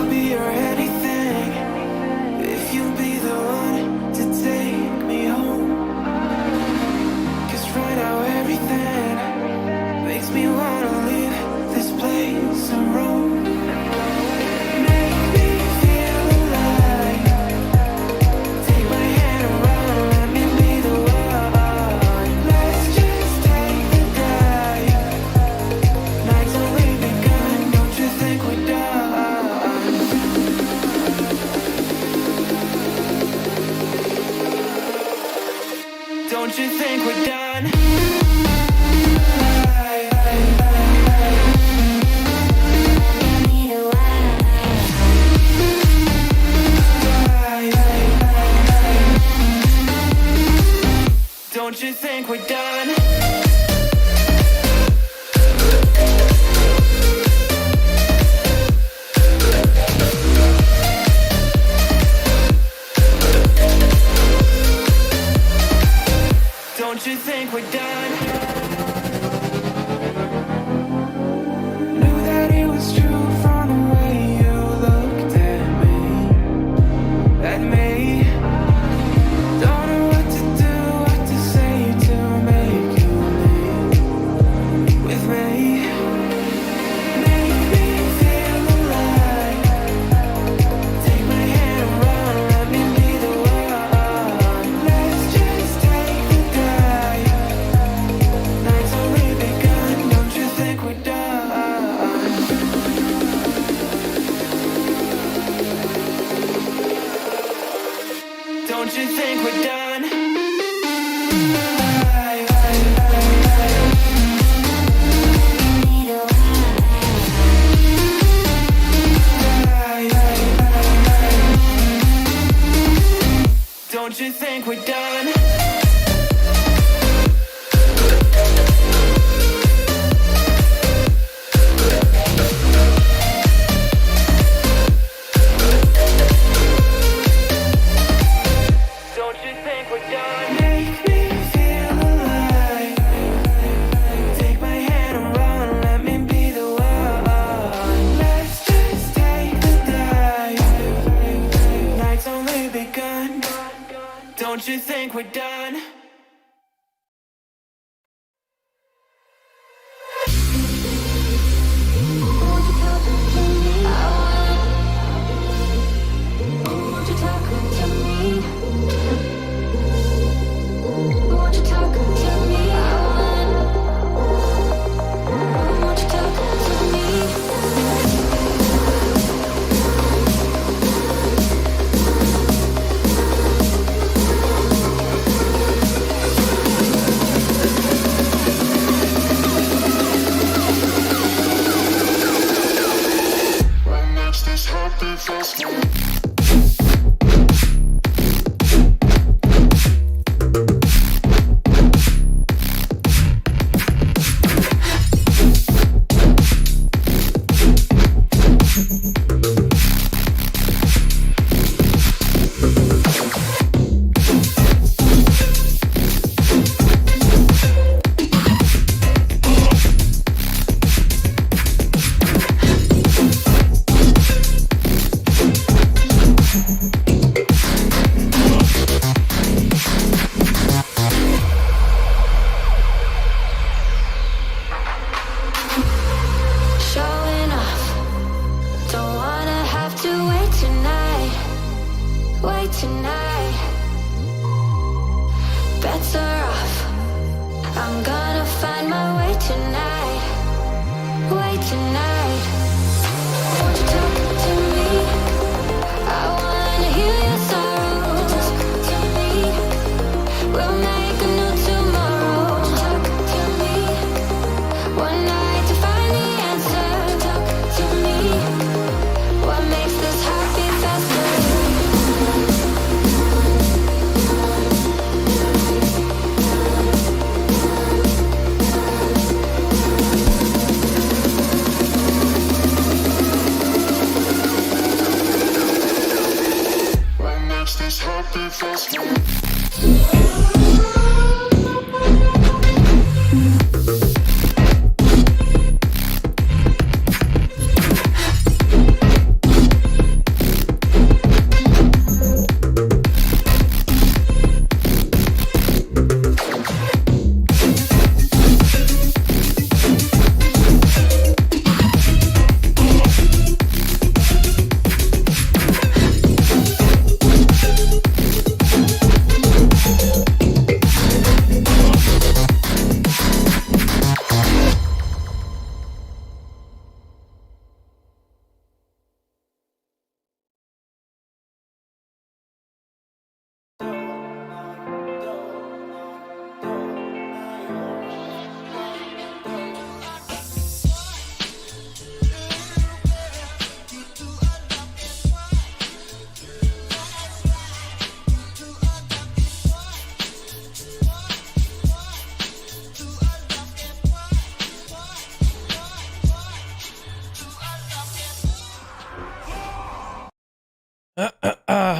be your anything. If you'll be the one to take me home. 'Cause right now everything makes me wanna leave this place and roam. Make me feel alive. Take my hand around, let me be the one. Let's just take the dive. Night's only begun, don't you think we're done? Don't you think we're done? Don't you think we're done? Don't you think we're done? Knew that it was true from the way you looked at me. At me. Don't know what to do, what to say to make you leave with me. Make me feel alive. Take my hand around, let me be the one. Let's just take the dive. Night's only begun, don't you think we're done? Don't you think we're done? Don't you think we're done? Don't you think we're done? Make me feel alive. Take my hand around, let me be the one. Let's just take the dive. Night's only begun. Don't you think we're done? Showing off, don't wanna have to wait tonight. Wait tonight. Better off, I'm gonna find my way tonight. Wait tonight. Won't you talk to me? I wanna hear your sorrow. Talk to me. We'll make a new tomorrow. Talk to me. One night to find the answer. Talk to me. What makes this heart beat faster? What makes this heart beat faster?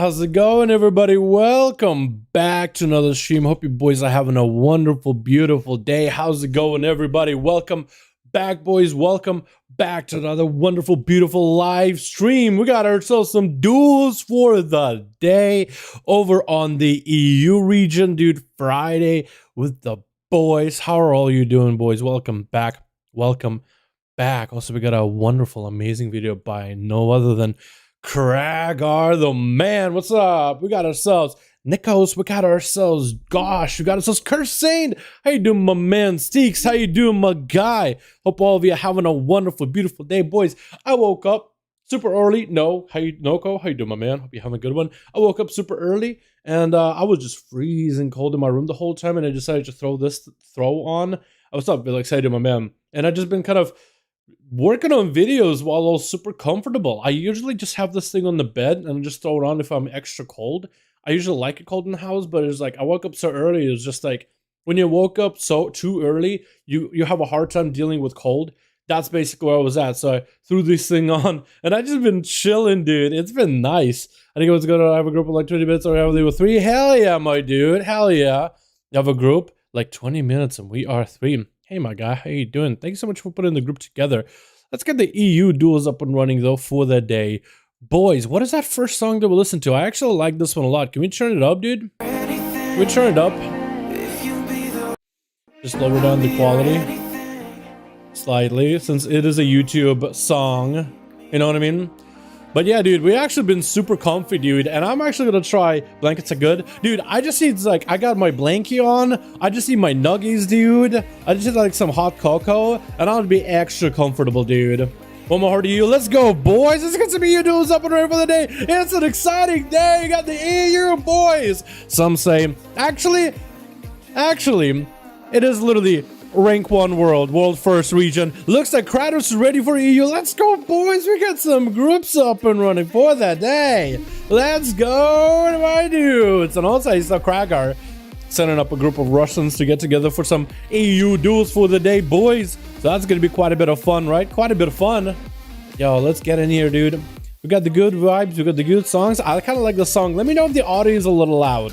how's it going, everybody? Welcome back to another stream. Hope you boys are having a wonderful, beautiful day. How's it going, everybody? Welcome back, boys. Welcome back to another wonderful, beautiful live stream. We got ourselves some duels for the day over on the EU region, dude. Friday with the boys. How are all you doing, boys? Welcome back. Welcome back. Also, we got a wonderful, amazing video by no other than Kragar the man. What's up? We got ourselves Nikos. We got ourselves Gosh. We got ourselves Cursane. How you doing, my man? Steaks. How you doing, my guy? Hope all of you are having a wonderful, beautiful day, boys. I woke up super early. Noko? How you doing, my man? Hope you're having a good one. I woke up super early and I was just freezing cold in my room the whole time, and I decided to throw on. I was not really excited, my man, and I just been kind of working on videos while I was super comfortable. I usually just have this thing on the bed and just throw it on if I'm extra cold. I usually like it cold in the house, but it's like I woke up so early. It's just like when you woke up so too early, you have a hard time dealing with cold. That's basically where I was at. So I threw this thing on and I just been chilling, dude. It's been nice. I think I was gonna have a group of like 20 minutes or whatever. With 3. Hell yeah, my dude. Hell yeah. You have a group like 20 minutes and we are 3. Hey, my guy, how you doing? Thank you so much for putting the group together. Let's get the EU duels up and running, though, for the day. Boys, what is that first song that we listen to? I actually like this one a lot. Can we turn it up, dude? Can we turn it up? Just lower down the quality slightly, since it is a YouTube song. You know what I mean? But yeah, dude, we actually been super comfy, dude, and I'm actually gonna try blankets are good. Dude, I just need, like, I got my blankie on. I just need my nuggies, dude. I just need, like, some hot cocoa, and I'll be extra comfortable, dude. One more heart to you. Let's go, boys. Let's get some EU duels up and running for the day. It's an exciting day. You got the EU boys. Some say, actually, it is literally rank 1 world first region. Looks like Kratos is ready for EU. Let's go, boys. We got some groups up and running for that day. Let's go, my dudes. And also I saw Kragar sending up a group of Russians to get together for some EU duels for the day, boys. So that's gonna be quite a bit of fun, right? Quite a bit of fun. Yo, let's get in here, dude. We got the good vibes. We got the good songs. I kind of like the song. Let me know if the audio is a little loud.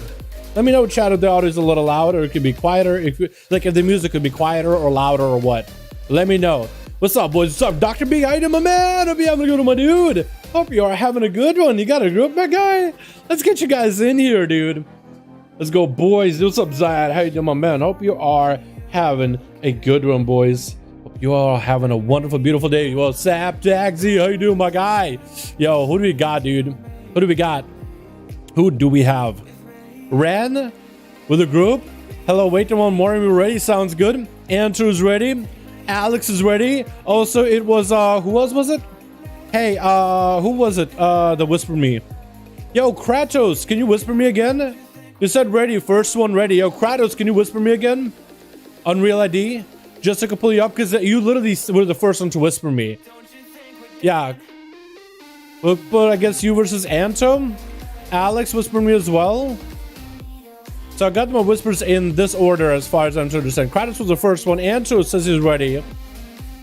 Let me know, chat, if the audio is a little louder, or it could be quieter. If the music could be quieter or louder or what. Let me know. What's up, boys? What's up, Dr. B? How you doing, my man? Hope you having a good one, my dude. Hope you are having a good one. You got a group, my guy? Let's get you guys in here, dude. Let's go, boys. What's up, Zayad? How you doing, my man? Hope you are having a good one, boys. Hope you are having a wonderful, beautiful day. Well, Sap, Taxi, how you doing, my guy? Yo, who do we got, dude? Who do we got? Who do we have? Ren with a group. Hello, wait one more and we're ready. Sounds good. Andrew's ready. Alex is ready. Also, it was who else was it? Hey, who was it? That whispered me. Yo, Kratos, can you whisper me again? You said ready. First one ready. Yo, Kratos, can you whisper me again? Unreal ID. Just to pull you up, because you literally were the first one to whisper me. Yeah. But I guess you versus Anto. Alex whispered me as well. So I got my whispers in this order as far as I'm to understand. Kratos was the first one. Anto says he's ready.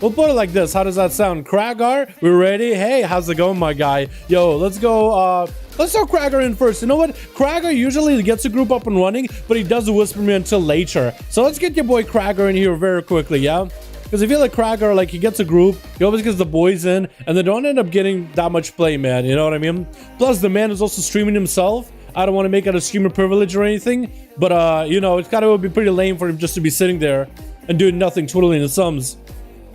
We'll put it like this. How does that sound? Kragar, we're ready. Hey, how's it going, my guy? Yo, let's go. Let's throw Kragar in first. You know what? Kragar usually gets a group up and running, but he doesn't whisper me until later. So let's get your boy Kragar in here very quickly, yeah? Because I feel like Kragar, like, he gets a group, he always gets the boys in, and they don't end up getting that much play, man. You know what I mean? Plus, the man is also streaming himself. I don't want to make it a streamer privilege or anything, but you know, it's kind of would be pretty lame for him just to be sitting there and doing nothing, twiddling his thumbs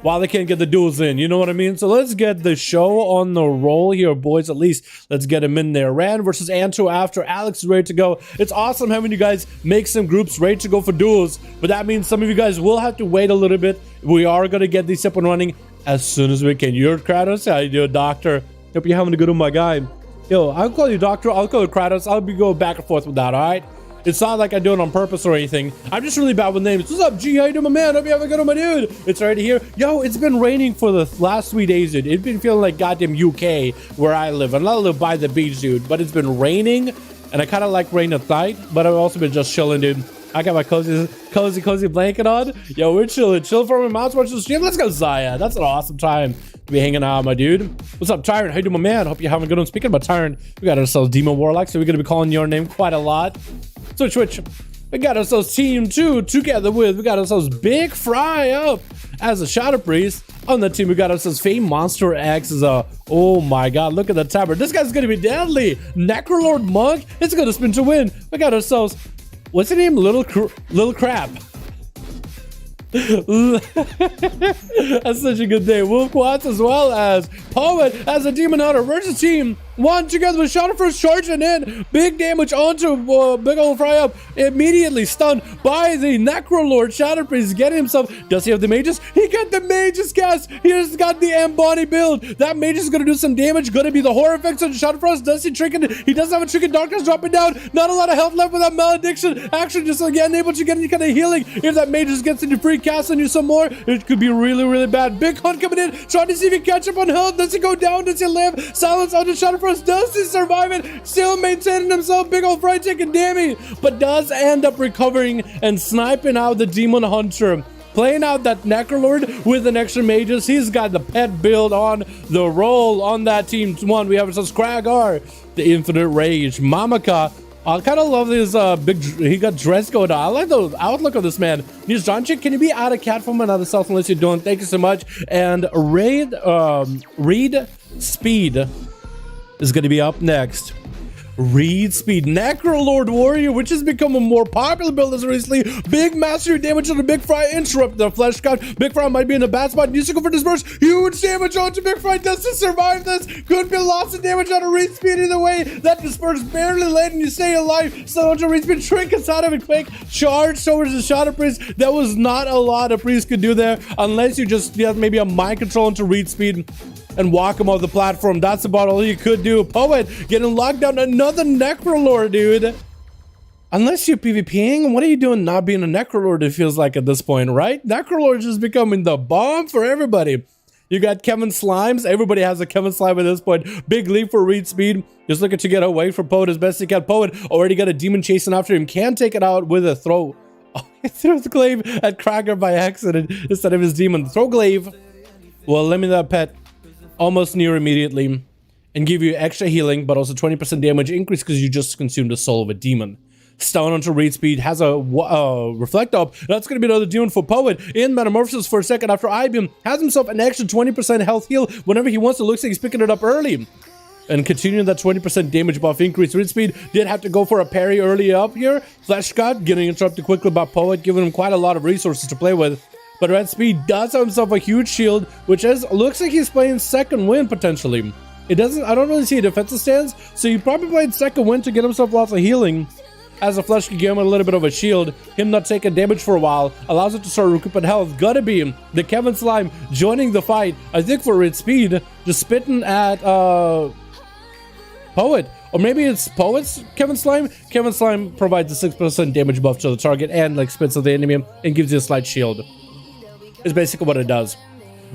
while they can't get the duels in. You know what I mean? So let's get the show on the roll here, boys. At least let's get him in there. Rand versus Anto after Alex is ready to go. It's awesome having you guys make some groups ready to go for duels, but that means some of you guys will have to wait a little bit. We are going to get these up and running as soon as we can. You're Kratos. How you doing, Doctor? Hope you're having a good one, my guy. Yo, I'll call you Doctor. I'll call you Kratos. I'll be going back and forth with that, all right? It's not like I do it on purpose or anything. I'm just really bad with names. What's up, G? How you doing, my man? Hope you have a good one, my dude. It's right here. Yo, it's been raining for the last 3 days, dude. It's been feeling like goddamn UK where I live. And I live by the beach, dude. But it's been raining, and I kind of like rain at night. But I've also been just chilling, dude. I got my cozy blanket on. Yo, we're chilling for my mouse watching the stream. Let's go, Zaya. That's an awesome time to be hanging out, my dude. What's up, Tyrant? How you doing, my man? Hope you're having a good one. Speaking about Tyrant, we got ourselves Demon Warlock, so we're gonna be calling your name quite a lot. Switch. We got ourselves Team 2 together with, we got ourselves Big Fry up as a Shadow Priest. On the team, we got ourselves Fame Monster X as a, oh my god, look at the timer. This guy's gonna be deadly. Necrolord Monk, it's gonna spin to win. We got ourselves, what's the name? Little Crap. That's such a good day. Wolf Quats as well as Poet as a Demon Hunter versus Team 1 together with Shadow first charging in. Big damage onto big old Fry up. Immediately stunned by the Necrolord. Shadow Priest getting himself. Does he have the mages? He got the mages, guys. He just got the Amboni build. That mage is going to do some damage. Going to be the horror effects on Shadow Frost. Does he trick it? He does have a trick in darkness dropping down. Not a lot of health left with that malediction. Actually, just again able to get any kind of healing. If that mage just gets into free cast on you some more, it could be really bad. Big Hunt coming in, trying to see if he can catch up on health. Does he go down? Does he live? Silence onto Shadow Frost. Does he survive it? Still maintaining himself. Big old Fry taking damage, but does end up recovering and sniping out the Demon Hunter. Playing out that Necrolord with an extra mages. He's got the pet build on the roll on that Team 1. We have ourselves Kragar, the Infinite Rage, Mamaka. I kind of love this he got dress going on. I like the outlook of this man. News Johnchik, can you be out of cat from another self unless you're doing? Thank you so much. And Reed Speed is going to be up next. Reed Speed, Necrolord Warrior, which has become a more popular build as recently. Big mastery damage on the Big Fry, interrupt the flesh count. Big Fry might be in a bad spot. Needs to go for disperse. Huge damage onto Big Fry. Does he survive this? Could be lots of damage on a Reed Speed either way. That disperse barely letting you stay alive. So onto Reed Speed, trinkets out of it quick. Charge towards the Shadow Priest. That was not a lot a priest could do there unless you just have maybe a mind control into Reed Speed and walk him off the platform. That's about all you could do. Poet getting locked down. Another Necrolord, dude. Unless you're PvPing, what are you doing not being a Necrolord, it feels like at this point, right? Necrolord is becoming the bomb for everybody. You got Kevin Slimes. Everybody has a Kevin Slime at this point. Big leap for Reed Speed. Just looking to get away from Poet as best he can. Poet already got a demon chasing after him. Can take it out with a throw. Oh, he threw the glaive at Krager by accident instead of his demon. Throw glaive. Well, eliminate that pet almost near immediately and give you extra healing, but also 20% damage increase because you just consumed the soul of a demon. Stun onto Reed Speed, has a reflect up. That's going to be another demon for Poet in Metamorphosis for a second after Ibium. Has himself an extra 20% health heal whenever he wants to. Looks like he's picking it up early. And continuing that 20% damage buff increase. Reed Speed did have to go for a parry early up here. Flesh Cut getting interrupted quickly by Poet, giving him quite a lot of resources to play with. But Red Speed does have himself a huge shield, which looks like he's playing second win potentially. I don't really see a defensive stance, so he probably played second win to get himself lots of healing. As a flesh can give him a little bit of a shield, him not taking damage for a while, allows it to start recouping health. Gotta be the Kevin Slime joining the fight, I think for Red Speed, just spitting at Poet. Or maybe it's Poet's Kevin Slime. Kevin Slime provides a 6% damage buff to the target and like spits at the enemy and gives you a slight shield. Is basically what it does.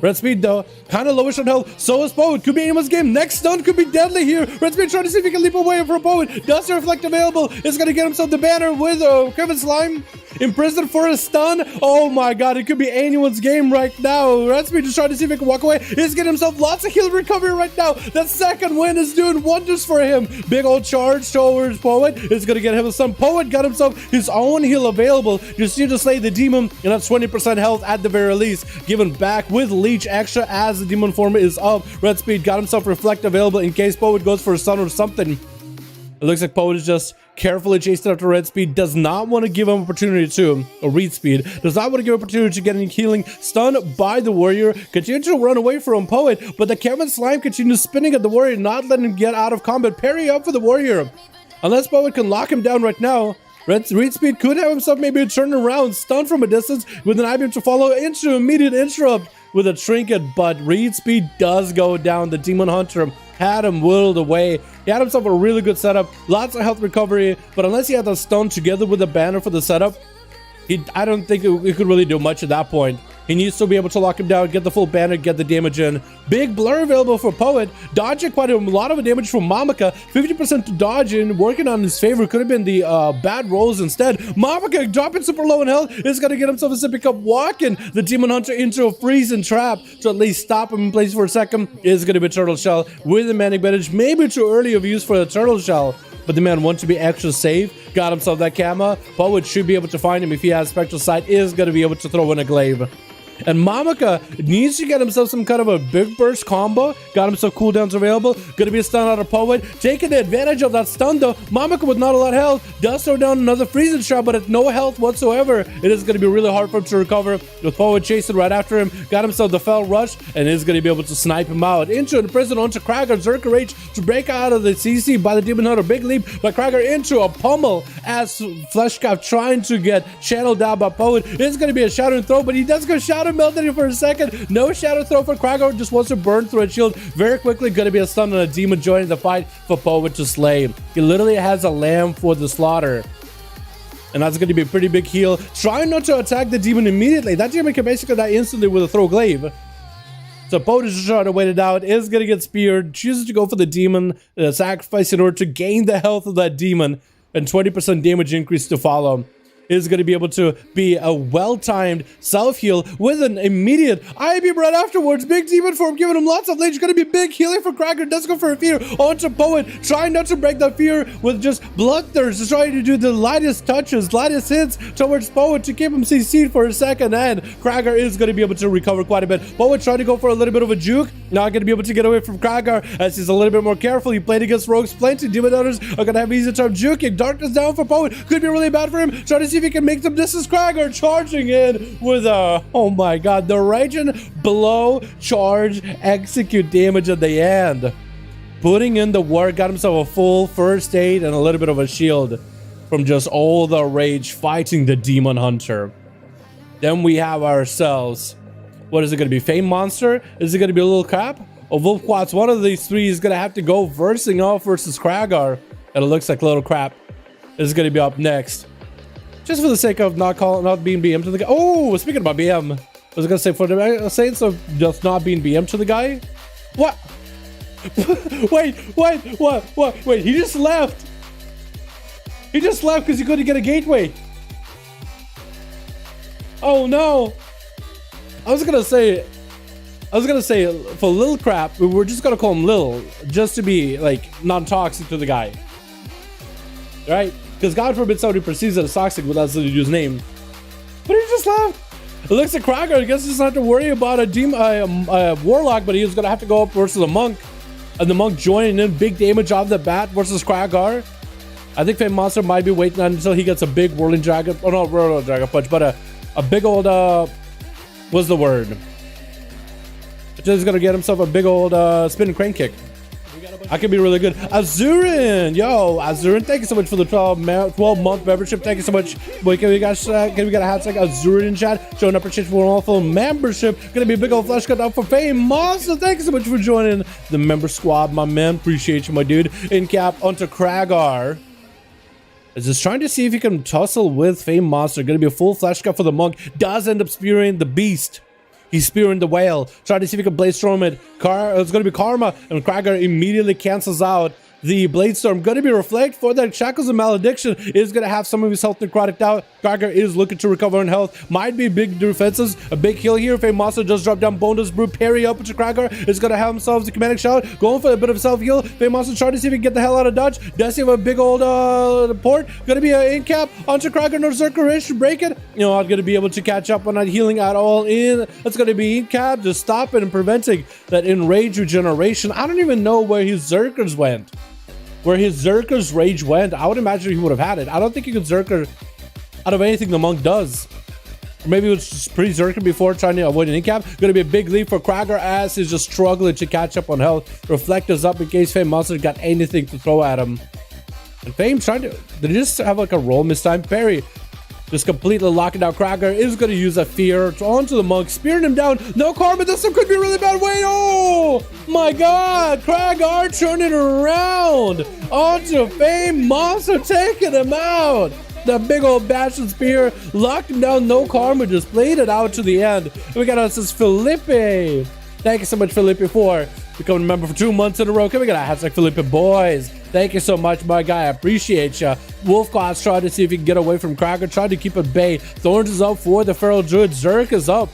Red Speed though, kind of lowish on health. So is Poet. Could be anyone's game. Next stun could be deadly here. Red Speed trying to see if he can leap away from Poet. Does the reflect available? Is going to get himself the banner with Kevin Slime. Imprisoned for a stun. Oh my god, it could be anyone's game right now. Red Speed just trying to see if he can walk away. He's getting himself lots of heal recovery right now. That second win is doing wonders for him. Big old charge towards Poet. It's going to get him some. Poet got himself his own heal available. Just need to slay the demon and have 20% health at the very least. Given back with Leech extra as the demon form is up. Red Speed got himself reflect available in case Poet goes for a stun or something. It looks like Poet is just carefully chasing after Red Speed. Does not want to give him opportunity to, or Reed Speed, does not want to give opportunity to get any healing. Stunned by the Warrior. Continue to run away from Poet, but the Kevin Slime continues spinning at the Warrior, not letting him get out of combat. Parry up for the Warrior. Unless Poet can lock him down right now, Reed Speed could have himself maybe turn around, stun from a distance with an Ibium to follow into immediate interrupt with a trinket, but Reed Speed does go down. The Demon Hunter had him whittled away. He had himself a really good setup, lots of health recovery, but unless he had the stun together with the banner for the setup, I don't think it could really do much at that point. He needs to be able to lock him down, get the full banner, get the damage in. Big blur available for Poet. Dodging quite a lot of damage from Mamaka. 50% to dodge in, working on his favor. Could have been the bad rolls instead. Mamaka dropping super low in health is going to get himself a sippy cup, walking the Demon Hunter into a freezing trap to at least stop him in place for a second. Is going to be Turtle Shell with the mana advantage. Maybe too early of use for the Turtle Shell, but the man wants to be extra safe. Got himself that Kama. Poet should be able to find him if he has Spectral Sight. Is going to be able to throw in a glaive. And Mamaka needs to get himself some kind of a big burst combo. Got himself cooldowns available. Gonna be a stun out of Poet. Taking advantage of that stun though. Mamaka with not a lot of health does throw down another freezing shot, but at no health whatsoever. It is gonna be really hard for him to recover. With Poet chasing right after him. Got himself the fell rush and is gonna be able to snipe him out. Into the prison onto Krager. Zerker Rage to break out of the CC by the Demon Hunter. Big leap by Krager into a pummel as Fleshcraft trying to get channeled down by Poet. It's gonna be a shadow and throw, but he does go shadow melted him for a second. No shadow throw for Krager, just wants to burn through a shield very quickly. Gonna be a stun on a demon joining the fight for Poet to slay. He literally has a lamb for the slaughter, and that's going to be a pretty big heal. Trying not to attack the demon immediately. That demon can basically die instantly with a throw glaive. So Poet is just trying to wait it out. Is going to get speared. Chooses to go for the demon sacrifice in order to gain the health of that demon, and 20% damage increase to follow. Is going to be able to be a well-timed self-heal with an immediate IB right afterwards. Big demon form giving him lots of leech. Going to be big healing for Krager. Does go for a fear onto Poet. Trying not to break that fear with just bloodthirst. Trying to do the lightest touches, lightest hits towards Poet to keep him CC'd for a second. And Krager is going to be able to recover quite a bit. Poet trying to go for a little bit of a juke. Not going to be able to get away from Krager as he's a little bit more careful. He played against rogues plenty. Demon Hunters are going to have easy time juking. Darkness down for Poet. Could be really bad for him. Trying to see if he can make some distance. Krager charging in with a, oh my god, the raging blow, charge, execute damage at the end. Putting in the work, got himself a full first aid and a little bit of a shield from just all the rage fighting the Demon Hunter. Then we have ourselves, what is it going to be? Fame Monster? Is it going to be a little crap? Or Wolf Quats? One of these three is going to have to go versing off versus Krager. And it looks like little crap is going to be up next. Just for the sake of not being BM to the guy. Oh, speaking about BM, I was gonna say for the sense of just not being BM to the guy. What? Wait, he just left. He just left because he couldn't get a gateway. Oh no. I was gonna say for Lil Crap, we're just gonna call him Lil, just to be like non-toxic to the guy. Right? Because God forbid somebody perceives it as toxic without saying his name. But he just left. It looks like Krager, I guess, he doesn't have to worry about a warlock, but he was going to have to go up versus a monk. And the monk joining in, big damage off the bat versus Krager. I think Fame Monster might be waiting until he gets a big whirling dragon. Oh, no, whirling dragon punch, but a big old, what's the word? Just going to get himself a big old spinning crane kick. I could be really good. Azurin, yo, Azurin, thank you so much for the 12-month membership. Thank you so much. Boy, can we get a hashtag Azurin in chat? Showing appreciation for an awful membership. Gonna be a big old flash cut up for Fame Monster. Thank you so much for joining the member squad, my man. Appreciate you, my dude. In cap onto Krager. Is just trying to see if he can tussle with Fame Monster. Gonna be a full flash cut for the monk. Does end up spearing the beast. He's spearing the whale. Trying to see if he can Blade Storm it. It's going to be Karma. And Krager immediately cancels out the Blade Storm. Going to be Reflect for that Shackles of Malediction. Is going to have some of his health necrotic out. Krager is looking to recover in health. Might be big defenses. A big heal here. Fame Monster just dropped down Boneless Brew. Parry up to Krager. Is going to have himself the Comedic Shout. Going for a bit of self-heal. Fame Monster trying to see if he can get the hell out of dodge. Does he have a big old port? Going to be an in cap onto Krager. No Zerker Rage to break it. You know, not going to be able to catch up on that healing at all. That's going to be in cap. Just stopping and preventing that enrage regeneration. I don't even know where his Zerkers went. Where his Zerker's rage went. I would imagine he would have had it. I don't think you could Zerker out of anything the monk does. Or maybe it was just pre-Zerker before trying to avoid an in-cap. Going to be a big leap for Krager as he's just struggling to catch up on health. Reflect is up in case Fame Monster got anything to throw at him. And Fame trying to... Did he just have like a roll mistime? Parry. Just completely locking down Krager. Is going to use a fear onto the monk. Spearing him down. No karma. This one could be a really bad way. Oh my god. Krager turning around. Onto Fame Monster taking him out. The big old bash and spear locked him down, no karma, just played it out to the end. We got us this Felipe. Thank you so much, Felipe, for becoming a member for 2 months in a row. Can we get a hashtag Felipe boys? Thank you so much, my guy. I appreciate you. Wolfclaws tried to see if he can get away from Cracker. Tried to keep at bay. Thorns is up for the Feral Druid. Zerk is up.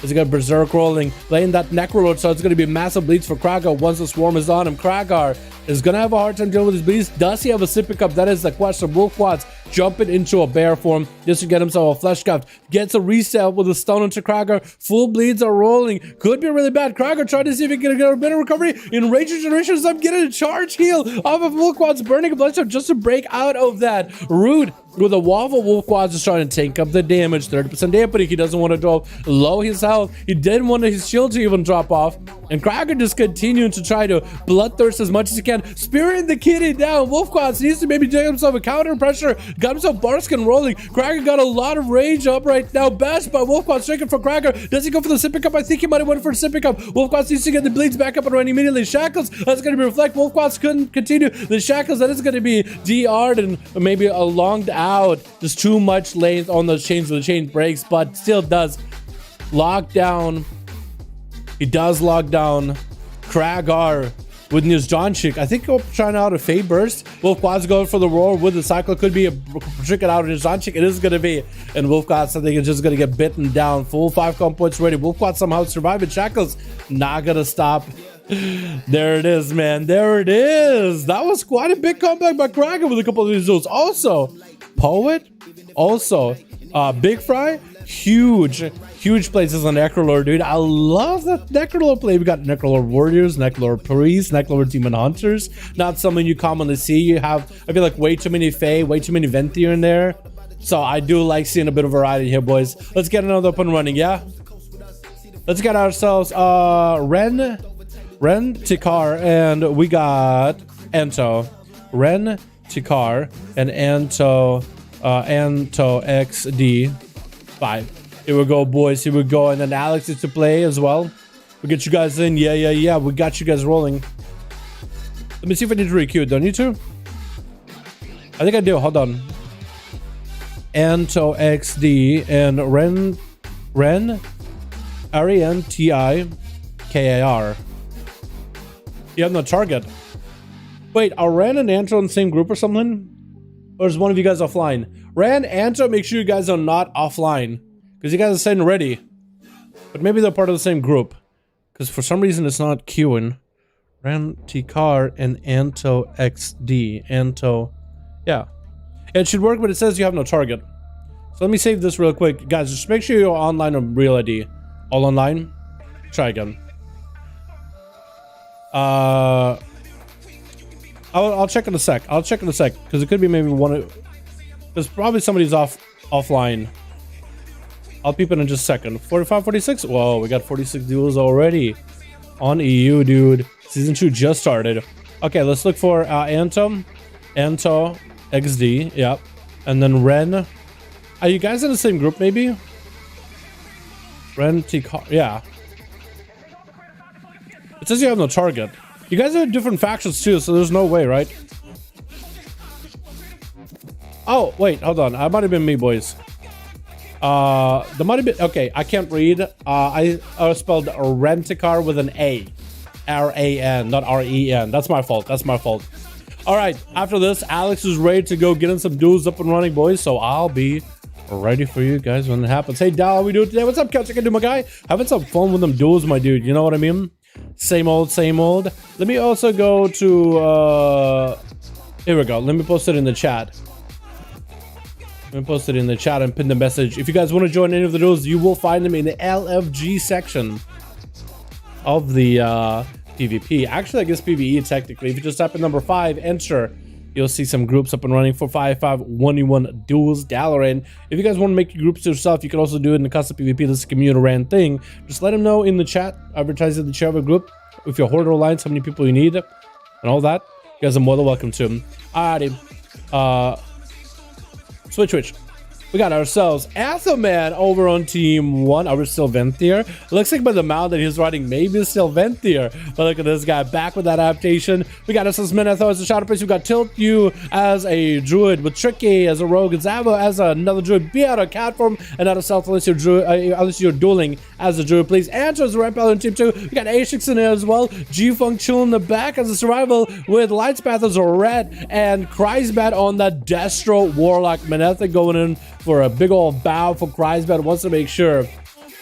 He's got Berserk rolling, laying that Necrolord, so it's going to be massive bleeds for Kragar once the swarm is on him. Kragar is going to have a hard time dealing with his bleeds. Does he have a sippy cup? That is the question. Wolfquads jumping into a bear form just to get himself a flesh cup. Gets a reset with a stone into Kragar. Full bleeds are rolling. Could be really bad. Kragar trying to see if he can get a better recovery. In Rage Regeneration, I'm getting a charge heal off of Wolfquads, burning a bloodshot just to break out of that. Rude. With a waffle, Wolfquads is trying to tank up the damage. 30% dampening. He doesn't want to drop low his health. He didn't want his shield to even drop off. And Kraken just continuing to try to bloodthirst as much as he can. Spearing the kitty down. Wolfquads needs to maybe take himself a counter pressure. Got himself Barskin rolling. Kraken got a lot of rage up right now. Bashed by Wolfquads, striking for Kraken. Does he go for the sipping cup? I think he might have went for the sipping cup. Wolfquads needs to get the bleeds back up and running immediately. Shackles, that's going to be reflect. Wolfquads couldn't continue. The shackles, that is going to be DR'd and maybe a longed out. Just too much length on those chains. The chain breaks, but still does lock down. He does lock down Kragar with his John Chick. I think he'll try out a Fade Burst. Wolfquads going for the roar with the cycle. Could be a trick it out of his John Chick. It is going to be. And Wolfquads, I think, is just going to get bitten down. Full 5 comp points ready. Wolfquads somehow surviving. Shackles not going to stop. There it is, man. There it is. That was quite a big comeback by Kraken with a couple of these duels. Also, Poet. Also, Big Fry. Huge places on Necrolord, dude. I love that Necrolord play. We got Necrolord Warriors, Necrolord Priests, Necrolord Demon Hunters. Not something you commonly see. You have, I feel like, way too many Fae, way too many Venthyr in there. So I do like seeing a bit of variety here, boys. Let's get another up and running, yeah? Let's get ourselves Ren Tikar, and we got Anto. Ren Tikar and Anto XD 5. Here we go, boys. Here we go. And then Alex is to play as well. We get you guys in. Yeah. We got you guys rolling. Let me see if I need to requeue. Don't need to? I think I do. Hold on. Anto XD and Ren RENTIKAR. You have no target. Wait, are Ren and Anto in the same group or something? Or is one of you guys offline? Ren, Anto, make sure you guys are not offline. Because you guys are saying ready. But maybe they're part of the same group. Because for some reason it's not queuing. Ren, Tikar, and Anto XD. Anto. Yeah. It should work, but it says you have no target. So let me save this real quick. Guys, just make sure you're online on Real ID. All online? Try again. I'll check in a sec. Because it could be maybe one of... There's probably somebody's offline. I'll peep in just a second. 45, 46? Whoa, we got 46 duels already. On EU, dude. Season 2 just started. Okay, let's look for Anto XD. Yep. And then Ren. Are you guys in the same group, maybe? Ren Tikar. Yeah. It says you have no target. You guys are different factions too, so there's no way, right? Oh, wait, hold on. I might have been me, boys. There might have been... Okay, I can't read. I spelled Rentikar with an A. R-A-N, not R-E-N. That's my fault. All right, after this, Alex is ready to go get in some duels up and running, boys. So I'll be ready for you guys when it happens. Hey, Dal, how we doing today? What's up, Couch? I can do, my guy. Having some fun with them duels, my dude. You know what I mean? Same old. Let me also go to... Here we go. Let me post it in the chat. And pin the message. If you guys want to join any of the duels, you will find them in the LFG section of the PvP. Actually, I guess PvE technically. If you just type in number 5, enter, you'll see some groups up and running for 5v5 1v1 Duels Dalaran. If you guys want to make your groups yourself, you can also do it in the custom PvP. This is a community ran thing. Just let them know in the chat. Advertise in the chat of a group. If you're Hoarder Alliance, how many people you need, and all that. You guys are more than welcome to them. Alrighty. Switch. We got ourselves Athelman over on team 1. Are we still Venthyr? Looks like by the mount that he's riding, maybe it's still Venthyr. But look at this guy back with that adaptation. We got ourselves Menethor as a Shadow Priest. We got Tilt You as a Druid, with Tricky as a Rogue, and Zavo as another Druid. Be out of cat form and out of stealth unless you're dueling as a Druid, please. Answer as a Ramp on team 2. We got Ashix in there as well. G-Funk chilling in the back as a Survival, with Lightspath as a Red, and Kreisbat on the Destro Warlock. Menethor going in for a big old bow for Kreisbat. Wants to make sure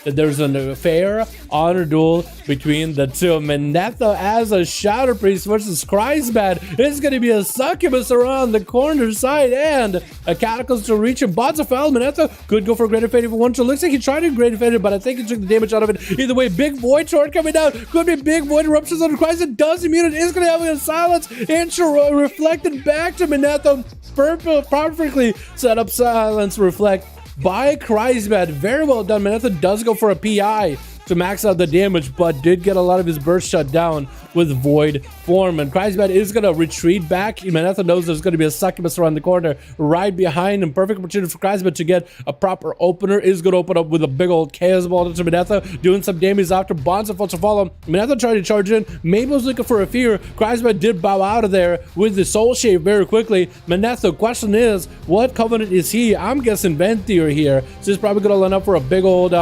that there's a fair honor duel between the two. Menethor as a Shadow Priest versus Kreisbat. It's going to be a succubus around the corner side and a Cataclysm to reach him. Bonzafel, Menethor could go for a Greater Fate if he wanted to. Looks like he tried to Greater Fate, but I think he took the damage out of it. Either way, big Void Short coming down. Could be big Void Eruptions on Kreisbat. Does immune it. Is going to have a silence. Intro reflected back to Menethor. Perfectly set up silence reflect by Kreisbat. Very well done. Menethor does go for a PI to max out the damage, but did get a lot of his burst shut down with Void form. And Kreisbat is going to retreat back. Menethor knows there's going to be a succubus around the corner right behind him. Perfect opportunity for Kreisbat to get a proper opener. Is going to open up with a big old Chaos Ball to Menethor, doing some damage after Bonzafel to follow. Menethor tried to charge in. Maybe was looking for a fear. Kreisbat did bow out of there with the Soul Shave very quickly. Menethor, question is, what Covenant is he? I'm guessing Venthyr here. So he's probably going to line up for a big old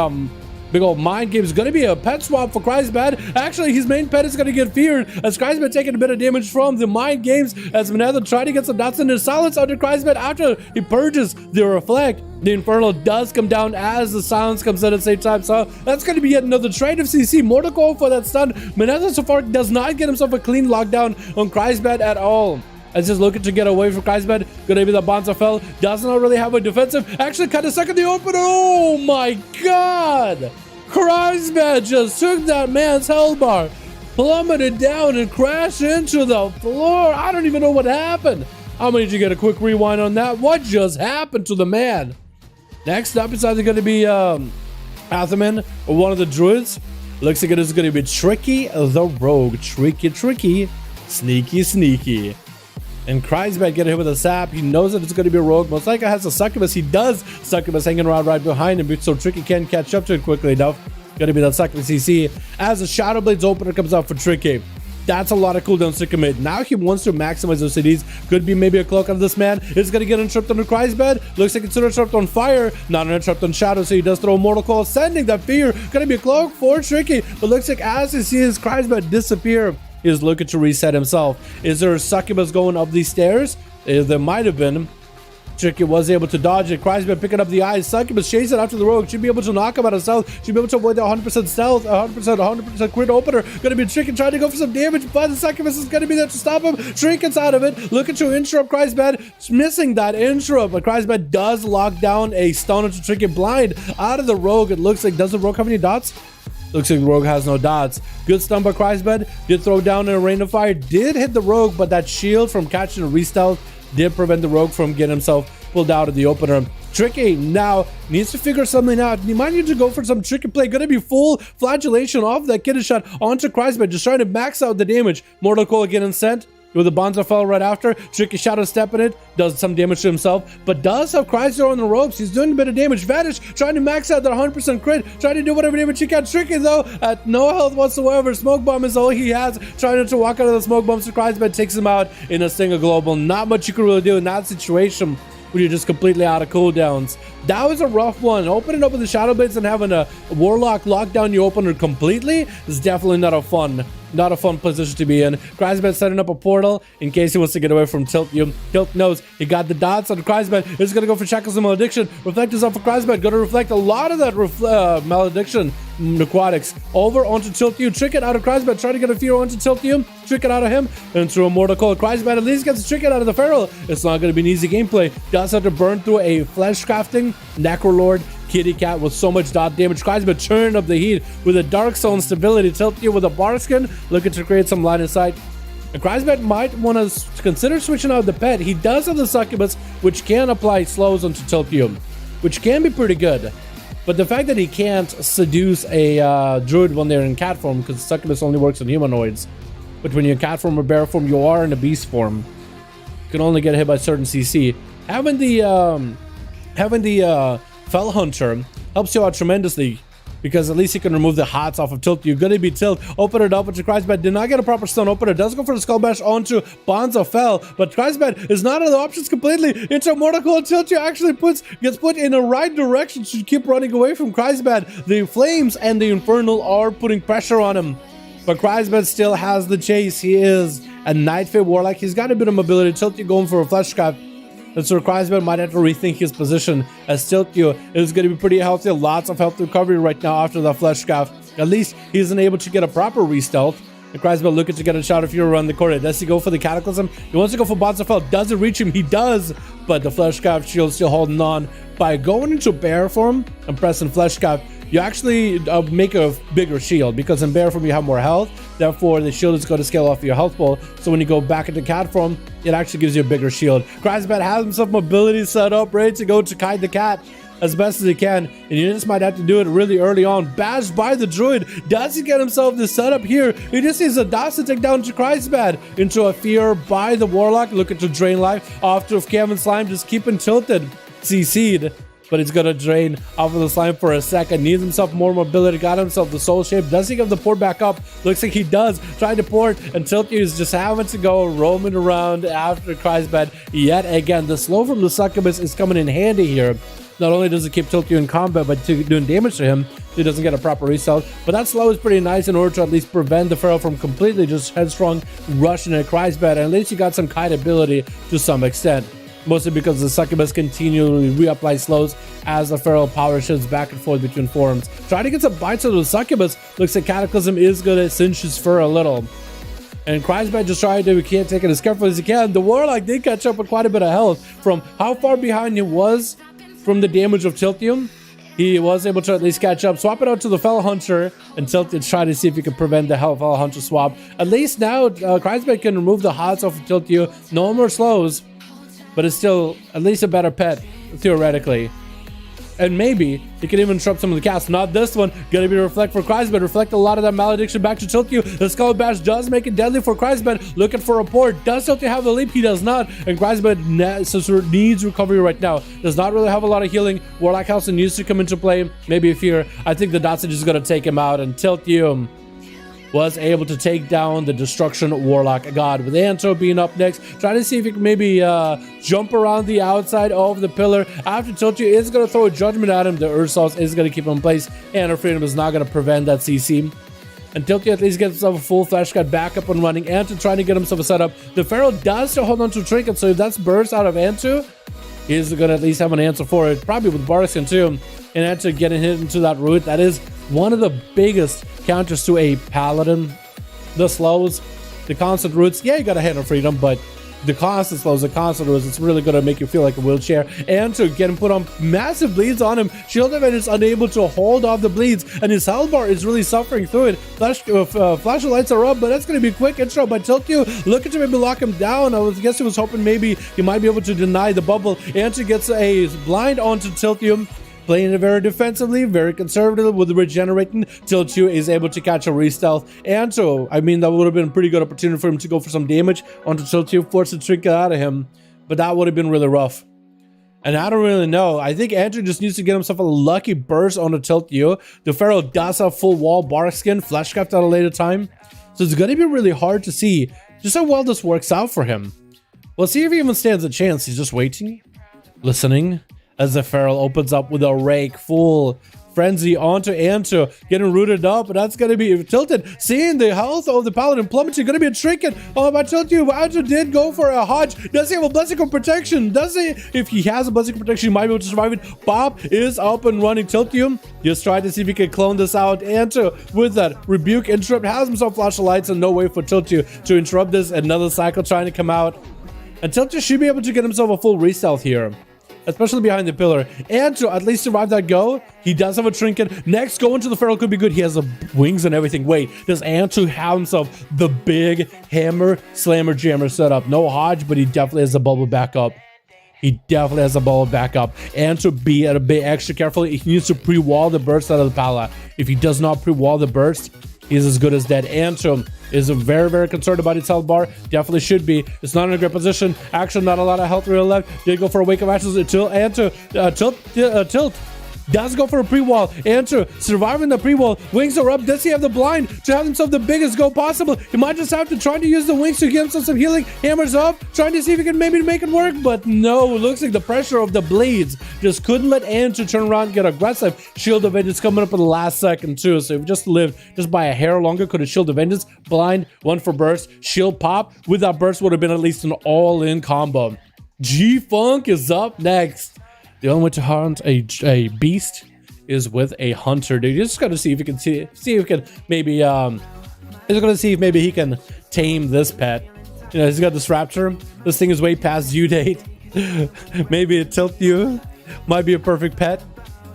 mind game. Is going to be a pet swap for Kreisbat. Actually, his main pet is going to get feared as Kreisbat taking a bit of damage from the mind games as Menethor trying to get some dots in his silence under Kreisbat after he purges the reflect. The Infernal does come down as the silence comes in at the same time, so that's going to be yet another trade of CC. More to go for that stun. Menethor so far does not get himself a clean lockdown on Kreisbat at all. As just looking to get away from Kreisbat. Gonna be the Bonzafel. Does not really have a defensive. Actually kind of stuck in the opener. Oh my god! Kreisbat just took that man's health bar, plummeted down and crashed into the floor. I don't even know what happened. I'm gonna need you to get a quick rewind on that. What just happened to the man? Next up is either gonna be Athelman or one of the Druids. Looks like it is gonna be Tricky the Rogue. Tricky, sneaky. And Kreisbat getting hit with a sap. He knows that it's going to be a rogue. Most likely has a succubus. He does. Succubus hanging around right behind him, so Tricky can't catch up to it quickly enough. Going to be that succubus CC. As the Shadow Blades opener comes out for Tricky. That's a lot of cooldowns to commit. Now he wants to maximize those CDs. Could be maybe a cloak of this man. It's going to get interrupted on Kreisbat. Looks like it's interrupted on fire. Not an interrupt on Shadow, so he does throw a Mortal Coil, sending that fear. Going to be a cloak for Tricky. But looks like as he sees Kreisbat disappear, is looking to reset himself. Is there a succubus going up these stairs? There might have been. Tricky was able to dodge it. Kreisbat picking up the eyes. Succubus chasing after the rogue. Should be able to knock him out of stealth. Should be able to avoid the 100% stealth. 100% crit opener. Gonna be Tricky trying to go for some damage, but the succubus is gonna be there to stop him. Trinket's out of it. Looking to interrupt Kreisbat. Missing that interrupt, but Kreisbat does lock down a stun to Tricky blind out of the rogue. It looks like, does the rogue have any dots? Looks like the rogue has no dots. Good stun by Kreisbat. Did throw down in a rain of fire. Did hit the rogue, but that shield from catching a re-stealth did prevent the rogue from getting himself pulled out of the opener. Tricky now needs to figure something out. He might need to go for some tricky play. Gonna be full flagellation off that kidney shot onto Kreisbat. Just trying to max out the damage. Mortal Coil getting sent. With the Bonzafel right after. Tricky Shadow stepping it. Does some damage to himself. But does have Kreisbat on the ropes. He's doing a bit of damage. Vanish trying to max out that 100% crit. Trying to do whatever damage he can. Tricky though at no health whatsoever. Smoke Bomb is all he has. Trying to walk out of the Smoke Bomb. So Kreisbat takes him out in a single global. Not much you can really do in that situation when you're just completely out of cooldowns. That was a rough one. Opening up with the Shadow Blades and having a Warlock lock down your opener completely is definitely not a fun position to be in. Kreisbat setting up a portal in case he wants to get away from Tilt You. Tilt knows he got the dots on Kreisbat. He's gonna go for Shackles and Malediction. Reflect is up for Kreisbat. Gonna reflect a lot of that Malediction aquatics over onto Tilt You. Trick it out of Kreisbat. Try to get a fear onto Tilt You. Trick it out of him and through a Mortal Coil. Kreisbat at least gets a trick it out of the Feral. It's not gonna be an easy gameplay. Does have to burn through a Flesh Crafting Necrolord Kitty Cat with so much dot damage. Kreisbat turn up the heat with a Dark Zone stability. Tilt You with a Barskin looking to create some line of sight. And Kreisbat might want to consider switching out the pet. He does have the Succubus, which can apply slows onto Tilt You, which can be pretty good. But the fact that he can't seduce a Druid when they're in cat form, because Succubus only works on humanoids. But when you're in cat form or bear form, you are in a beast form. You can only get hit by certain CC. Having the Having the Fell Hunter helps you out tremendously, because at least you can remove the hots off of Tilt. You're gonna be Tilt. Open it up, but your Kreisbad did not get a proper stone opener. Does go for the Skull Bash onto Bonds of Fell, but Kreisbad is not out of the options completely. Into Mortal Coil. Tilt actually gets put in the right direction to keep running away from Kreisbad. The Flames and the Infernal are putting pressure on him, but Kreisbad still has the chase. He is a Nightfade Warlock. He's got a bit of mobility. Tilt going for a Fleshcraft. And so Kreisbad might have to rethink his position, as Tiltio is going to be pretty healthy. Lots of health recovery right now after the Fleshcraft. At least he isn't able to get a proper re-stealth. And Kreisbad looking to get a shot if you're around the corner. Does he go for the Cataclysm? He wants to go for Bonds of Fell. Does it reach him? He does. But the Fleshcraft shield still holding on. By going into bear form and pressing Fleshcraft, you actually make a bigger shield, because in bear form you have more health. Therefore, the shield is going to scale off your health pool. So when you go back into cat form, it actually gives you a bigger shield. Kreisbad has himself mobility set up, ready to go to kite the cat as best as he can. And you just might have to do it really early on. Bashed by the Druid. Does he get himself this setup here? He just needs a dot to take down to Kreisbad. Into a fear by the Warlock. Looking to drain life off of Kevin Slime. Just keeping tilted. CC'd. But he's gonna drain off of the slime for a second. Needs himself more mobility. Got himself the soul shape. Does he get the port back up? Looks like he does. Trying to port, and Tilty is just having to go roaming around after Kreisbad yet again. The slow from the Succubus is coming in handy here. Not only does it keep Tilty in combat, but doing damage to him, he doesn't get a proper reset. But that slow is pretty nice in order to at least prevent the Feral from completely just headstrong rushing at Kreisbad. And at least you got some kite ability to some extent. Mostly because the Succubus continually reapply slows as the Feral power shifts back and forth between forms. Trying to get some bites out of the Succubus. Looks like Cataclysm is going to cinch his fur a little. And Kreisbad just trying to can't take it as careful as he can. The Warlock did catch up with quite a bit of health from how far behind he was from the damage of Tiltium. He was able to at least catch up. Swap it out to the Fell Hunter and Tiltium, try to see if he can prevent the Fell Hunter swap. At least now Kreisbad can remove the hots off of Tiltium. No more slows. But it's still at least a better pet, theoretically. And maybe he can even disrupt some of the cast. Not this one. Gonna be Reflect for Kreisbad. Reflect a lot of that malediction back to Tiltio. The Skull Bash does make it deadly for Kreisbad. Looking for a port. Does Tiltio have the leap? He does not. And Kreisbad needs recovery right now. Does not really have a lot of healing. Warlock House needs to come into play. Maybe a fear. I think the Datsun is gonna take him out. And Tiltio was able to take down the Destruction Warlock God, with Anto being up next. Trying to see if he can maybe jump around the outside of the pillar. After Tiltio is going to throw a Judgment at him, the Ursos is going to keep him in place, and her Freedom is not going to prevent that CC. And Tiltio at least gets himself a full Flash Cut back up and running. Anto trying to get himself a setup. The Feral does still hold on to Trinket, so if that's burst out of Anto, he's going to at least have an answer for it, probably with Barskin too. And Anto getting hit into that root, that is one of the biggest counters to a Paladin. The slows, the constant roots, yeah, you gotta hit on freedom, but the constant slows, the constant roots, it's really gonna make you feel like a wheelchair. And to get him put on massive bleeds on him, Shield Event is unable to hold off the bleeds, and his health bar is really suffering through it. Flashing lights are up, but that's gonna be a quick intro by Tiltio, looking to maybe lock him down. I guess he was hoping maybe he might be able to deny the bubble. And to gets a blind onto Tiltio. Playing it very defensively, very conservative with the regenerating. Tiltio is able to catch a re-stealth. And so, I mean, that would have been a pretty good opportunity for him to go for some damage onto Tiltio, force the trinket out of him. But that would have been really rough. And I don't really know. I think Andrew just needs to get himself a lucky burst onto Tiltio. The Feral does have full wall bark skin, Fleshcraft at a later time. So it's going to be really hard to see just how well this works out for him. We'll see if he even stands a chance. He's just waiting, listening, as the Feral opens up with a rake full frenzy onto Anto, getting rooted up, but that's going to be tilted. Seeing the health of the Paladin plummeting, going to be a trinket. Oh, but I told you, Anto did go for a Hodge. Does he have a Blessing of Protection? Does he? If he has a Blessing of Protection, he might be able to survive it. Bob is up and running. Tiltium just trying to see if he can clone this out. Anto with that Rebuke Interrupt has himself flash of lights and no way for Tiltium to interrupt this. Another cycle trying to come out. And Tiltium should be able to get himself a full re-stealth here, especially behind the pillar, and to at least survive that go. He does have a trinket. Next, going to the Feral could be good. He has the wings and everything. Wait, does Anto have himself the big hammer slammer jammer setup? No Hodge, but he definitely has a bubble backup. He definitely has a bubble backup. And to be a bit extra careful, he needs to pre-wall the burst out of the Pala. If he does not pre-wall the burst, he's as good as dead. Anto is very, very concerned about his health bar. Definitely should be. It's not in a great position. Actually, not a lot of health real left. Did go for a Wake of Ashes until Anto tilt. Does go for a pre-wall. Answer surviving the pre-wall. Wings are up. Does he have the blind to have himself the biggest go possible? He might just have to try to use the wings to give himself some healing. Hammers up, trying to see if he can maybe make it work, but no. Looks like the pressure of the blades just couldn't let Answer turn around and get aggressive. Shield of Vengeance coming up in the last second too, so if he just lived just by a hair longer, could have Shield of Vengeance, blind, one for burst, shield pop. With that burst would have been at least an all-in combo. G-Funk is up next. The only way to hunt a beast is with a hunter, dude. You just gotta see if you can see if you can maybe he's gonna see if maybe he can tame this pet. You know, he's got this raptor. This thing is way past due date. Maybe it tilt you. Might be a perfect pet.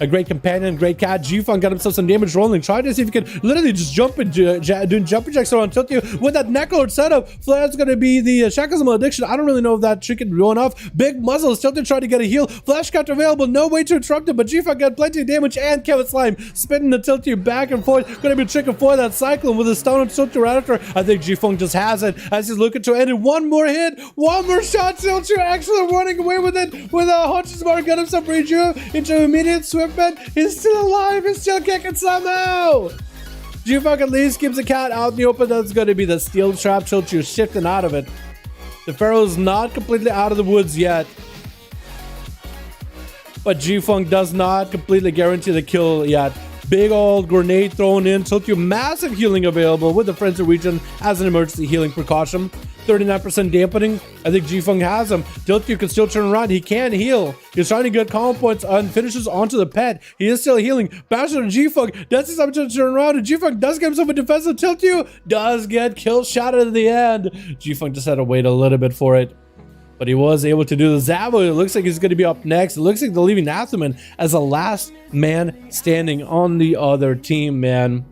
A great companion, great cat. G-Funk got himself some damage rolling. Try to see if he can literally just jump and doing jumping jacks around tilt you with that necklord setup. Flare's gonna be the Shackles Malediction. I don't really know if that trick can go enough. Big muzzles. Tilted trying to get a heal. Flash cut available. No way to interrupt him, but G-Funk got plenty of damage and Kevin Slime spinning the tilt you back and forth. Gonna be tricking for that cyclone with a stone and tilt you right after. I think G-Funk just has it as he's looking to end it. One more hit. One more shot. Tilt you actually running away with it with a Hunter's Bar. Got himself rejuve into immediate swift bed. He's still alive. He's still kicking somehow. G-Funk at least keeps the cat out in the open. That's going to be the steel trap. Tilt you shifting out of it. The Pharaoh's not completely out of the woods yet, but G-Funk does not completely guarantee the kill yet. Big old grenade thrown in. Tilt you massive healing available with the Frenzy region as an emergency healing precaution. 39% dampening. I think G-Funk has him. Tilt you can still turn around. He can heal. He's trying to get combo points and finishes onto the pet. He is still healing. Basher to G-Funk. Does his opportunity to turn around, and G-Funk does get himself a defensive. Tilt you does get kill shot at the end. G-Funk just had to wait a little bit for it, but he was able to do the Zabo. It looks like he's going to be up next. It looks like they're leaving Atherman as the last man standing on the other team, man.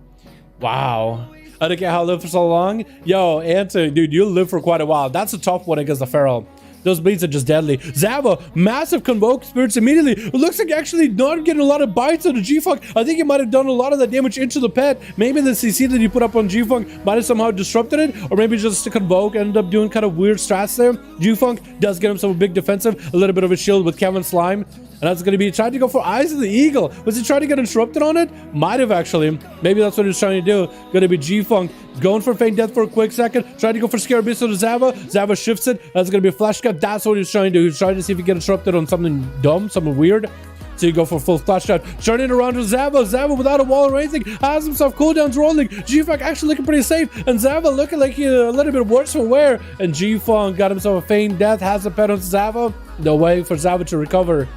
Wow. I don't care how I lived for so long. Yo, Anto, dude, you live for quite a while. That's a tough one against the Pharaoh. Those bleeds are just deadly. Zava, massive convoke spirits immediately. It looks like actually not getting a lot of bites on the G-Funk. I think he might have done a lot of that damage into the pet. Maybe the CC that he put up on G-Funk might have somehow disrupted it, or maybe just the convoke ended up doing kind of weird strats there. G-Funk does get himself a big defensive, a little bit of a shield with Kevin Slime. And that's going to be trying to go for Eyes of the Eagle. Was he trying to get interrupted on it? Might have actually. Maybe that's what he's trying to do. Going to be G-Funk going for Feign Death for a quick second. Trying to go for Scare Beast to Zava. Zava shifts it. That's going to be a flash cut. That's what he's trying to do. He's trying to see if he can get interrupted on something dumb, something weird. So you go for a full flash shot. Turning around to Zava. Zava without a wall or anything has himself cooldowns rolling. G-Funk actually looking pretty safe. And Zava looking like he's a little bit worse for wear. And G-Funk got himself a Feign Death. Has a pet on Zava. No way for Zava to recover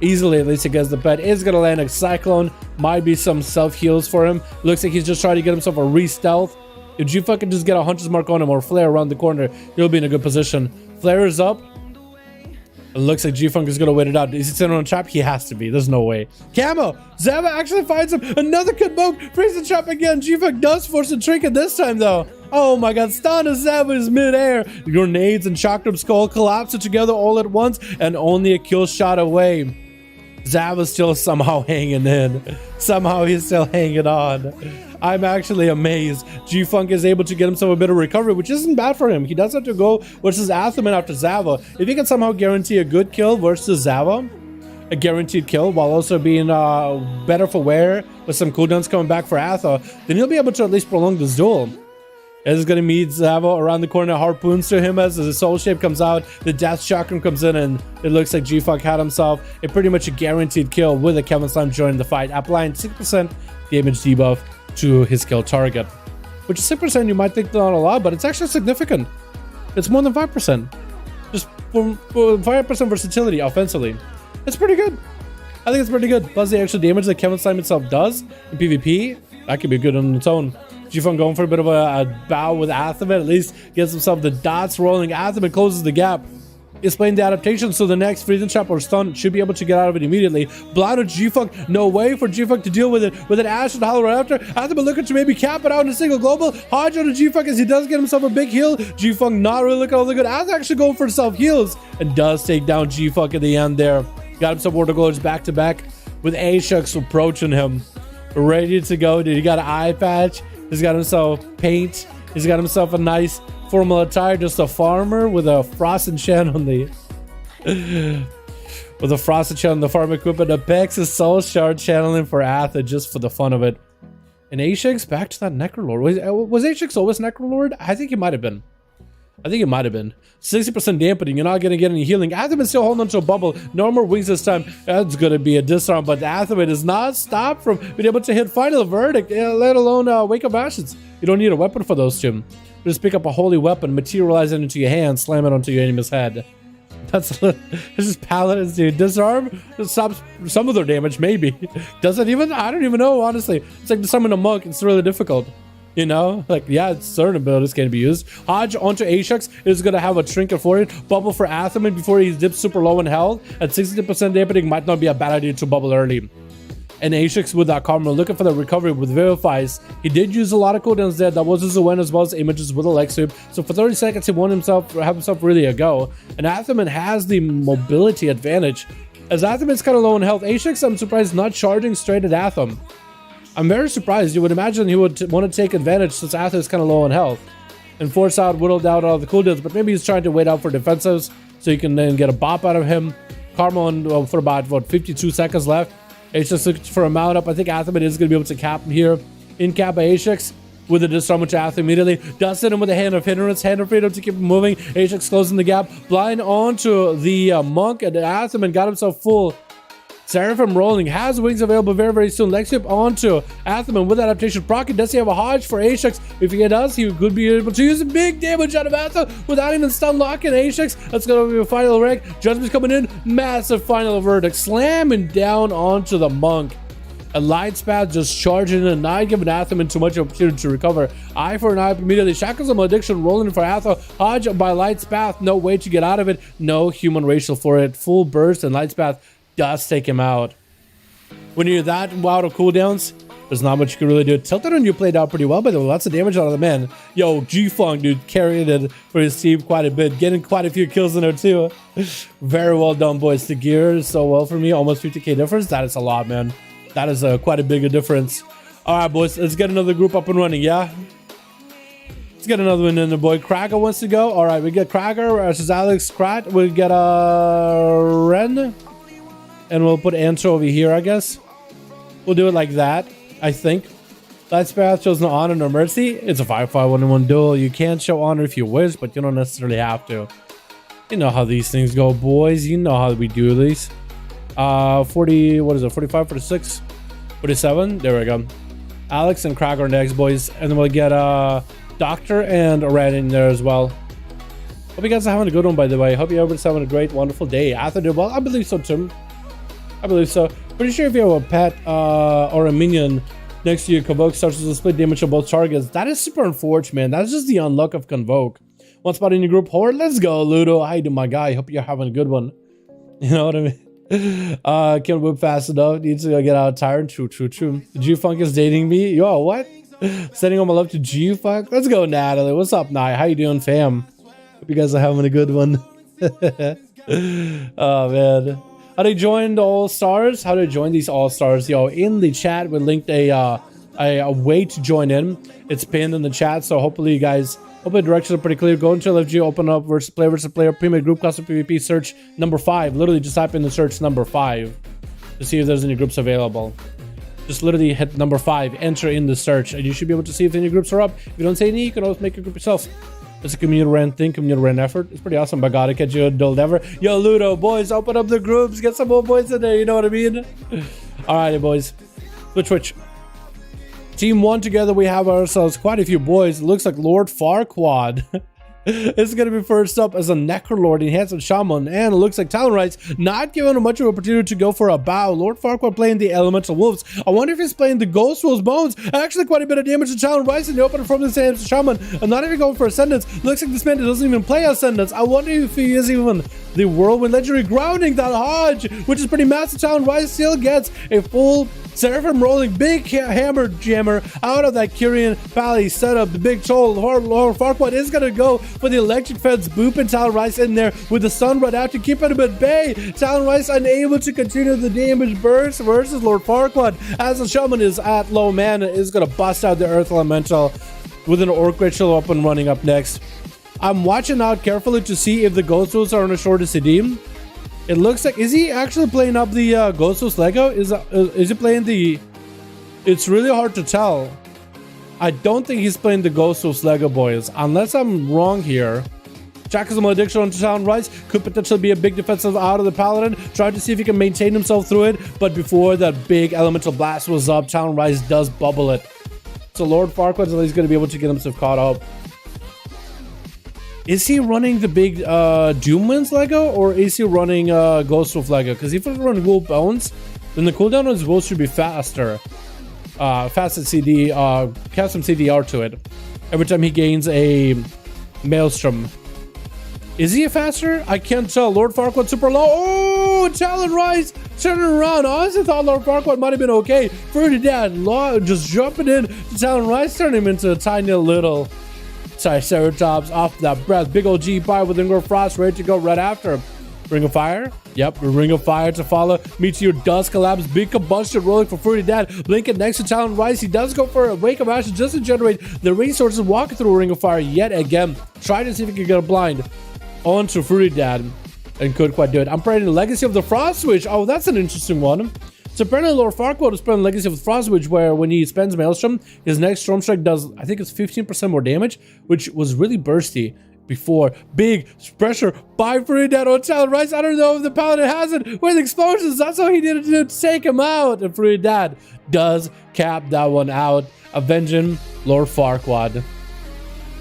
easily, at least against the pet. Is going to land a Cyclone. Might be some self-heals for him. Looks like he's just trying to get himself a re-stealth. If G-Funk can just get a Hunter's Mark on him or Flare around the corner, he'll be in a good position. Flare is up. It looks like G-Funk is going to wait it out. Is he sitting on a trap? He has to be. There's no way. Camo! Zava actually finds him. Another convoke. Freeze the trap again. G-Funk does force a trinket this time, though. Oh my god. Stun of Zava is midair. Grenades and Chakram Skull collapse it together all at once, and only a kill shot away. Zava's still somehow hanging in. Somehow he's still hanging on. I'm actually amazed. G-Funk is able to get himself a bit of recovery, which isn't bad for him. He does have to go versus Atherman after Zava. If he can somehow guarantee a good kill versus Zava, a guaranteed kill, while also being better for wear with some cooldowns coming back for Atha, then he'll be able to at least prolong this duel. Is going to meet Zava around the corner, harpoons to him as the soul shape comes out, the death chakram comes in, and it looks like G-Funk had himself a pretty much a guaranteed kill with a Kevin Slime joining the fight, applying 6% damage debuff to his kill target. Which is 6%, you might think not a lot, but it's actually significant. It's more than 5%. Just for 5% versatility offensively. It's pretty good. I think it's pretty good. Plus the extra damage that Kevin Slime itself does in PvP, that could be good on its own. G-Funk going for a bit of a bow with Atherman, at least gets himself the dots rolling. Atherman closes the gap. Is playing the adaptation, so the next freezing trap or stun should be able to get out of it immediately. Blinded G-Funk, no way for G-Funk to deal with it. With an Ash and Howl right after. Atherman looking to maybe cap it out in a single global. Hydro to G-Funk as he does get himself a big heal. G-Funk not really looking all the good. Atherman actually going for self-heals and does take down G-Funk at the end there. Got himself Water Glowers back to back with ASUS approaching him. Ready to go, dude. He got an eye patch. He's got himself paint. He's got himself a nice formal attire, just a farmer with a frost enchant on the with a frost enchant on the farm equipment. Apex is soul shard channeling for Atha just for the fun of it. And Ashix back to that Necrolord. Was Ashix always Necrolord? I think it might have been. 60% dampening. You're not gonna get any healing. Athaman still holding onto a bubble. No more wings this time. That's gonna be a disarm, but Athaman does not stop from being able to hit final verdict, let alone Wake of Ashes. You don't need a weapon for those, Jim. Just pick up a holy weapon, materialize it into your hand, slam it onto your enemy's head. This is Paladins, dude. Disarm stops some of their damage, maybe. Does it even? I don't even know, honestly. It's like to summon a monk. It's really difficult. You know, like, yeah, certain abilities can be used. Hodge onto Ashix is going to have a trinket for it. Bubble for Athaman before he dips super low in health. At 60% dampening might not be a bad idea to bubble early. And Ashix with that karma, looking for the recovery with Vivifies. He did use a lot of cooldowns there. That was his win as well as images with a leg sweep. So for 30 seconds, he won himself, have himself really a go. And Athaman has the mobility advantage. As Athaman's kind of low in health, Ashix, I'm surprised, not charging straight at Atham. I'm very surprised. You would imagine he would want to take advantage since Atha is kind of low in health and force out, whittled out all the cooldowns, but maybe he's trying to wait out for defensives so you can then get a bop out of him. Karma on for about, what, 52 seconds left. Ashix looks for a mount up. I think Athaman is going to be able to cap him here. In cap by Ashix with a disarm to Atha immediately. Does hit him with a hand of hindrance, hand of freedom to keep him moving. Ashix closing the gap. Blind onto the monk, and Athaman got himself full. Seraphim rolling, has wings available very, very soon. Leg sweep onto Athaman with adaptation. Proc, does he have a Hodge for Ashix? If he does, he could be able to use a big damage out of Atha without even stun locking Ashix. That's going to be a final wreck. Judgment's coming in. Massive final verdict. Slamming down onto the monk. A light spath just charging and not giving Athaman too much opportunity to recover. Eye for an eye immediately. Shackles of Malediction rolling for Atha. Hodge by light spath. No way to get out of it. No human racial for it. Full burst and light spath does take him out. When you're that out of cooldowns, there's not much you can really do. Tilted on you played out pretty well, but there was lots of damage out of the man. Yo, G-Funk, dude, carried it for his team quite a bit, getting quite a few kills in there too. Very well done, boys. The gear is so well for me. Almost 50k difference. That is a lot, man. That is quite a bigger difference. All right, boys, let's get another group up and running, yeah? Let's get another one in there, boy. Krager wants to go. All right, we get Krager versus Alex Krat. We get Ren. And we'll put Answer over here, I guess. We'll do it like that, I think. Last path shows no honor, no mercy. It's a 5v5 1v1 duel. You can show honor if you wish, but you don't necessarily have to. You know how these things go, boys. You know how we do these. 40, what is it? 45, 46, 47. There we go. Alex and Krager next, boys. And then we'll get Doctor and Red in there as well. Hope you guys are having a good one, by the way. Hope you everybody's having a great, wonderful day. Arthur did well. I believe so, too. I believe so. Pretty sure if you have a pet or a minion next to your Convoke starts to split damage on both targets. That is super unfortunate, man. That's just the unluck of Convoke. One spot in your group. Horde, let's go, Ludo. How you doing, my guy? Hope you're having a good one. You know what I mean? Can't whip fast enough. Needs to get out of Tyrant. True. G-Funk is dating me. Yo, what? Sending all my love to G-Funk. Let's go, Natalie. What's up, Nye? How you doing, fam? Hope you guys are having a good one. Oh, man. How do you join the All-Stars? How do you join these All-Stars? Yo, in the chat, we linked a way to join in. It's pinned in the chat, so hopefully you guys, hopefully the directions are pretty clear. Go into LFG, open up versus player, premier group, custom PvP, search number 5. Literally just type in the search number 5 to see if there's any groups available. Just literally hit number 5, enter in the search, and you should be able to see if any groups are up. If you don't say any, you can always make a group yourself. It's a community rent thing, community rent effort. It's pretty awesome. By God, I catch you a dull ever. Yo, Ludo, boys, open up the groups. Get some more boys in there. You know what I mean? Alrighty, boys. Switch. Team 1 together, we have ourselves quite a few boys. It looks like Lord Farquaad. It's going to be first up as a Necrolord, enhanced Shaman, and it looks like Talonrites not given him much of an opportunity to go for a bow. Lord Farquaad playing the Elemental Wolves. I wonder if he's playing the Ghost Wolves Bones. Actually, quite a bit of damage to Talonrites in the opener from the same Shaman. I'm not even going for Ascendance. Looks like this man doesn't even play Ascendance. I wonder if he is even the Whirlwind Legendary, grounding that Hodge, which is pretty massive. Talon Rise still gets a full Seraphim rolling big hammer jammer out of that Kyrian Pally setup. The big troll, Lord Farquaad, is going to go for the electric fence, booping Talon Rise in there with the sun right out to keep him at bay. Talon Rise unable to continue the damage burst versus Lord Farquaad, as the Shaman is at low mana, is going to bust out the Earth Elemental with an Orc Ritual up and running up next. I'm watching out carefully to see if the Ghost Rules are on a shorter CD. It looks like, is he actually playing up the Ghost Rules Lego? Is he playing the... It's really hard to tell. I don't think he's playing the Ghost Rules Lego, boys, unless I'm wrong here. Jack's Malediction onto Talon Rise could potentially be a big defensive out of the Paladin, trying to see if he can maintain himself through it, but before that big Elemental Blast was up, Talon Rise does bubble it. So Lord Farquaad is at least going to be able to get himself caught up. Is he running the big Doomwinds Lego, or is he running Ghost Wolf Lego? Because if he's running Wolf Bones, then the cooldown on his Wolf should be faster. Faster CD, cast some CDR to it every time he gains a Maelstrom. Is he a faster? I can't tell. Lord Farquaad super low. Oh, Talon Rise turning around. I honestly thought Lord Farquaad might have been okay. Fruity Dad just jumping in to Talon Rise, turning him into a tiny little Triceratops off that breath. Big old G-Pie with Ingor Frost ready to go right after him. Ring of Fire. Yep, Ring of Fire to follow. Meteor Dust collapse. Big combustion rolling for Fruity Dad. Lincoln next to Talon Rise. He does go for a Wake of Ashes just to generate the resources. Walking through Ring of Fire yet again. Trying to see if he can get a blind onto Fruity Dad. And could quite do it. I'm playing the Legacy of the Frost Switch. Oh, that's an interesting one. So apparently Lord Farquaad is playing Legacy of the Frost Switch, where when he spends Maelstrom, his next Storm Strike does, I think it's 15% more damage, which was really bursty before. Big pressure by Fruity Dad on Talon Rise. I don't know if the Paladin has it with explosions. That's all he needed to do to take him out. And Fruity Dad does cap that one out, avenging Lord Farquaad.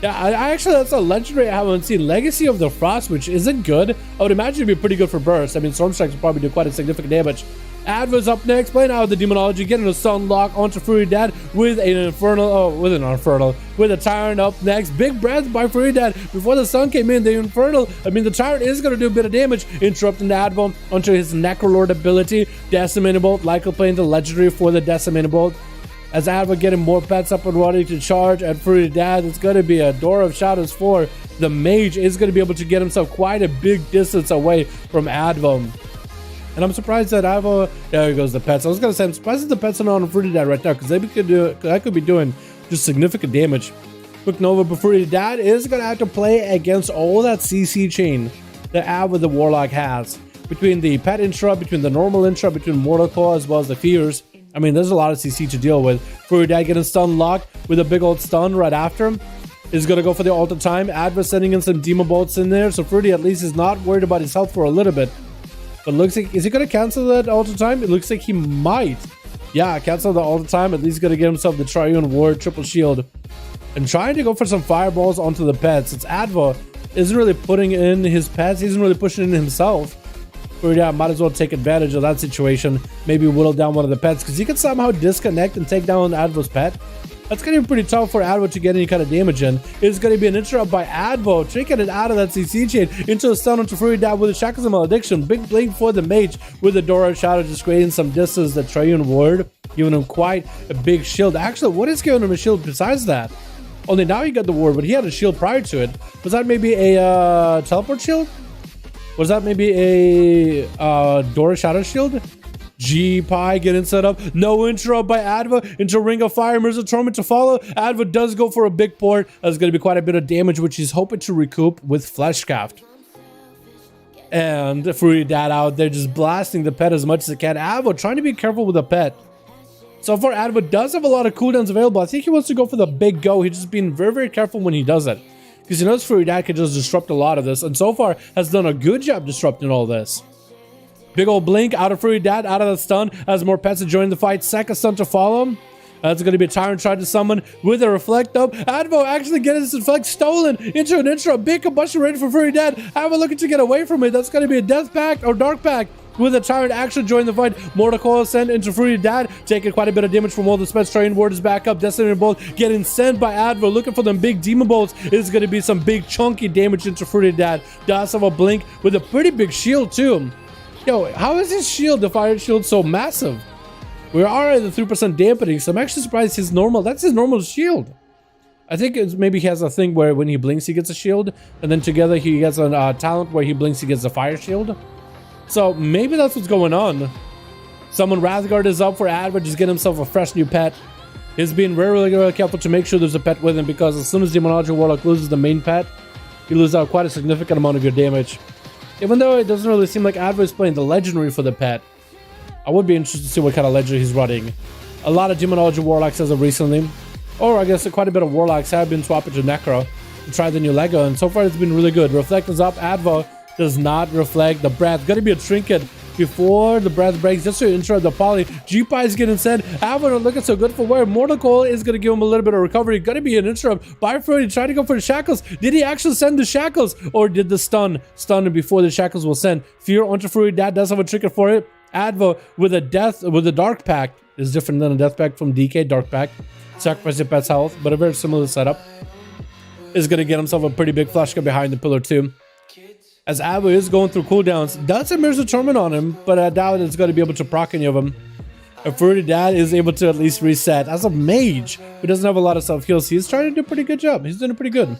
Yeah, I actually, that's a legendary I haven't seen. Legacy of the Frost, which isn't good. I would imagine it'd be pretty good for burst. I mean, Storm Strikes would probably do quite a significant damage. Adva's up next, playing out with the Demonology, getting a Stun Lock onto Fruity Dad with an Infernal, with a Tyrant up next. Big breath by Fruity Dad before the Sun came in. The Infernal, the Tyrant is going to do a bit of damage, interrupting the Advo onto his Necrolord ability. Decimating Bolt, likely playing the legendary for the Decimating Bolt. As Adva getting more pets up and running to charge at Fruity Dad, it's going to be a Door of Shadows 4. The Mage is going to be able to get himself quite a big distance away from Adva. And I'm surprised that Adva, there goes the pets. I was going to say, I'm surprised that the pets are not on Fruity Dad right now, because I could be doing just significant damage. Quick Nova, but Fruity Dad is going to have to play against all that CC chain that Adva the Warlock has. Between the pet intra, between the normal intra, between Mortal Claw, as well as the Fears. There's a lot of CC to deal with. Fruity Dad getting stun locked with a big old stun right after him. Is going to go for the ult of time. Adva sending in some Demon Bolts in there, so Fruity at least is not worried about his health for a little bit. But looks like, is he going to cancel that ult of time? It looks like he might. Yeah, cancel the ult of time. At least going to get himself the Triune Ward triple shield. And trying to go for some fireballs onto the pets. It's Adva isn't really putting in his pets. He isn't really pushing in himself. Fruity Dad might as well take advantage of that situation. Maybe whittle down one of the pets, because he can somehow disconnect and take down Advo's pet. That's going to be pretty tough for Advo to get any kind of damage in. It's going to be an interrupt by Advo, taking it out of that CC chain into a stun onto Fruity Dad with a Shackles of Malediction. Big blink for the Mage with the Door of Shadow, just creating some distance. The Triune Ward, giving him quite a big shield. Actually, what is giving him a shield besides that? Only now he got the ward, but he had a shield prior to it. Was that maybe a teleport shield? Was that maybe a Door of Shadow shield? G-Pie getting set up. No interrupt by Adva into Ring of Fire. Mirrors of Torment to follow. Adva does go for a big port. That's going to be quite a bit of damage, which he's hoping to recoup with Fleshcraft. And Fruity Dad out there just blasting the pet as much as it can. Adva trying to be careful with the pet. So far, Adva does have a lot of cooldowns available. I think he wants to go for the big go. He's just being very, very careful when he does it. Because he knows Fruity Dad can just disrupt a lot of this. And so far, has done a good job disrupting all this. Big old blink out of Fruity Dad, out of the stun. As more pets to join the fight. Second stun to follow him. That's going to be a Tyrant trying to summon with a Reflect up. Advo actually getting his Reflect stolen into an intro. Big combustion ready for Fruity Dad. Advo looking to get away from it. That's going to be a Death Pact or Dark Pact. with the Tyrant actually joining the fight. Mortal Coil sent into Fruity Dad, taking quite a bit of damage from all the Spets. Trying Ward is back up. Destiny Bolt getting sent by Advo, looking for them big Demon Bolts. It's going to be some big chunky damage into Fruity Dad. Does have a blink with a pretty big shield too. Yo, how is his shield, the fire shield, so massive? We are at the 3% dampening, so I'm actually surprised his normal, that's his normal shield. I think it's maybe he has a thing where when he blinks he gets a shield, and then together he gets a talent where he blinks he gets a fire shield. So maybe that's what's going on. Someone Wrathguard is up for Adver, just get himself a fresh new pet. He's being really careful to make sure there's a pet with him, because as soon as Demonology Warlock loses the main pet, you lose out quite a significant amount of your damage. Even though it doesn't really seem like Adver is playing the legendary for the pet, I would be interested to see what kind of legendary he's running. A lot of Demonology Warlocks as of recently, or I guess quite a bit of Warlocks have been swapping to Necro to try the new Lego, and so far it's been really good. Reflect is up. Advo does not reflect. The breath gonna be a trinket before the breath breaks, just to interrupt the poly. G-Pie is getting sent. Advo not looking so good for wear. Mortal Coil is gonna give him a little bit of recovery. Gonna be an interrupt by Fruity, trying to go for the shackles. Did he actually send the shackles, or did the stun him before the shackles will send? Fear onto Fruity. That does have a trinket for it. Advo with a Dark Pact is different than a Death Pact from DK. Dark Pact sacrifice your pet's health, but a very similar setup. Is gonna get himself a pretty big flash gun behind the pillar too. As Advo is going through cooldowns, does have Mirror's Torment on him, but I doubt it's going to be able to proc any of them. If Fruity Dad is able to at least reset. As a Mage, who doesn't have a lot of self-heals, he's trying to do a pretty good job. He's doing pretty good.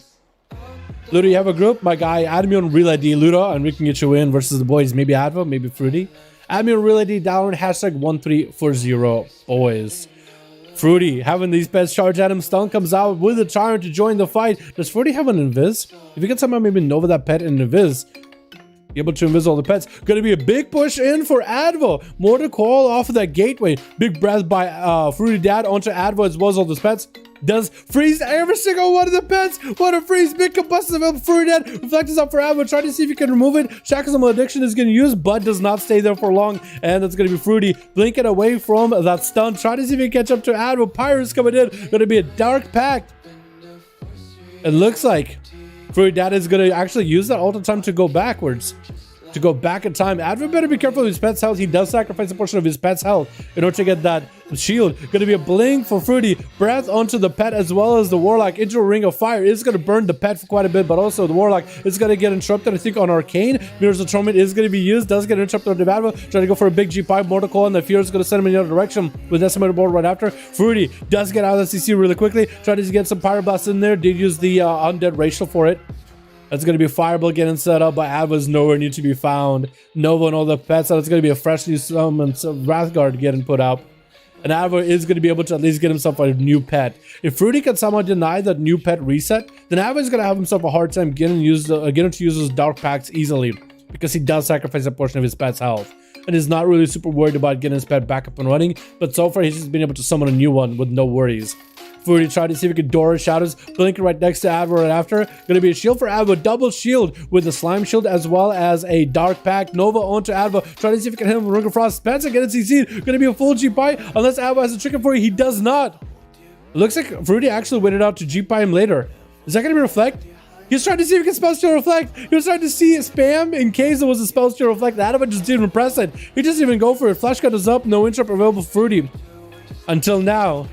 Ludo, you have a group? My guy, Admiral Relay D, Ludo, and we can get you in versus the boys. Maybe Advo, maybe Fruity. Admiral Relay D, Dalaran, hashtag 1340, boys. Fruity having these pets charge at him. Stun comes out with a Tyrant to join the fight. Does Fruity have an Invis? If you can somehow maybe Nova that pet in Invis, be able to invis all the pets. Gonna be a big push in for Advo. More to call off of that gateway. Big breath by Fruity Dad onto Advo as well as all those pets. Does freeze every single one of the pets. What a freeze. Big combustive up Fruity Dad. Reflect is up for Advo. Try to see if you can remove it. Shackles of Malediction is gonna use, but does not stay there for long. And that's gonna be Fruity blinking away from that stun. Try to see if you can catch up to Advo. Pirates coming in. Gonna be a Dark Pact. It looks like Fruity Dad is going to actually use that all the time to go backwards. To go back in time. Advo better be careful with his pet's health. He does sacrifice a portion of his pet's health in order to get that shield. Going to be a blink for Fruity. Breath onto the pet as well as the Warlock into a ring of fire. It's going to burn the pet for quite a bit, but also the Warlock is going to get interrupted. I think on Arcane. Mirror's Torment is going to be used. Does get interrupted on the Advo. Trying to go for a big G5 Mortal Coil, and the Fear is going to send him in the other direction with Decimator Board right after. Fruity does get out of the CC really quickly. Try to get some Pyroblast in there. Did use the Undead Racial for it. That's going to be Fireball getting set up by Advo's nowhere need to be found. Nova and all the pets. So it's going to be a fresh new summon. So Wrathguard getting put up. And Advo is going to be able to at least get himself a new pet. If Fruity can somehow deny that new pet reset, then Advo is going to have himself a hard time getting to use his Dark Pacts easily. Because he does sacrifice a portion of his pet's health. And is not really super worried about getting his pet back up and running. But so far he's just been able to summon a new one with no worries. Fruity tried to see if he could Dora Shadows, blinking right next to Advo right after. Gonna be a shield for Advo, double shield with the Slime Shield as well as a Dark Pact. Nova onto Advo, trying to see if he can hit him with Ring of Frost. Spencer getting CC'd, gonna be a full G-Pie, unless Advo has a trigger for you. He does not. It looks like Fruity actually waited out to G-Pie him later. Is that gonna be Reflect? He's trying to see if he can spell steal Reflect. He was trying to see spam in case there was a spell steal Reflect. Advo just didn't even press it. He just didn't even go for it. Flash cut is up, no interrupt available for Fruity. Until now.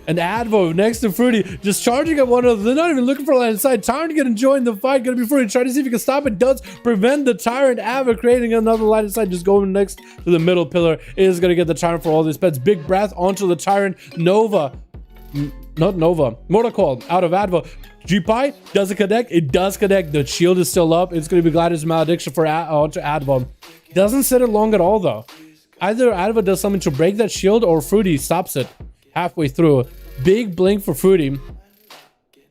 And Advo next to Fruity, just charging at one of them. They're not even looking for a line of sight. Tyrant gonna join the fight. Gonna be Fruity. Trying to see if he can stop it. Does prevent the Tyrant. Advo creating another line of sight. Just going next to the middle pillar. Is gonna get the Tyrant for all these pets. Big breath onto the Tyrant. Nova. Not Nova. Mortal Coil out of Advo. G-Pie, does it connect? It does connect. The shield is still up. It's gonna be Gladius Malediction for onto Advo. Doesn't sit it long at all though. Either Advo does something to break that shield or Fruity stops it halfway through. Big blink for Fruity.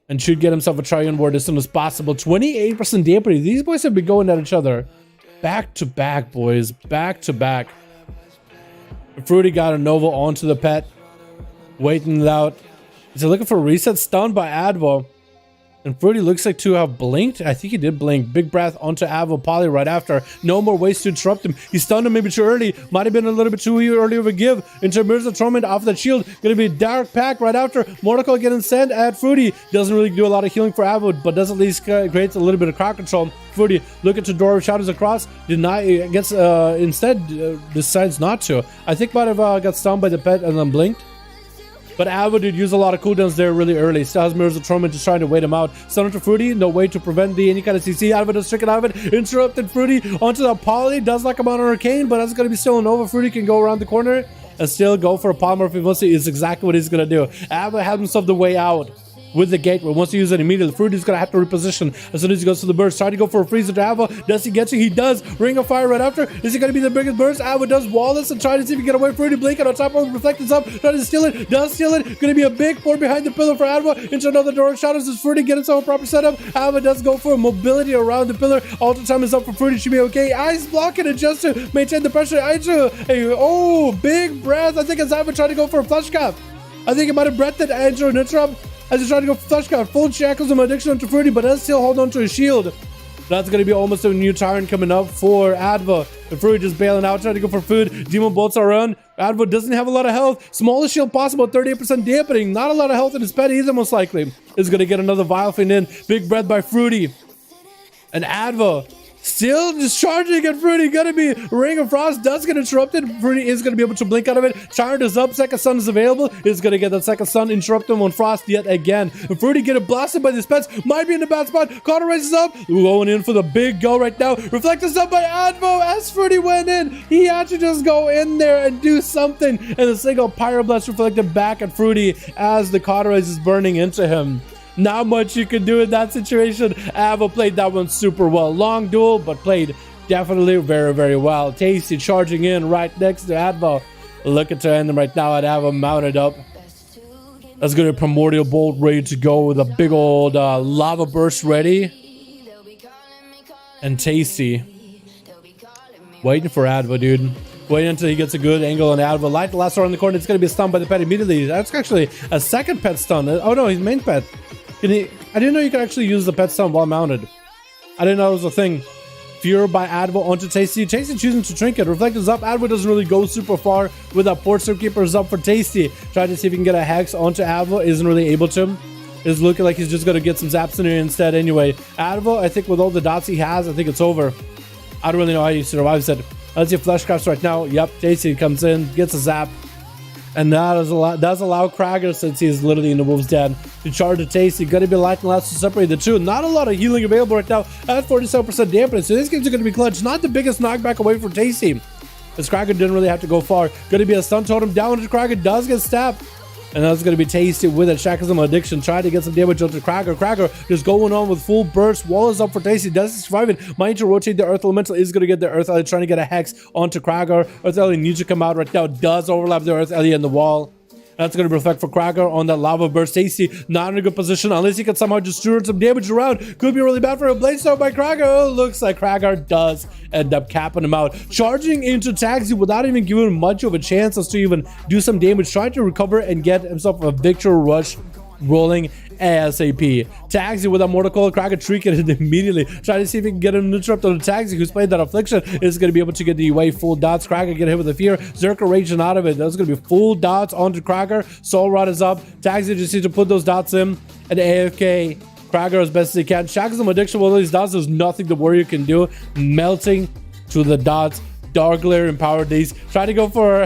And should get himself a Triune Ward as soon as possible. 28% dampening. These boys have been going at each other. Back to back, boys. Back to back. Fruity got a Nova onto the pet. Waiting it out. Is he looking for a reset? Stunned by Advo. And Fruity looks like to have blinked. I think he did blink. Big breath onto Avo Poly right after. No more ways to interrupt him. He stunned him maybe too early. Might have been a little bit too early of a give. Into Mirrors of Torment off that shield. Gonna be Dark Pack right after. Mordecai getting sent at Fruity. Doesn't really do a lot of healing for Avo, but does at least create a little bit of crowd control. Fruity looking to Door of Shadows across. Instead decides not to. I think might have got stunned by the pet and then blinked. But Avo did use a lot of cooldowns there really early. Still has Mirrors of Torment just trying to wait him out. Stun to Fruity, no way to prevent any kind of CC. Avo does trick it out of it. Interrupted Fruity onto the Poly. Does like him on an Arcane, but that's going to be still an over. Fruity can go around the corner and still go for a polymorph if he wants to. Is exactly what he's going to do. Avo had himself the way out with the gateway. Once he uses it immediately, Fruity's gonna have to reposition as soon as he goes to the burst. Trying to go for a freezer to Avo. Does he get you? He does. Ring of Fire right after. Is he gonna be the biggest burst? Avo does Wallace and try to see if he can get away. Fruity blinking on top of reflecting up. Trying to steal it. Does steal it. Gonna be a big board behind the pillar for Avo. Into another Door of Shadows as Fruity get himself a proper setup. Avo does go for a mobility around the pillar. Alter time is up for Fruity. Should be okay. Ice blocking it just to maintain the pressure. Big breath. I think it's Avo trying to go for a flush cap. I think it might have breathed it. Andrew and interrupt. As he's trying to go for flush card, full shackles and addiction onto Fruity, but does still hold on to his shield. That's going to be almost a new tyrant coming up for Adva. And Fruity just bailing out, trying to go for food. Demon bolts are on. Adva doesn't have a lot of health. Smallest shield possible, 38% dampening. Not a lot of health in his pet either, most likely. Is going to get another Vile Fin in. Big breath by Fruity. And Adva still just charging at Fruity. Gonna be Ring of Frost. Does get interrupted. Fruity is gonna be able to blink out of it. Tyrant is up. Second Sun is available. Is gonna get that Second Sun. Interrupt him on Frost yet again. And Fruity getting blasted by these pets. Might be in the bad spot. Connor raises up. Going in for the big go right now. Reflected up by Advo as Fruity went in. He had to just go in there and do something. And the single Pyroblast reflected back at Fruity as the Cauterize is burning into him. Not much you can do in that situation. Avo played that one super well. Long duel, but played definitely very, very well. Tasty charging in right next to Advo. Looking to end him right now at Avo mounted up. That's good. A Primordial Bolt ready to go with a big old lava burst ready. And Tasty waiting for Advo, dude. Waiting until he gets a good angle on Advo. Light the last round in the corner. It's going to be stunned by the pet immediately. That's actually a second pet stun. Oh no, his main pet. I didn't know you could actually use the pet stun while mounted. I didn't know it was a thing. Fear by Advo onto Tasty. Tasty choosing to trinket. Reflect is up. Advo doesn't really go super far with that Port Keeper is up for Tasty. Trying to see if he can get a Hex onto Advo. Isn't really able to. Is looking like he's just going to get some zaps in here instead anyway. Advo, I think with all the dots he has, I think it's over. I don't really know how he survives it. Let's see Fleshcrafts right now. Yep, Tasty comes in, gets a zap. And that does allow Krager, since he's literally in the Wolf's Den, to charge a Tasty. Gonna be lightning last to separate the two. Not a lot of healing available right now at 47% dampening. So these games are gonna be clutch. Not the biggest knockback away from Tasty, as Krager didn't really have to go far. Gonna be a stun totem down to Krager. Does get stabbed. And that's going to be Tasty with a Shackles of Addiction. Trying to get some damage onto Krager. Krager just going on with full burst. Wall is up for Tasty. Does he survive it? Might need to rotate the Earth Elemental. Is going to get the Earth Ellie. Trying to get a Hex onto Krager. Earth Ellie needs to come out right now. Does overlap the Earth Ellie and the wall. That's going to reflect for Krager on that Lava Burst. Tasty not in a good position unless he can somehow just steward some damage around. Could be really bad for a Blade Star by Krager. Oh, looks like Krager does end up capping him out. Charging into Taxi without even giving him much of a chance as to even do some damage. Trying to recover and get himself a victory rush rolling ASAP. Taxi with a Mortal Coil. Krager trinket it immediately. Trying to see if he can get an interrupt on the Taxi, who's played that Affliction. Is going to be able to get the away full dots. Krager get hit with a Fear. Zerker raging out of it. That's going to be full dots onto Krager. Soul Rod is up. Taxi just needs to put those dots in. And AFK Krager as best as he can. Shackles of Addiction with all these dots. There's nothing the warrior can do. Melting to the dots. Dark Glare and Power Days. Try to go for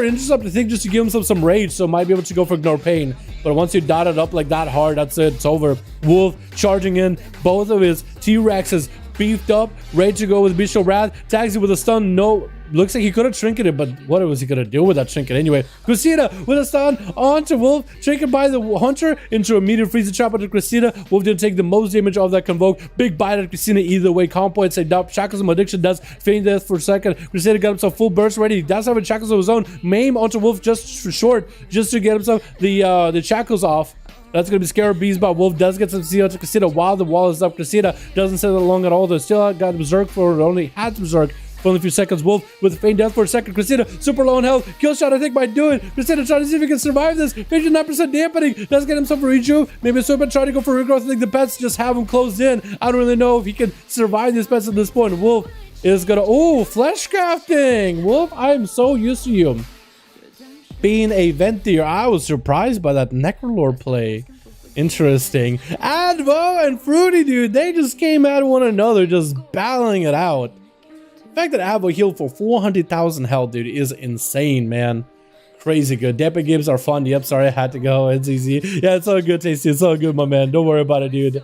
intercept, I think, just to give himself some rage, so might be able to go for Ignore Pain. But once you dot it up like that hard, that's it. It's over. Wolf charging in. Both of his T-Rexes beefed up, ready to go with Bestial Wrath. Taxi with a stun. No, looks like he could have trinketed, but what was he gonna do with that trinket anyway? Christina with a stun onto Wolf, trinket by the Hunter into a medium freezer trap onto Christina. Wolf didn't take the most damage of that convoke. Big bite at Christina either way. Calm point saved up. Shackles of Addiction does feign death for a second. Christina got himself full burst ready. He does have a Shackles of his own. Maim onto Wolf just for short, just to get himself the shackles off. That's going to be Scarab Bees, but Wolf does get some CL to Christina while the wall is up. Christina doesn't sit along at all. They still got Berserk for only had Berserk for only a few seconds. Wolf with faint death for a second. Christina super low on health. Kill shot, I think, by doing. Christina trying to see if he can survive this. 59% dampening. Does get himself a rejuve. Maybe a Serpent trying to go for regrowth. I think the pets just have him closed in. I don't really know if he can survive these pets at this point. Wolf is gonna. Oh, flesh crafting. Wolf, I am so used to you being a ventier. I was surprised by that Necrolord play. Interesting. Advo and Fruity, dude, they just came at one another, just battling it out. The fact that Advo healed for 400,000 health, dude, is insane, man. Crazy good. Depa games are fun. Yep, sorry, I had to go. It's easy. Yeah, it's all good, Tasty. It's all good, my man. Don't worry about it, dude.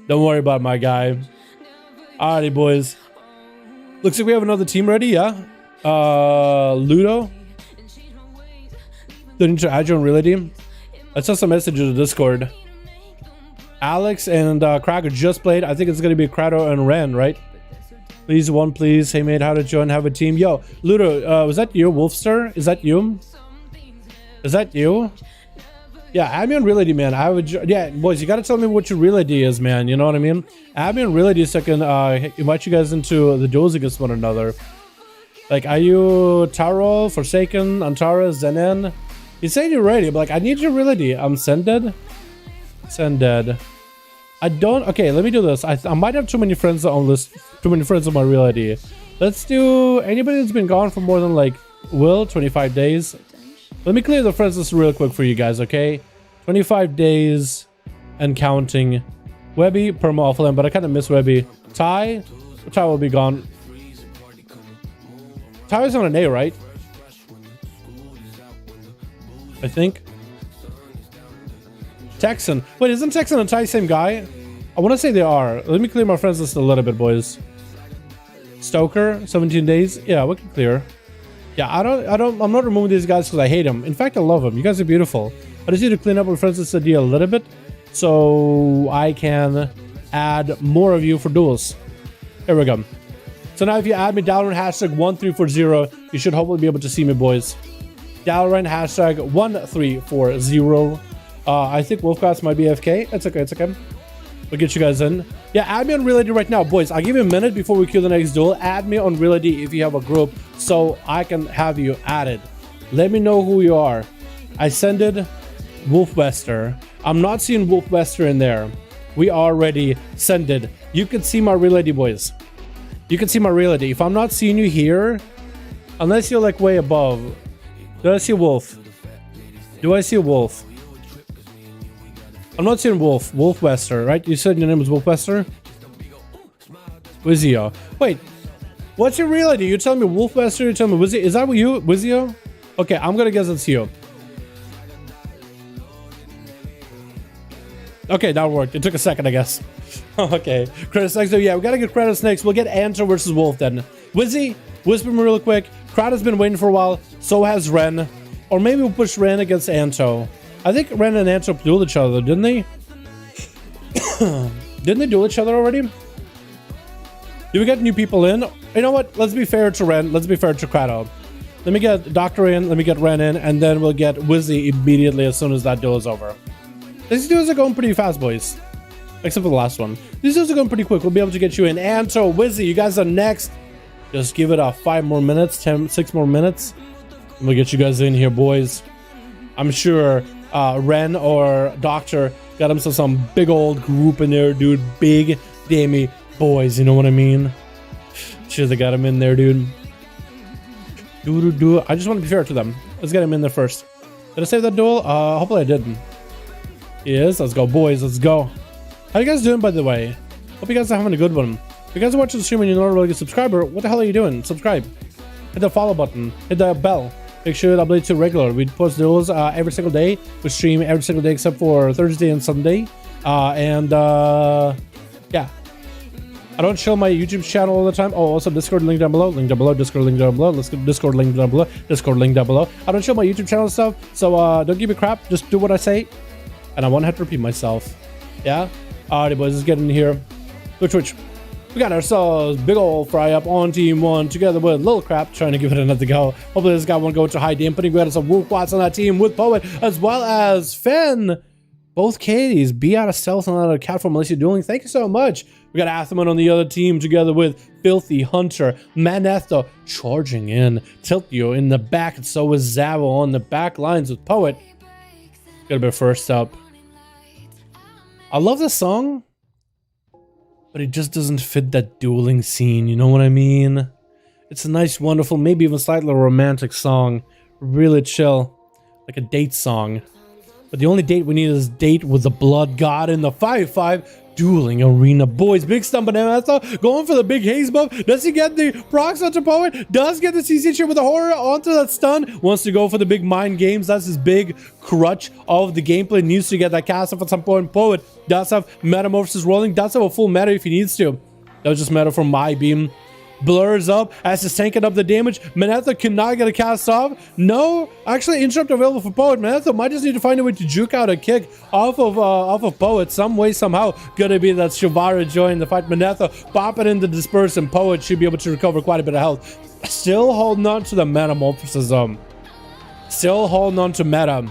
Don't worry about it, my guy. Alrighty, boys. Looks like we have another team ready, yeah? Ludo. Don't need to add your own reality. I saw some message in the Discord. Alex and Cracker just played. I think it's gonna be Crado and Ren, right? Please, one, please. Hey, mate, how to join? Have a team. Yo, Ludo, was that you, Wolfster? Is that you? Is that you? Yeah, add me on reality, man. I would. Yeah, boys, you gotta tell me what your reality is, man. You know what I mean? Add me on reality so I can invite you guys into the duels against one another. Like, are you Taro, Forsaken, Antara, Zenen? You say you're ready, but like, I need your reality. I'm Sended. Sended. I don't. Okay, let me do this. I might have too many friends on this. Too many friends on my reality. Let's do anybody that's been gone for more than like 25 days. Let me clear the friends list real quick for you guys, okay? 25 days and counting. Webby, perma offline, but I kind of miss Webby. Ty will be gone. Ty is on an A, right? I think. Texan. Wait, isn't Texan and Ty the same guy? I want to say they are. Let me clear my friends list a little bit, boys. Stoker, 17 days. Yeah, we can clear. Yeah, I'm not removing these guys because I hate them. In fact, I love them. You guys are beautiful. I just need to clean up my friends list idea a little bit so I can add more of you for duels. Here we go. So now if you add me Dalaran hashtag 1340, you should hopefully be able to see me, boys. Dalaran hashtag 1340. I think Wolfcast might be AFK. It's okay, it's okay. We'll get you guys in. Yeah, add me on reality right now, boys. I'll give you a minute before we kill the next duel. Add me on reality if you have a group so I can have you added. Let me know who you are. I sended Wolfwester. I'm not seeing Wolfwester in there. We already sended. You can see my reality, boys. You can see my reality. If I'm not seeing you here, unless you're like way above. Do I see a wolf? Do I see a wolf? I'm not seeing wolf. Wolfwester, right? You said your name was Wolfwester? Wizio. Wait. What's your reality? You're telling me Wolfwester? You're telling me Wizio? Is that what you? Wizio? Okay, I'm gonna guess it's you. Okay, that worked. It took a second, I guess. Okay. Credits next. Yeah, we gotta get credits next. We'll get Anto versus Wolf then. Wizzy, whisper me real quick. Crowd has been waiting for a while. So has Ren. Or maybe we'll push Ren against Anto. I think Ren and Anto dueled each other, didn't they? Didn't they duel each other already? Did we get new people in? You know what? Let's be fair to Ren. Let's be fair to Crado. Let me get Doctor in. Let me get Ren in. And then we'll get Wizzy immediately as soon as that duel is over. These duels are going pretty fast, boys. Except for the last one. These duels are going pretty quick. We'll be able to get you in. Anto, Wizzy, you guys are next. Just give it a 5 more minutes. 6 more minutes. And we'll get you guys in here, boys. I'm sure Ren or Doctor got himself some big old group in there, dude. Big, dammy boys, you know what I mean? Sure, they got him in there, dude. I just want to be fair to them. Let's get him in there first. Did I save that duel? Hopefully I didn't. Yes, let's go, boys. Let's go. How you guys doing, by the way? Hope you guys are having a good one. If you guys are watching the stream and you're not already a subscriber, what the hell are you doing? Subscribe. Hit the follow button. Hit the bell. Make sure to update to regular. We post duels every single day. We stream every single day except for Thursday and Sunday. Yeah. I don't show my YouTube channel all the time. Oh, also Discord link down below. Link down below. Discord link down below. Let's go Discord link down below. Discord link down below. I don't show my YouTube channel stuff, so don't give me crap. Just do what I say. And I won't have to repeat myself. Yeah? Alrighty, boys. Let's get in here. Twitch. We got ourselves big old fry up on team 1 together with Little Crap trying to give it another go. Hopefully this guy won't go to high dampening. We got some Wolf Watts on that team with Poet as well as Fen. Both Katie's, be out of stealth and out of cat form unless you're dueling. Thank you so much. We got Athaman on the other team together with Filthy Hunter, Manetho charging in, Tiltio in the back, and so is Zavo on the back lines with Poet. Gotta be first up. I love the song, but it just doesn't fit that dueling scene, you know what I mean? It's a nice, wonderful, maybe even slightly romantic song. Really chill, like a date song. But the only date we need is date with the blood god in the 5v5 dueling arena. Boys, big stump on Manetho, going for the big haze buff. Does he get the procs onto Poet? Does get the CC chip with the horror onto that stun. Wants to go for the big mind games. That's his big crutch of the gameplay. Needs to get that cast off at some point. Poet does have metamorphosis rolling. Does have a full meta if he needs to. That was just meta from my beam. Blurs up as he's tanking up the damage. Manetho cannot get a cast off. No, actually interrupt available for Poet. Manetho might just need to find a way to juke out a kick off of Poet some way, somehow. Gonna be that Shivara join the fight. Manetho pop it in the disperse, and Poet should be able to recover quite a bit of health. Still holding on to the metamorphosis zone. Still holding on to meta.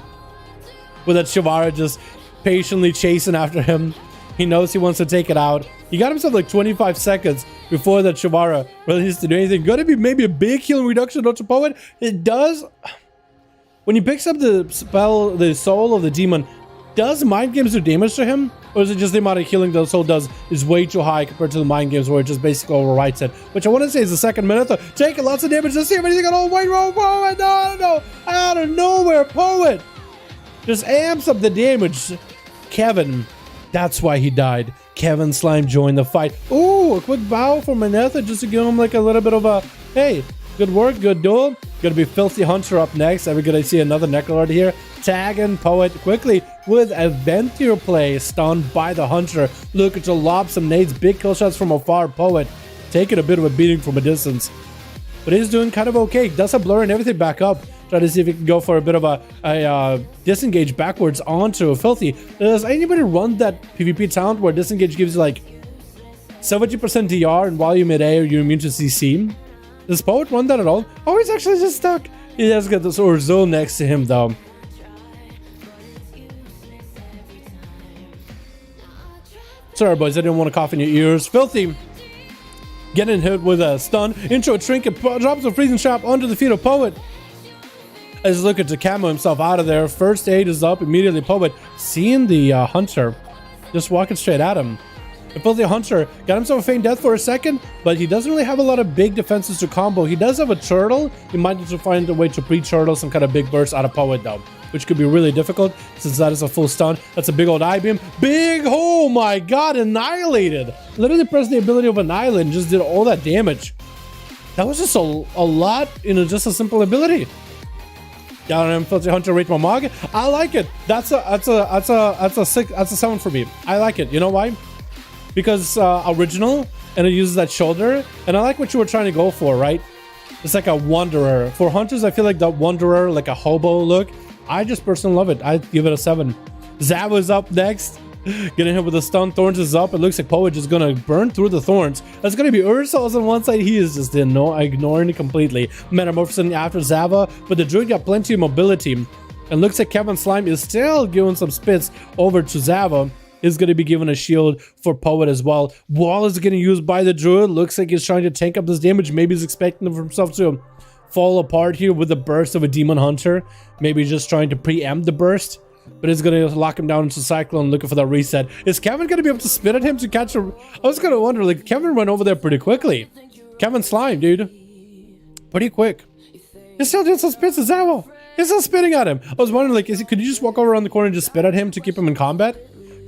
With that Shivara just patiently chasing after him. He knows he wants to take it out. He got himself like 25 seconds before that Shivara really needs to do anything. Gonna be maybe a big healing reduction onto Poet. It does. When he picks up the spell, the soul of the demon, does mind games do damage to him? Or is it just the amount of healing the soul does is way too high compared to the mind games where it just basically overwrites it? Which I want to say is the second minute. Taking lots of damage. Let's see if anything at all. Wait, Poet. No. Out of nowhere, Poet just amps up the damage. Kevin. That's why he died. Kevin Slime joined the fight. Ooh, a quick bow for Manetho just to give him like a little bit of a, hey, good work, good duel. Gonna be Filthy Hunter up next. Are we gonna see another Necrolord here? Tagging Poet quickly with a Ventier play. Stunned by the Hunter. Looking to lob some nades. Big kill shots from afar. Poet taking a bit of a beating from a distance. But he's doing kind of okay. Does have blur and everything back up. Try to see if he can go for a bit of a disengage backwards onto a Filthy. Does anybody run that PvP talent where disengage gives you like 70% DR and while you're mid-A or you're immune to CC? Does Poet run that at all? Oh, he's actually just stuck. He has got this Orzo next to him though. Sorry boys, I didn't want to cough in your ears. Filthy getting hit with a stun. Intro trinket drops a freezing trap onto the feet of Poet. As he's looking to camo himself out of there. First aid is up immediately. Poet seeing the Hunter just walking straight at him. The Filthy Hunter got himself a feign death for a second, but he doesn't really have a lot of big defenses to combo. He does have a turtle. He might need to find a way to pre-turtle some kind of big burst out of Poet though, which could be really difficult since that is a full stun. That's a big old I-beam. Big, oh my god, annihilated. Literally pressed the ability of Annihilate and just did all that damage. That was just a lot in just a simple ability. Down on him, Filthy Hunter, rate my mog. I like it. That's a 7 for me. I like it. You know why? Because original, and it uses that shoulder, and I like what you were trying to go for, right? It's like a wanderer. For hunters, I feel like that wanderer, like a hobo look. I just personally love it. I give it a 7. Zav is up next. Getting hit with the stun. Thorns is up. It looks like Poet is gonna burn through the thorns. That's gonna be Ursos on one side. He is just ignoring it completely. Metamorphosing after Zava, but the Druid got plenty of mobility. And looks like Kevin Slime is still giving some spits over to Zava. Is going to be given a shield for Poet as well. Wall is getting used by the Druid. Looks like he's trying to tank up this damage. Maybe he's expecting for himself to fall apart here with the burst of a Demon Hunter. Maybe just trying to preempt the burst. But it's going to lock him down into Cyclone, looking for that reset. Is Kevin going to be able to spit at him to catch a... I was going to wonder, like, Kevin went over there pretty quickly. Kevin Slime, dude. Pretty quick. He's still doing some spits at Zavo. He's still spitting at him. I was wondering, like, could you just walk over around the corner and just spit at him to keep him in combat?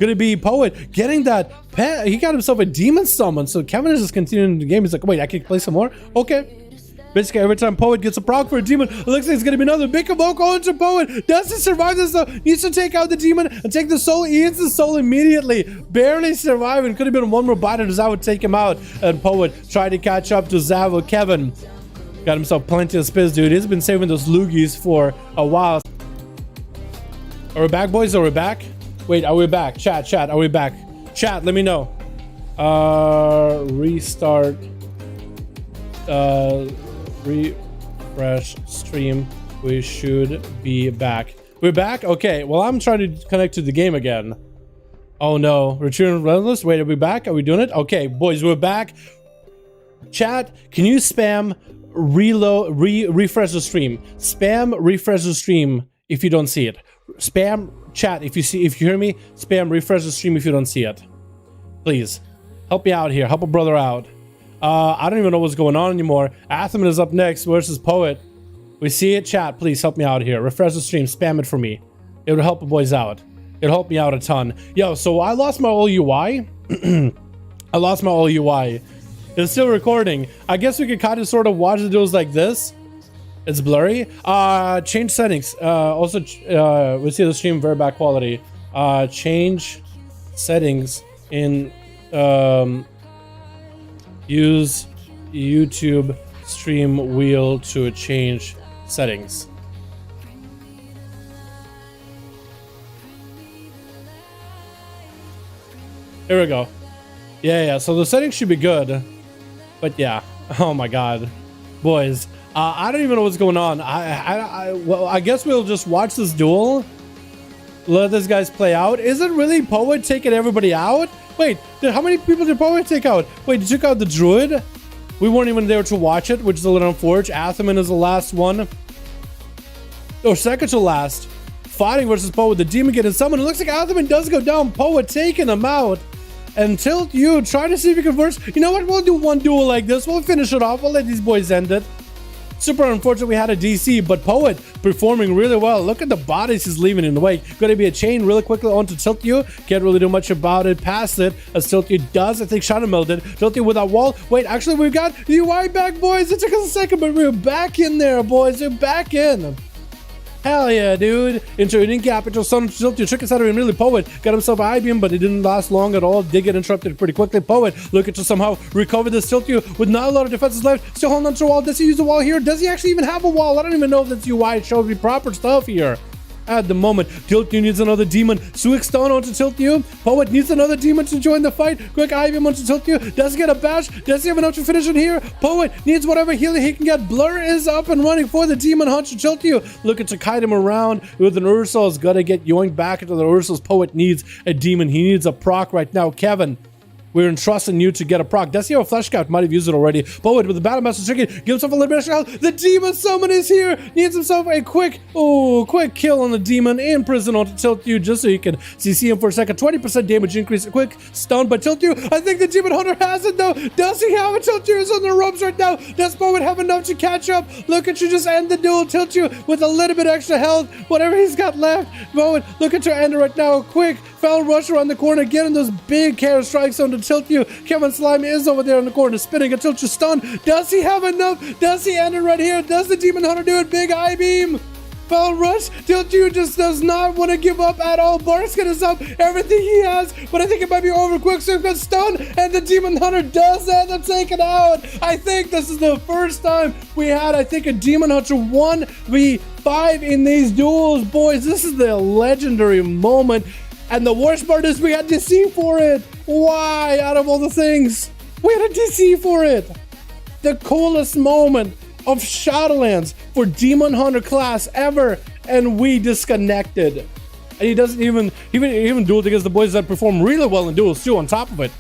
Gonna be Poet getting that pet. He got himself a demon summon. So Kevin is just continuing the game. He's like, wait, I can play some more? Okay. Basically, every time Poet gets a proc for a demon, it looks like it's going to be another big evoke onto Poet. Does he survive this though? Needs to take out the demon and take the soul. He eats the soul immediately. Barely surviving. Could have been one more bite and Zav would take him out. And Poet tried to catch up to Zav. Kevin got himself plenty of spits, dude. He's been saving those loogies for a while. Are we back, boys? Are we back? Wait, are we back? Chat, are we back? Chat, let me know. Restart. Refresh stream. We should be back. We're back? Okay, well, I'm trying to connect to the game again. Oh no, return relentless. Wait, are we back? Are we doing it? Okay, boys, we're back. Chat, can you spam reload, refresh the stream? Spam refresh the stream if you don't see it. Spam chat if you hear me. Spam refresh the stream if you don't see it. Please, help me out here. Help a brother out. I don't even know what's going on anymore. Atheman is up next versus Poet. We see it, chat. Please help me out here. Refresh the stream. Spam it for me. It would help the boys out. It'll help me out a ton. Yo, so I lost my old UI. I lost my old UI. It's still recording. I guess we could kind of sort of watch the duels like this. It's blurry. Change settings. Also, we see the stream very bad quality. Change settings in use YouTube stream wheel to change settings. Here we go. Yeah, so the settings should be good. But yeah, oh my god. Boys, I don't even know what's going on. Well, I guess we'll just watch this duel. Let this guys play out. Is it really Poet taking everybody out? Wait, how many people did Poet take out? Wait, he took out the Druid? We weren't even there to watch it, which is a little unfortunate. Atheman is the last one. Or second to last. Fighting versus Poet. The demon getting summoned. It looks like Atheman does go down. Poet taking him out. And Tilt you, try to see if you can verse. You know what? We'll do one duel like this. We'll finish it off. We'll let these boys end it. Super unfortunate we had a DC, but Poet performing really well. Look at the bodies he's leaving in the wake. Gonna be a chain really quickly onto Tilt you. Can't really do much about it. Past it, as Tilt you does. I think Shaman melted. Tilt you with that wall. Wait, actually, we've got the UI back, boys. It took us a second, but we're back in there, boys. We're back in. Hell yeah, dude. Into an capital, son, Tilt you, trick us out of him, really. Poet got himself an IBM, but it didn't last long at all. Did get interrupted pretty quickly. Poet looking to somehow recover this Tilt you with not a lot of defenses left. Still holding on to a wall. Does he use a wall here? Does he actually even have a wall? I don't even know if that's UI. It shows me proper stuff here. At the moment, Tilt you needs another demon. Suic stone onto Tilt you. Poet needs another demon to join the fight. Quick IBM onto Tilt you. Does he get a bash? Does he have enough to finish it here? Poet needs whatever healing he can get. Blur is up and running for the demon hunt to Tilt you. Looking to kite him around with an Ursul's got to get yoinked back into the Ursul's. Poet needs a demon. He needs a proc right now. Kevin, we're entrusting you to get a proc. Does he have a flesh cap? Might have used it already. Poet with the battle master chicken. Give himself a little bit extra health. The demon summon is here. Needs himself a quick kill on the demon in prison onto Tilt you just so you can CC him for a second. 20% damage increase. A quick stun by Tilt you. I think the demon hunter has it though. Does he have it? Tilt you is on the ropes right now. Does Poet have enough to catch up? Look at you just end the duel. Tilt you with a little bit extra health. Whatever he's got left. Poet looking to end it right now. A quick foul rush around the corner. Getting those big care strikes on the Tilt you. Kevin Slime is over there in the corner spinning until you're stunned. Does he have enough? Does he end it right here? Does the demon hunter do it? Big eye beam. Foul rush. Tilt you just does not want to give up at all. Barskin is up everything he has, but I think it might be over quick. So he's got stunned, and the demon hunter does end up taken out. I think this is the first time we had, I think, a demon hunter 1v5 in these duels. Boys, this is the legendary moment. And the worst part is we had DC for it. Why? Out of all the things, we had a DC for it. The coolest moment of Shadowlands for Demon Hunter class ever, and we disconnected. And he doesn't even duel against the boys that perform really well in duels too. On top of it,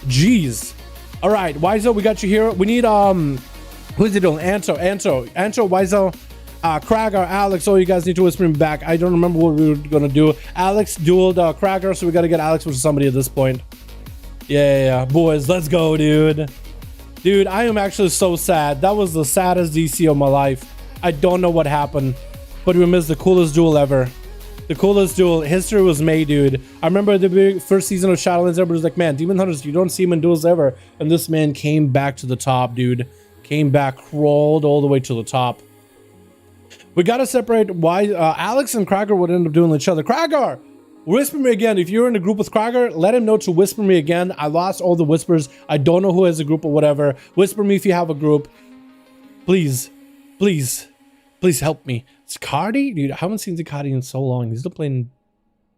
jeez. All right, Wizo, we got you here. We need who's it doing? Anto, Wizo. Krager, Alex, you guys need to whisper me back. I don't remember what we were gonna do. Alex dueled Krager, so we gotta get Alex versus somebody at this point. Yeah, boys, let's go, dude. Dude, I am actually so sad. That was the saddest DC of my life. I don't know what happened, but we missed the coolest duel ever. The coolest duel. History was made, dude. I remember the first season of Shadowlands, everybody was like, man, Demon Hunters, you don't see them in duels ever. And this man came back to the top, dude. Came back, crawled all the way to the top. We gotta separate why Alex and Krager would end up doing each other. Krager, whisper me again. If you're in a group with Krager, let him know to whisper me again. I lost all the whispers. I don't know who has a group or whatever. Whisper me if you have a group. Please help me. Cardi, dude, I haven't seen Cardi in so long. He's still playing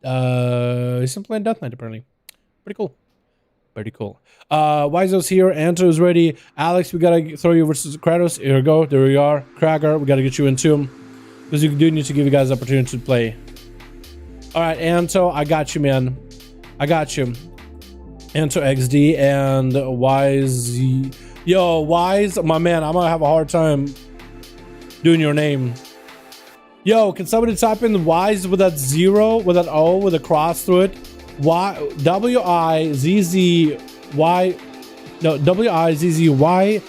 Death Knight apparently. Pretty cool. Wizo's here. Anto is ready. Alex, we gotta throw you versus Kratos. Here we go. There we are. Krager, we gotta get you into him. because you do need to give you guys the opportunity to play. All right, Anto, I got you, man. I got you. Anto XD and Wise. Yo, Wise, my man, I'm gonna have a hard time doing your name. Yo, can somebody type in Wise with that 0, with that O, with a cross through it? W-I-Z-Z-Y. No, W-I-Z-Z-Y-O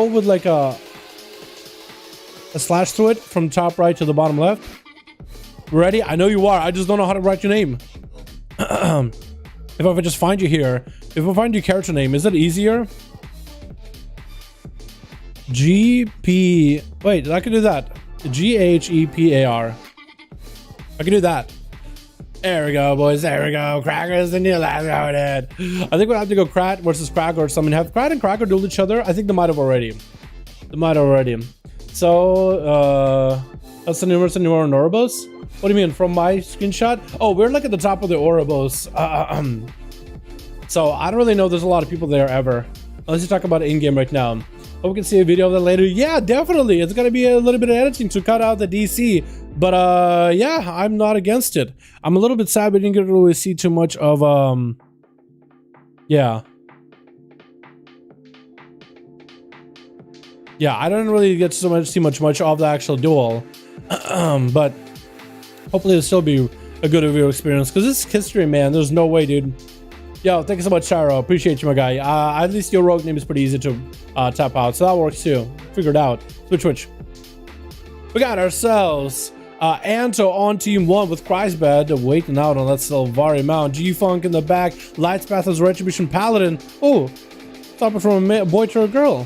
with like a slash through it from top right to the bottom left. Ready? I know you are. I just don't know how to write your name. If I just find you here, if I find your character name, is it easier? G-P... Wait, I can do that. G-H-E-P-A-R. I can do that. There we go, boys. There we go. Crackers and Neil. That's how it is. I think we'll have to go Krat versus Cracker or something. Have Krat and Cracker duel each other? I think they might have already. They might have already. So, that's the numerous and newer Ouroboros. What do you mean? From my screenshot? Oh, we're like at the top of the Ouroboros. So, I don't really know there's a lot of people there ever. Unless you talk about it in-game right now. Hope we can see a video of that later. Yeah, definitely. It's gonna be a little bit of editing to cut out the DC. But yeah, I'm not against it. I'm a little bit sad we didn't get to really see too much of yeah. Yeah, I didn't really get to see much of the actual duel. But hopefully it'll still be a good review experience. Because this is history, man. There's no way, dude. Yo, thank you so much, Shiro. Appreciate you, my guy. At least your rogue name is pretty easy to tap out, so that works too. Figured out. Switch. We got ourselves Anto on team 1 with Kreisbad waiting out on that Silvari mount. G-Funk in the back. Lightspath as Retribution Paladin. Oh, stop it from a boy to a girl.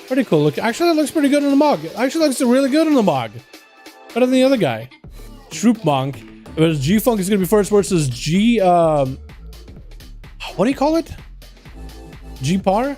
Pretty cool. Look, actually, that looks pretty good in the mug. Actually, looks really good in the mug. Better than the other guy. Troop Monk. But G-Funk is going to be first versus G... what do you call it? G-Par?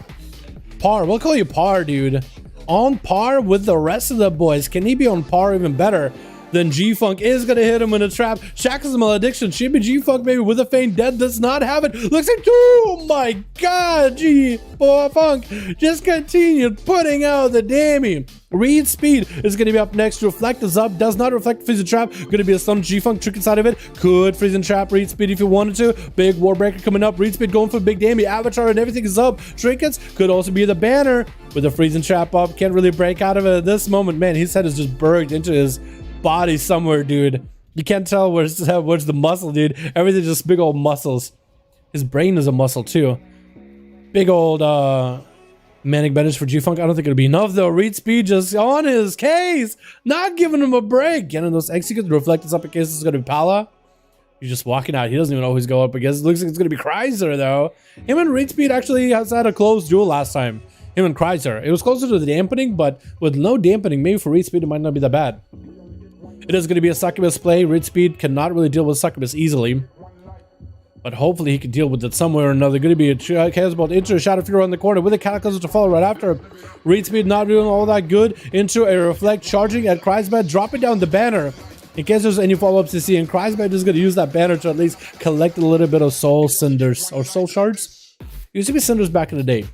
Par. We'll call you Par, dude. On par with the rest of the boys. Can he be on par even better than G-Funk is going to hit him in a trap? Shackles a malediction. Should be G-Funk maybe with a feint. Dead does not have it. Looks like, oh my god, G-Funk just continued putting out the damage. Read speed is going to be up next. Reflect is up. Does not reflect freezing trap. Going to be a stun G-Funk trick inside of it. Could freezing trap read speed if you wanted to. Big warbreaker coming up. Read speed going for big damage. Avatar and everything is up. Trinkets could also be the banner with the freezing trap up. Can't really break out of it at this moment. Man, his head is just burrowed into his body somewhere, dude. You can't tell where's the muscle, dude. Everything's just big old muscles. His brain is a muscle too. Big old manic bandage for G-Funk. I don't think it'll be enough though. Read speed just on his case. Not giving him a break. Getting those executes. Reflect is up in case it's gonna be Pala. He's just walking out. He doesn't even know who's going up against. It looks like it's gonna be Chrysler though. Him and Read Speed actually has had a close duel last time. Him and Chrysler. It was closer to the dampening, but with no dampening, maybe for Read Speed it might not be that bad. It is going to be a succubus play. Read Speed cannot really deal with succubus easily. But hopefully he can deal with it somewhere or another. Going to be a Chaos Bolt into a Shadow Fury on the corner with a Cataclysm to follow right after. Read Speed not doing all that good. Into a Reflect, charging at Kreisbad, dropping down the banner. In case there's any follow-ups to see, and Kreisbad is going to use that banner to at least collect a little bit of soul cinders or soul shards. Used to be cinders back in the day.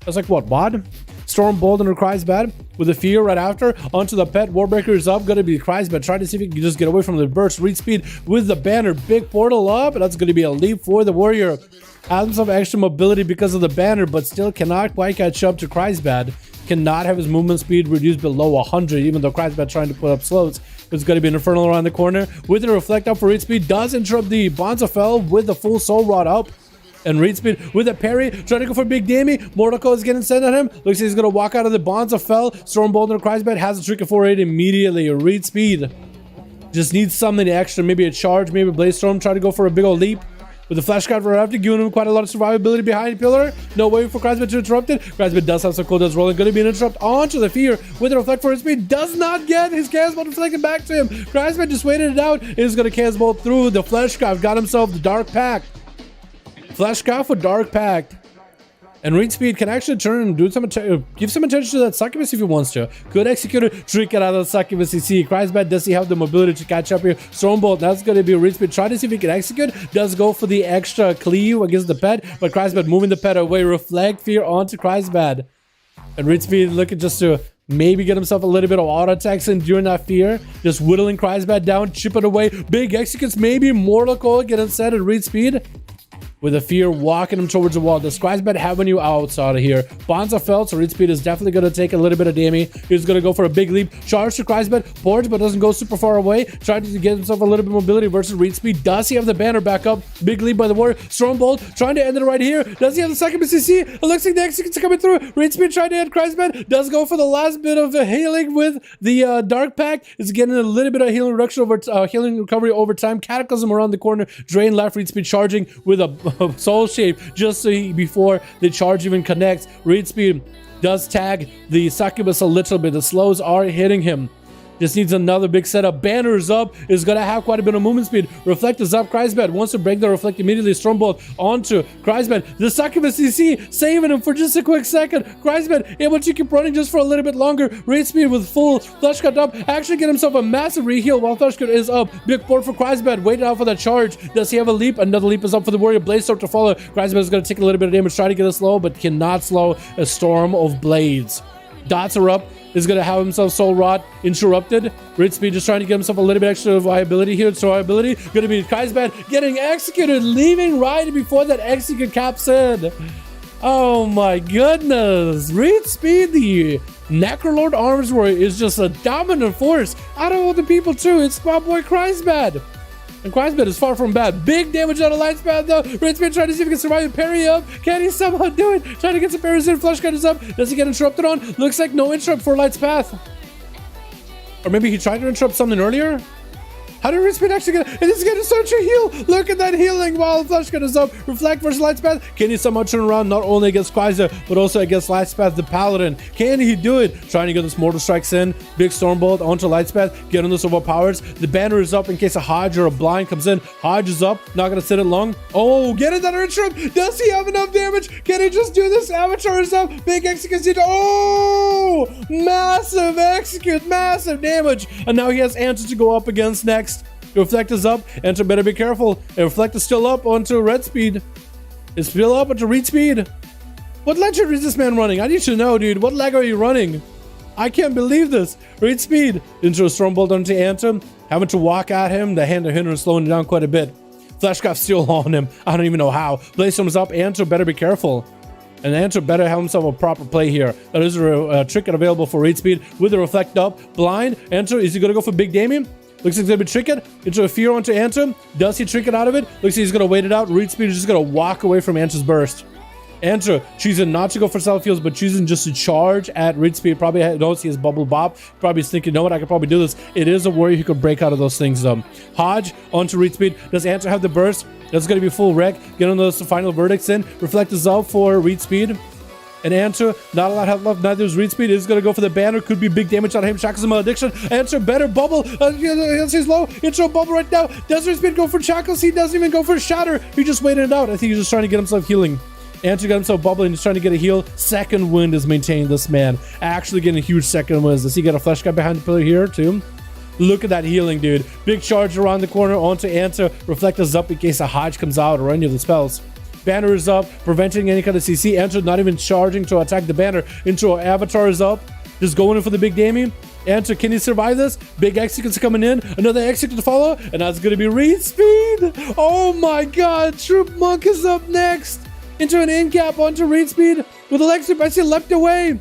That's like what, WOD? Storm Bolt under Kreisbad with a fear right after. Onto the pet. Warbreaker is up. Going to be Kreisbad. Trying to see if he can just get away from the burst. Read speed with the banner. Big portal up. And that's going to be a leap for the warrior. Has some extra mobility because of the banner, but still cannot quite catch up to Kreisbad. Cannot have his movement speed reduced below 100, even though Kreisbad trying to put up slows. It's going to be an Infernal around the corner. With the Reflect up for Read Speed. Does interrupt the Bonds of Fel with the full Soul Rod up. And Read Speed with a parry, trying to go for big damage. Mortal is getting sent at him. Looks like he's going to walk out of the Bonds of Fel. Stormbolt and Kreisbad has a trick of 4-8 immediately. Read Speed just needs something extra. Maybe a charge, maybe a Blaze Storm. Try to go for a big old leap. With the flash card right after, giving him quite a lot of survivability behind Pillar. No way for Kreisbad to interrupt it. Kreisbad does have some cooldowns rolling. Going to be an interrupt onto the Fear with a Reflect for his speed. Does not get his Chaos Bolt reflected back to him. Kreisbad just waited it out. Is going to Chaos Bolt through the Flesh Craft. Got himself the Dark Pact. Flash Craft with Dark Pact. And Read Speed can actually turn and do some give some attention to that succubus if he wants to. Could execute it, trick it out of the succubus. You see, Kreisbad does he have the mobility to catch up here? Stormbolt, that's going to be Read Speed. Try to see if he can execute. Does go for the extra cleave against the pet, but Kreisbad moving the pet away. Reflect Fear onto Kreisbad. And Read Speed looking just to Maybe get himself a little bit of auto attacks in during that fear. Just whittling Kreisbad down, chip it away. Big executes, maybe Mortal Coil, get inside at read speed. With a fear walking him towards the wall. Does Kreisbad have any outs out of here? Bonds are felt, so read speed is definitely going to take a little bit of damage. He's going to go for a big leap. Charge to Kreisbad. Boards, but doesn't go super far away. Trying to get himself a little bit of mobility versus read speed. Does he have the banner back up? Big leap by the warrior. Stormbolt trying to end it right here. Does he have the second BCC? It looks like the executes are coming through. Read speed trying to hit Kreisbad. Does go for the last bit of the healing with the Dark Pact. Is getting a little bit of healing reduction over healing recovery over time. Cataclysm around the corner. Drain left. Read speed charging with a soul shape just so before the charge even connects. Read speed does tag the succubus a little bit. The slows are hitting him. Just needs another big setup. Banners up is going to have quite a bit of movement speed. Reflect is up. Kreisbad wants to break the reflect immediately. Stormbolt onto Kreisbad. The succubus CC saving him for just a quick second. Kreisbad able to keep running just for a little bit longer. Raid speed with full flesh cut up. Actually get himself a massive reheal while flesh cut is up. Big board for Kreisbad. Waiting out for the charge. Does he have a leap? Another leap is up for the warrior. Blaze start to follow. Kreisbad is going to take a little bit of damage. Try to get it slow, but cannot slow a storm of blades. Dots are up. Is going to have himself Soul Rot interrupted. Read speed just trying to get himself a little bit extra viability here. So viability going to be Kreisbad getting executed, leaving right before that execute caps in. Oh my goodness. Read speed, the Necrolord Arms Warrior is just a dominant force. Out of all the people too, it's my boy Kreisbad. And Kreisbad is far from bad. Big damage on a light span though. Red Spear trying to see if he can survive and parry up. Can he somehow do it? Trying to get some parries in. Flush cut is up. Does he get interrupted on? Looks like no interrupt for Light's Path. Or maybe he tried to interrupt something earlier? How did Red Speed actually get it? And he's getting such a heal. Look at that healing while Flush cut is up. Reflect versus Light's Path. Can he somehow turn around not only against Quasar, but also against Light's Path, the Paladin? Can he do it? Trying to get this Mortal Strikes in. Big Stormbolt onto Light's Path. Getting this overpowers. The banner is up in case a Hodge or a blind comes in. Hodge is up. Not going to sit it long. Oh, get another interrupt. Does he have enough damage? Can he just do this? Avatar is up. Big execute. Oh, massive execute. Massive damage. And now he has Answer to go up against next. Reflect is up. Enter better be careful. And Reflect is still up onto red speed. It's still up onto read speed. What legend is this man running? I need to know, dude. What leg are you running? I can't believe this. Read speed. Into a Stormbolt onto Anthem. Having to walk at him. The hand of hindrance slowing it down quite a bit. Fleshcraft still on him. I don't even know how. Blaze is up. Anthem better be careful. And Anthem better have himself a proper play here. That is a trick available for read speed. With the Reflect up. Blind. Anthem, is he going to go for big damage? Looks like he's going to be tricked into a fear onto Anthem. Does he trick it out of it? Looks like he's going to wait it out. Read speed is just going to walk away from Anthem's burst. Anthem choosing not to go for self heals, but choosing just to charge at read speed. Probably knows he has bubble bop. Probably thinking, you know what, I could probably do this. It is a warrior who could break out of those things. Hodge onto read speed. Does Anthem have the burst? That's going to be full wreck. Getting those final verdicts in. Reflect is out for read speed. And Answer, not a lot have left. Neither is read speed. Is going to go for the banner. Could be big damage on him. Shackles Malediction. Answer better bubble. Answer's low. Intro bubble right now. Does read speed go for Shackles? He doesn't even go for Shatter. He just waited it out. I think he's just trying to get himself healing. Answer got himself bubbling. He's trying to get a heal. Second wind is maintaining this man. Actually getting a huge second wind. Does he get a flesh guy behind the pillar here too? Look at that healing, dude. Big charge around the corner onto Answer. Reflect is up in case a Hodge comes out or any of the spells. Banner is up, preventing any kind of CC. Enter not even charging to attack the banner. Intro Avatar is up, just going in for the big damage. Enter, can he survive this? Big executes coming in. Another execute to follow, and that's going to be read speed. Oh my god, Troop Monk is up next. Into an in cap onto read speed with Alexa. I see leapt away.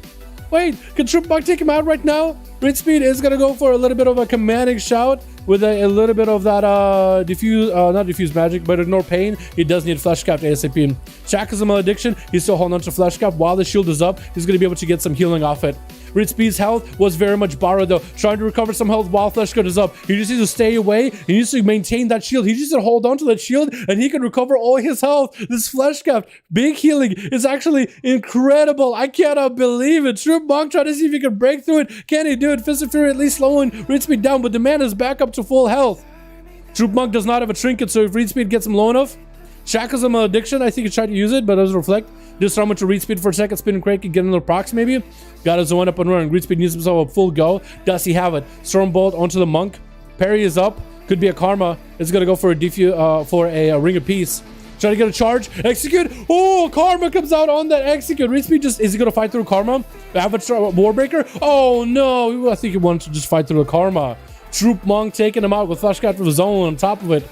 Wait, can Troop Monk take him out right now? Read speed is going to go for a little bit of a commanding shout with a little bit of that not diffuse magic, but ignore pain. He does need flesh cap to ASAP. Shackles a malediction. He's still holding on to flesh cap while the shield is up. He's going to be able to get some healing off it. Read speed's health was very much borrowed though. Trying to recover some health while flesh cut is up. He just needs to stay away. He needs to maintain that shield. He just needs to hold on to that shield and he can recover all his health. This flesh cap, big healing is actually incredible. I cannot believe it. Troop Monk trying to see if he can break through it. Can he do it? Fist of Fury at least slowing read speed down, but the man is back up to full health. Troop Monk does not have a trinket, so if read speed gets him low enough, Shackles a malediction. I think he tried to use it, but doesn't reflect. Just someone to read speed for a second, spin and crank and get another procs maybe. Got his zone up and running. Read speed needs himself a full go. Does he have it? Stormbolt onto the monk. Parry is up. Could be a karma. It's gonna go for a ring of peace. Try to get a charge. Execute. Oh, Karma comes out on that execute. Reed Speed just, is he going to fight through Karma? Have a Warbreaker? Oh, no. I think he wanted to just fight through the Karma. Troop Monk taking him out with Flashcraft of his own on top of it.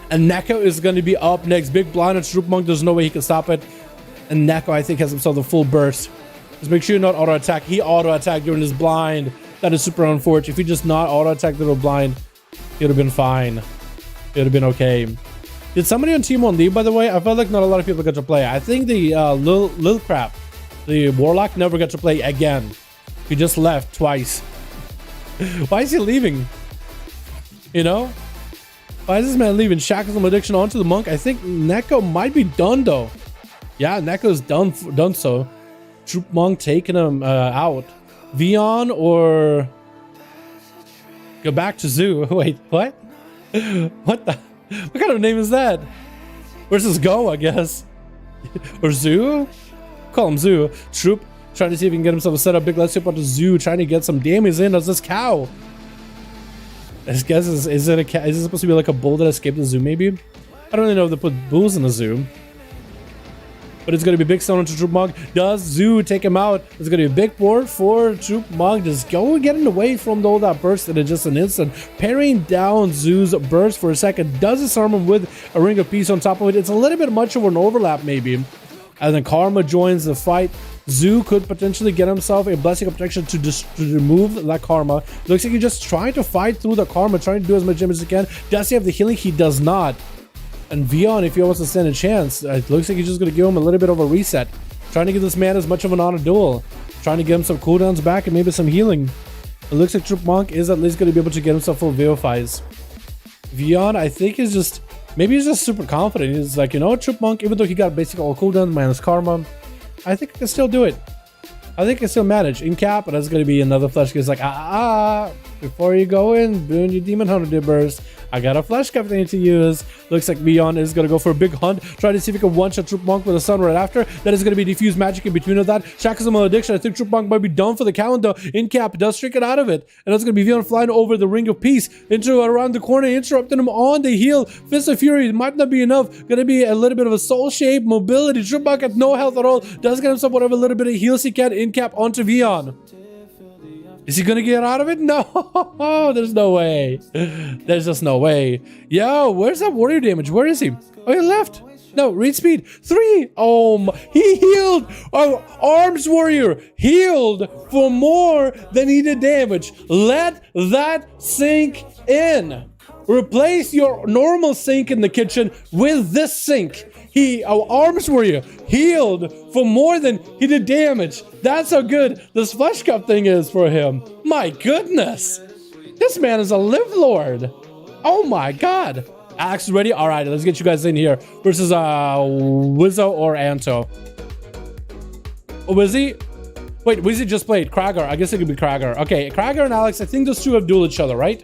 And Neko is going to be up next. Big blind on Troop Monk. There's no way he can stop it. And Neko, I think, has himself a full burst. Just make sure you not auto-attack. He auto-attacked during his blind. That is super unfortunate. If he just not auto-attacked the blind, he would have been fine. It would have been okay. Did somebody on Team 1 leave, by the way? I felt like not a lot of people got to play. I think the Lil Crap, the Warlock, never got to play again. He just left twice. Why is he leaving? You know? Why is this man leaving? Shackles and Malediction onto the Monk. I think Neko might be done, though. Yeah, Neko's done so. Troop Monk taking him out. Vion or... Go back to Zoo. Wait, what? What the... What kind of name is that? Versus Go, I guess. Or Zoo? Call him Zoo. Troop trying to see if he can get himself a setup. Big let's hip onto Zoo, trying to get some damage in. Does this cow? I guess is it a cat? Is it supposed to be like a bull that escaped the zoo? Maybe. I don't really know if they put bulls in the zoo. But it's going to be big stone into Troop Monk. Does Zoo take him out? It's going to be a big board for Troop Monk. Just go getting away from all that burst in just an instant. Parrying down Zoo's burst for a second. Does disarm him with a Ring of Peace on top of it. It's a little bit much of an overlap maybe. And then Karma joins the fight. Zoo could potentially get himself a Blessing of Protection to remove that Karma. Looks like he's just trying to fight through the Karma, trying to do as much damage as he can. Does he have the healing? He does not. And Vion, if he wants to stand a chance, it looks like he's just going to give him a little bit of a reset. Trying to give this man as much of an honor duel. Trying to get him some cooldowns back and maybe some healing. It looks like Troop Monk is at least going to be able to get himself full Vivifies. Vion, I think, is just... Maybe he's just super confident. He's like, you know what, Troop Monk, even though he got basically all cooldowns minus Karma, I think I can still do it. I think I can still manage. In cap, but that's going to be another flash. He's like, before you go in, doing your Demon Hunter burst, I got a flash cap thing to use. Looks like Vion is going to go for a big hunt. Try to see if he can one-shot Troop Monk with a sun right after. That is going to be diffused magic in between of that. Shackles and Malediction. I think Troop Monk might be done for the count, though. In cap, does trick it out of it. And that's going to be Vion flying over the Ring of Peace into around the corner, interrupting him on the heel. Fist of Fury might not be enough. Going to be a little bit of a soul shape, mobility. Troop Monk at no health at all. Does get himself whatever little bit of heals he can. In cap onto Vion. Is he gonna get out of it? No, there's no way. There's just no way. Yo, where's that warrior damage? Where is he? Oh, he left. No, read speed. 3. Oh, he healed. Oh, arms warrior healed for more than he did damage. Let that sink in. Replace your normal sink in the kitchen with this sink. Arms warrior healed for more than he did damage. That's how good this flesh cup thing is for him. My goodness. This man is a live lord. Oh my god. Alex is ready? Alright, let's get you guys in here. Versus Wizzo or Anto. Oh, Wizzy? Wait, Wizzy just played. Krager. I guess it could be Krager. Okay, Krager and Alex, I think those two have dueled each other, right?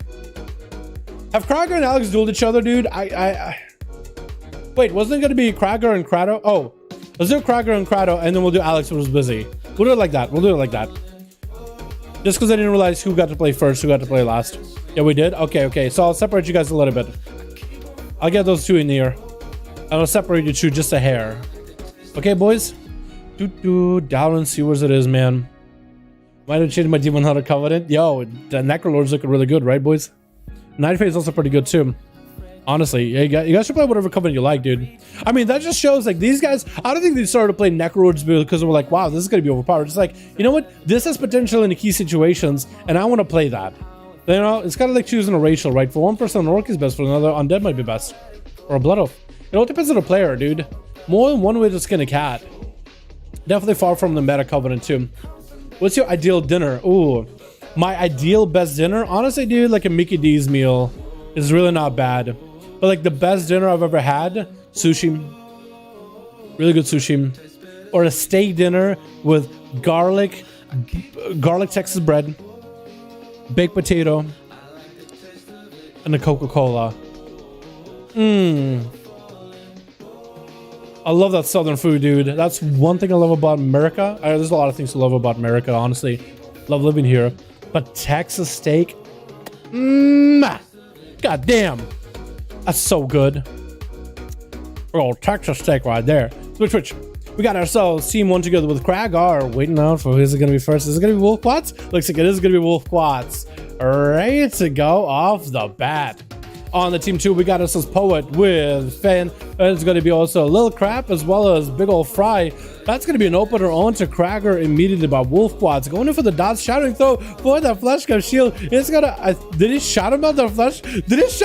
Have Krager and Alex dueled each other, dude? Wait, wasn't it going to be Krager and Krado? Oh, let's do Krager and Krado, and then we'll do Alex who's busy. We'll do it like that. We'll do it like that. Just because I didn't realize who got to play first, who got to play last. Yeah, we did? Okay. So I'll separate you guys a little bit. I'll get those two in here. And I'll separate you two just a hair. Okay, boys? Dalaran Sewers it is, man. Might have changed my Demon Hunter Covenant. Yo, the Necrolord's looking really good, right, boys? Nightfade is also pretty good, too. Honestly, you guys should play whatever covenant you like, dude. I mean, that just shows, like, these guys, I don't think they started to play Necrolords because they were like, wow, this is going to be overpowered. It's like, you know what? This has potential in the key situations, and I want to play that. You know, it's kind of like choosing a racial, right? For one person, an orc is best. For another, undead might be best. Or a blood oath. It all depends on the player, dude. More than one way to skin a cat. Definitely far from the meta covenant, too. What's your ideal dinner? Ooh. My ideal best dinner? Honestly, dude, like a Mickey D's meal is really not bad. But like the best dinner I've ever had, sushi. Really good sushi. Or a steak dinner with garlic Texas bread, baked potato, and a Coca-Cola. I love that southern food, dude. That's one thing I love about America. There's a lot of things to love about America, honestly. Love living here. But Texas steak, god damn, that's so good. Oh, Texas steak right there. Switch. We got ourselves team 1 together with Kragar. Waiting out for who's it going to be first. Is it going to be Wolf Quads? Looks like it is going to be Wolf Quads. Ready to go off the bat. On the team 2, we got ourselves Poet with Finn. It's going to be also Lil Crap as well as Big Ol' Fry. That's going to be an opener on to Kragar immediately by Wolf Quads. Going in for the dots, shattering throw for that flesh gun shield. It's going to... did he shadow melt the flesh? Did he just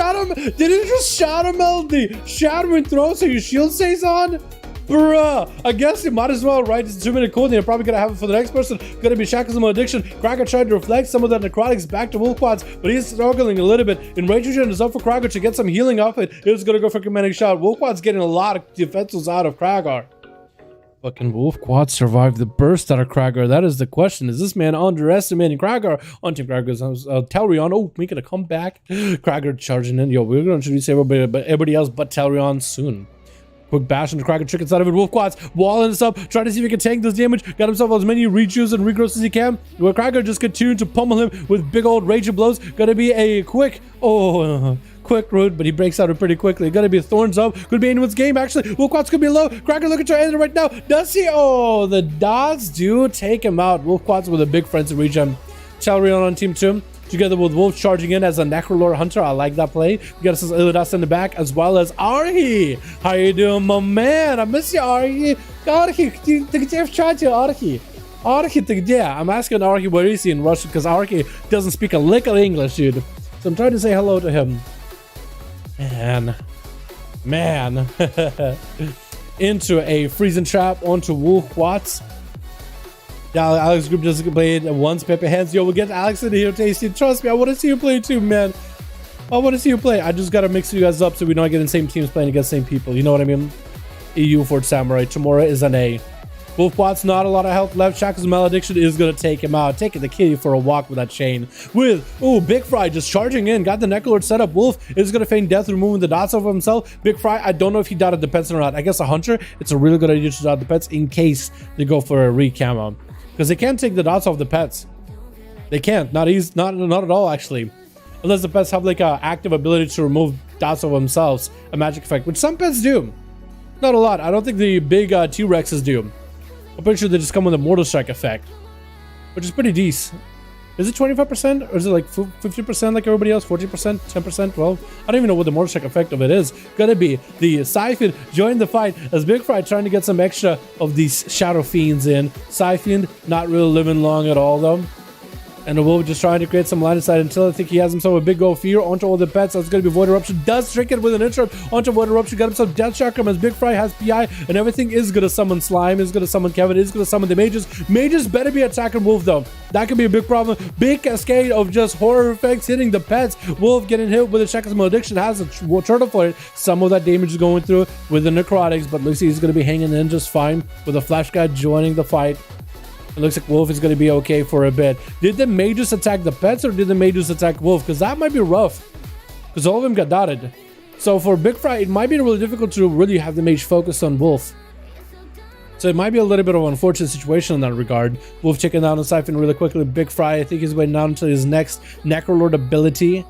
shadow melt the shattering throw so your shield stays on? Bruh, I guess you might as well, right? It's a 2-minute cooldown. You're probably gonna have it for the next person. Gonna be Shackles Malediction. Kragar tried to reflect some of that necrotics back to Wolf Quads, but he's struggling a little bit. And Rage Regen is up for Kragar to get some healing off it. He's gonna go for commanding shot. Wolf Quad's getting a lot of defenses out of Kragar. But can Wolf Quad survive the burst out of Kragar? That is the question. Is this man underestimating Kragar? On Team Kragar's Telrion. Oh, making a comeback. Kragar charging in. Yo, we're gonna introduce everybody else but Telrion soon. Quick bash into Kragar, trick inside of it. Wolf Quads walling this up, trying to see if he can tank this damage. Got himself as many rechews and regrowths as he can. Where Kragar just continued to pummel him with big old rage blows. Gonna be a quick route, but he breaks out pretty quickly. Gonna be thorns up. Could be anyone's game actually. Wolf Quads could be low. Kragar looking to end it right now. Does he? Oh, the dots do take him out. Wolf Quads with a big frenzy regen. Telrion on team 2. Together with Wolf charging in as a Necrolord Hunter. I like that play. We got us Illidas in the back as well as Arhi. How you doing, my man? I miss you, Arhi. Arhi, yeah, I'm asking Arhi where is he in Russian because Arhi doesn't speak a lick of English, dude. So I'm trying to say hello to him. Man. Into a freezing trap onto Wolf Quads. Yeah, Alex Group just played once. Pepe Hands. Yo, we'll get Alex in here, Tasty. Trust me, I want to see you play too, man. I want to see you play. I just got to mix you guys up so we don't get in the same teams playing against the same people. You know what I mean? EU for Samurai. Tomorrow is an A. Wolf Quad's not a lot of health left. Shackles Malediction is going to take him out. Taking the kitty for a walk with that chain. Big Fry just charging in. Got the Necrolord set up. Wolf is going to feign death, removing the dots of himself. Big Fry, I don't know if he dotted the pets or not. I guess a Hunter, it's a really good idea to dot the pets in case they go for a re-camo. Because they can't take the dots off the pets. They can't. Not at all, actually. Unless the pets have like a active ability to remove dots of themselves. A magic effect, which some pets do. Not a lot. I don't think the big T-Rexes do. I'm pretty sure they just come with a Mortal Strike effect. Which is pretty decent. Is it 25%? Or is it like 50% like everybody else? 40%? 10%? Well, I don't even know what the Mortal Strike effect of it is. Gonna be the Siphon join the fight as Big Fry trying to get some extra of these Shadow Fiends in. Siphon not really living long at all though. And the Wolf just trying to create some line of sight until I think he has himself a big gold fear onto all the pets. That's going to be Void Eruption. Does trick it with an interrupt onto Void Eruption. Got himself Death Chakram as Big Fry has PI. And everything is going to summon Slime. Is going to summon Kevin. Is going to summon the Mages. Mages better be attacking Wolf though. That could be a big problem. Big cascade of just horror effects hitting the pets. Wolf getting hit with a Shackles Malediction. Has a turtle for it. Some of that damage is going through with the necrotics. But looks like he's going to be hanging in just fine with a Flash Guy joining the fight. It looks like Wolf is going to be okay for a bit. Did the Mages attack the pets or did the Mages attack Wolf? Because that might be rough. Because all of them got dotted. So for Big Fry, it might be really difficult to really have the Mage focus on Wolf. So it might be a little bit of an unfortunate situation in that regard. Wolf taking down the Siphon really quickly. Big Fry, I think he's waiting down until his next Necrolord ability.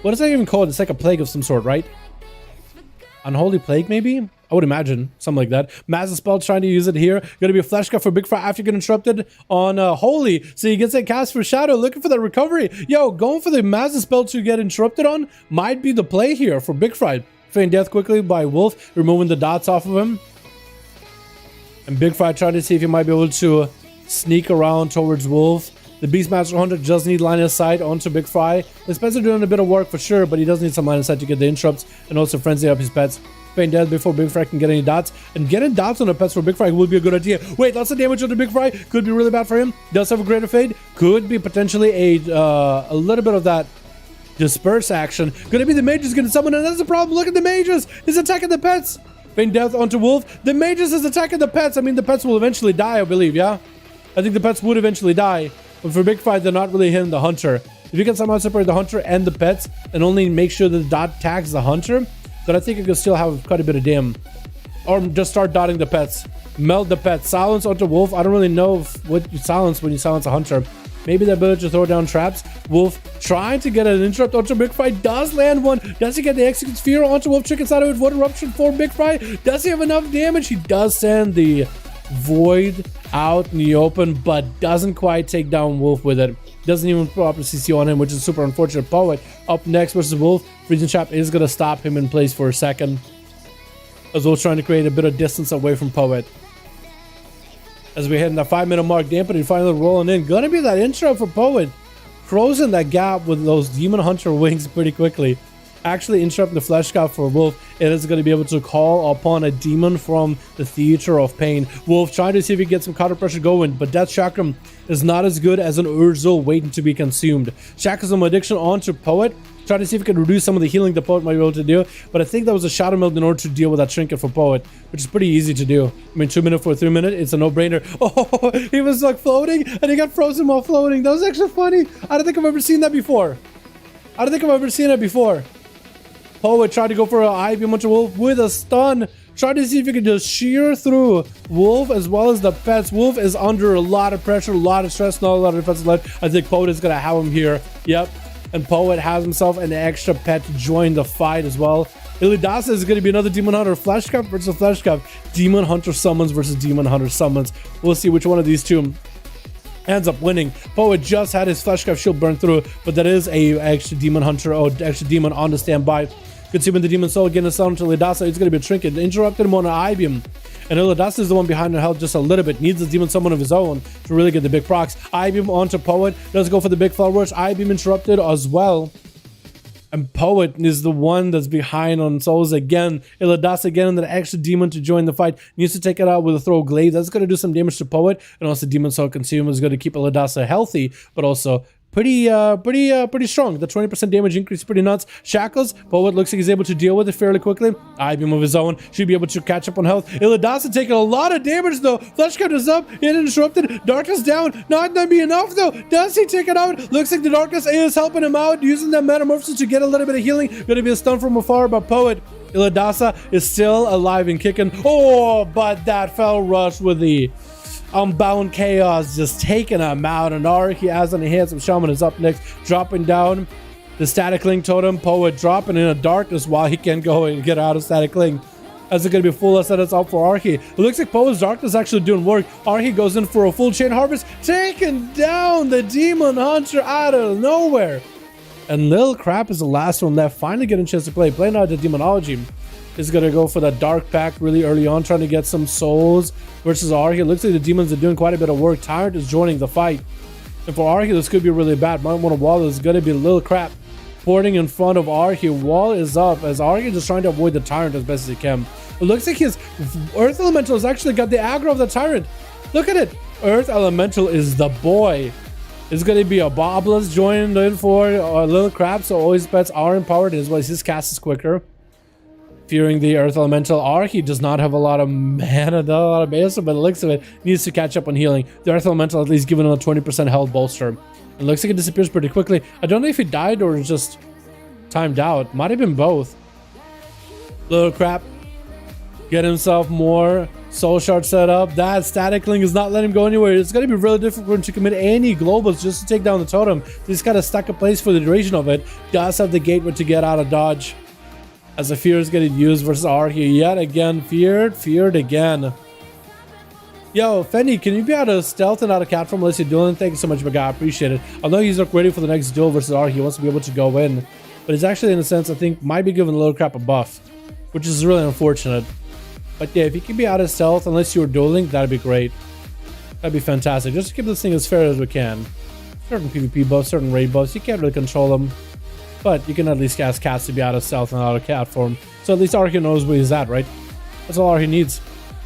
What is that even called? It's like a plague of some sort, right? Unholy Plague, maybe? I would imagine. Something like that. Massive Spell trying to use it here. Gonna be a Flash Cut for Big Fry after getting interrupted on Holy. So he gets that cast for Shadow. Looking for that recovery. Yo, going for the Massive Spell to get interrupted on might be the play here for Big Fry. Feign death quickly by Wolf. Removing the dots off of him. And Big Fry trying to see if he might be able to sneak around towards Wolf. The Beastmaster Hunter does need line of sight onto Big Fry. The Spencer doing a bit of work for sure, but he does need some line of sight to get the interrupts and also frenzy up his pets. Feign death before Big Fry can get any dots. And getting dots on the pets for Big Fry would be a good idea. Wait, lots of damage on the Big Fry. Could be really bad for him. Does have a greater fade. Could be potentially a little bit of that disperse action. Gonna be the Mages gonna summon, and that's the problem. Look at the Mages. He's attacking the pets. Feign death onto Wolf. The Mages is attacking the pets. I mean, the pets will eventually die, I believe, yeah? I think the pets would eventually die. But for Big Fry, they're not really hitting the Hunter. If you can somehow separate the Hunter and the pets and only make sure that the dot tags the Hunter, then I think it can still have quite a bit of damn. Or just start dotting the pets. Melt the pets. Silence onto Wolf. I don't really know what you silence when you silence a Hunter. maybe the ability to throw down traps. Wolf trying to get an interrupt onto Big Fry, does land one. Does he get the Execute Sphere onto Wolf? Chicken side of it, Void Eruption for Big Fry. Does he have enough damage? He does send the Void out in the open, but doesn't quite take down Wolf with it. Doesn't even throw up a CC on him, which is super unfortunate. Poet up next versus Wolf. Freezing Trap is going to stop him in place for a second, as Wolf's trying to create a bit of distance away from Poet. As we hit in the 5-minute mark, Dampening finally rolling in. Gonna be that intro for Poet. Closing that gap with those Demon Hunter wings pretty quickly. Actually interrupting the Flesh Scout for Wolf. It is going to be able to call upon a demon from the Theater of Pain. Wolf trying to see if he gets some counter pressure going, but Death Chakram is not as good as an Urzel waiting to be consumed. Shackles Addiction onto Poet. Trying to see if he can reduce some of the healing the Poet might be able to do, but I think that was a Shadow Meld in order to deal with that Trinket for Poet, which is pretty easy to do. I mean, 2 minutes for a 3 minute, it's a no-brainer. Oh, he was like floating, and he got frozen while floating. That was actually funny. I don't think I've ever seen that before. Poet tried to go for an IB onto Wolf with a stun. Trying to see if he can just shear through Wolf as well as the pets. Wolf is under a lot of pressure, a lot of stress, not a lot of defensive left. I think Poet is going to have him here. Yep. And Poet has himself an extra pet to join the fight as well. Illidasa is going to be another Demon Hunter. Flesh Cup versus Flesh Cup. Demon Hunter summons versus Demon Hunter summons. We'll see which one of these two ends up winning. Poet just had his Flesh Cup shield burned through, but that is a extra Demon Hunter, or extra Demon on the standby. Consuming the Demon Soul again and sound to Illidasa. It's going to be a Trinket. Interrupted him on an Ibium. And Illidasa is the one behind the health just a little bit. Needs a Demon Summon of his own to really get the big procs. Ibium onto Poet. Does go for the big Fell Rush. Ibium interrupted as well. And Poet is the one that's behind on souls again. Illidasa again and the extra demon to join the fight. Needs to take it out with a throw glaive. That's going to do some damage to Poet. And also Demon Soul Consume is going to keep Illidasa healthy, but also pretty strong. The 20% damage increase is pretty nuts. Shackles, Poet looks like he's able to deal with it fairly quickly. Ibium of his own should be able to catch up on health. Illidasa taking a lot of damage though. Flesh Cut is up, it interrupted. Darkness down, not gonna be enough though. Does he take it out? Looks like the Darkness is helping him out, using that Metamorphosis to get a little bit of healing. Gonna be a stun from afar, but Poet, Illidasa is still alive and kicking. Oh, but that Fell Rush with the Unbound Chaos just taking him out, and Araki as an handsome Shaman is up next, dropping down the Static Link Totem. Poet dropping in a darkness while he can go and get out of Static Link. As it's going to be full set us up for Araki. It looks like Poet's Darkness actually doing work. Araki goes in for a full Chain Harvest, taking down the Demon Hunter out of nowhere. And Lil Crap is the last one left, finally getting a chance to play. Playing out the Demonology is going to go for that Dark Pact really early on, trying to get some souls versus Araki. It looks like the demons are doing quite a bit of work. Tyrant is joining the fight. And for Araki, this could be really bad. Might want to wall. This is going to be a little crap. Porting in front of Araki. Wall is up as Araki is just trying to avoid the Tyrant as best as he can. It looks like his Earth Elemental has actually got the aggro of the Tyrant. Look at it. Earth Elemental is the boy. It's going to be a Boblas joined in for a little crap. So always bets are empowered as well as his cast is quicker. Fearing the Earth Elemental, Araki does not have a lot of mana, not a lot of base, but it looks of it needs to catch up on healing. The Earth Elemental at least giving him a 20% health bolster. It looks like it disappears pretty quickly. I don't know if he died or just timed out. Might have been both. Little crap. Get himself more soul shard set up. That Static Link is not letting him go anywhere. It's going to be really difficult for him to commit any globals just to take down the totem. He's got to stuck in place for the duration of it. Does have the gateway to get out of dodge. As the fear is getting used versus Araki yet again. Feared again. Yo, Fenny, can you be out of stealth and out of cat form unless you're dueling? Thank you so much, my guy. I appreciate it. I know he's ready for the next duel versus Araki. He wants to be able to go in. But he's actually, in a sense, I think, might be giving a little crap a buff, which is really unfortunate. But yeah, if you can be out of stealth unless you're dueling, that'd be great. That'd be fantastic. Just to keep this thing as fair as we can. Certain PvP buffs, certain raid buffs, you can't really control them. But you can at least cast cats to be out of stealth and out of cat form. So at least Araki knows where he's at, right? That's all Araki needs.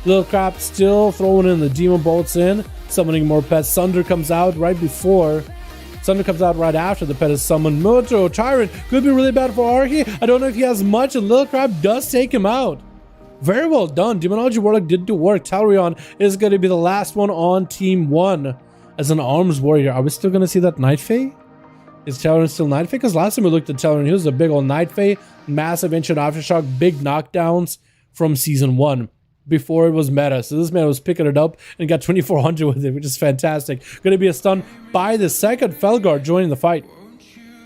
Little crap still throwing in the demon bolts in. Summoning more pets. Sunder comes out right before. Sunder comes out right after the pet is summoned. Moto Tyrant could be really bad for Araki. I don't know if he has much, and Little Crab does take him out. Very well done. Demonology Warlock did do work. Talrion is going to be the last one on Team 1 as an arms warrior. Are we still going to see that Night Fae? Is Talon still Night Fae? Because last time we looked at Talon, he was a big old Night Fae, massive ancient aftershock, big knockdowns from season 1. before it was meta. So this man was picking it up and got 2400 with it, which is fantastic. Going to be a stun by the second Felguard joining the fight.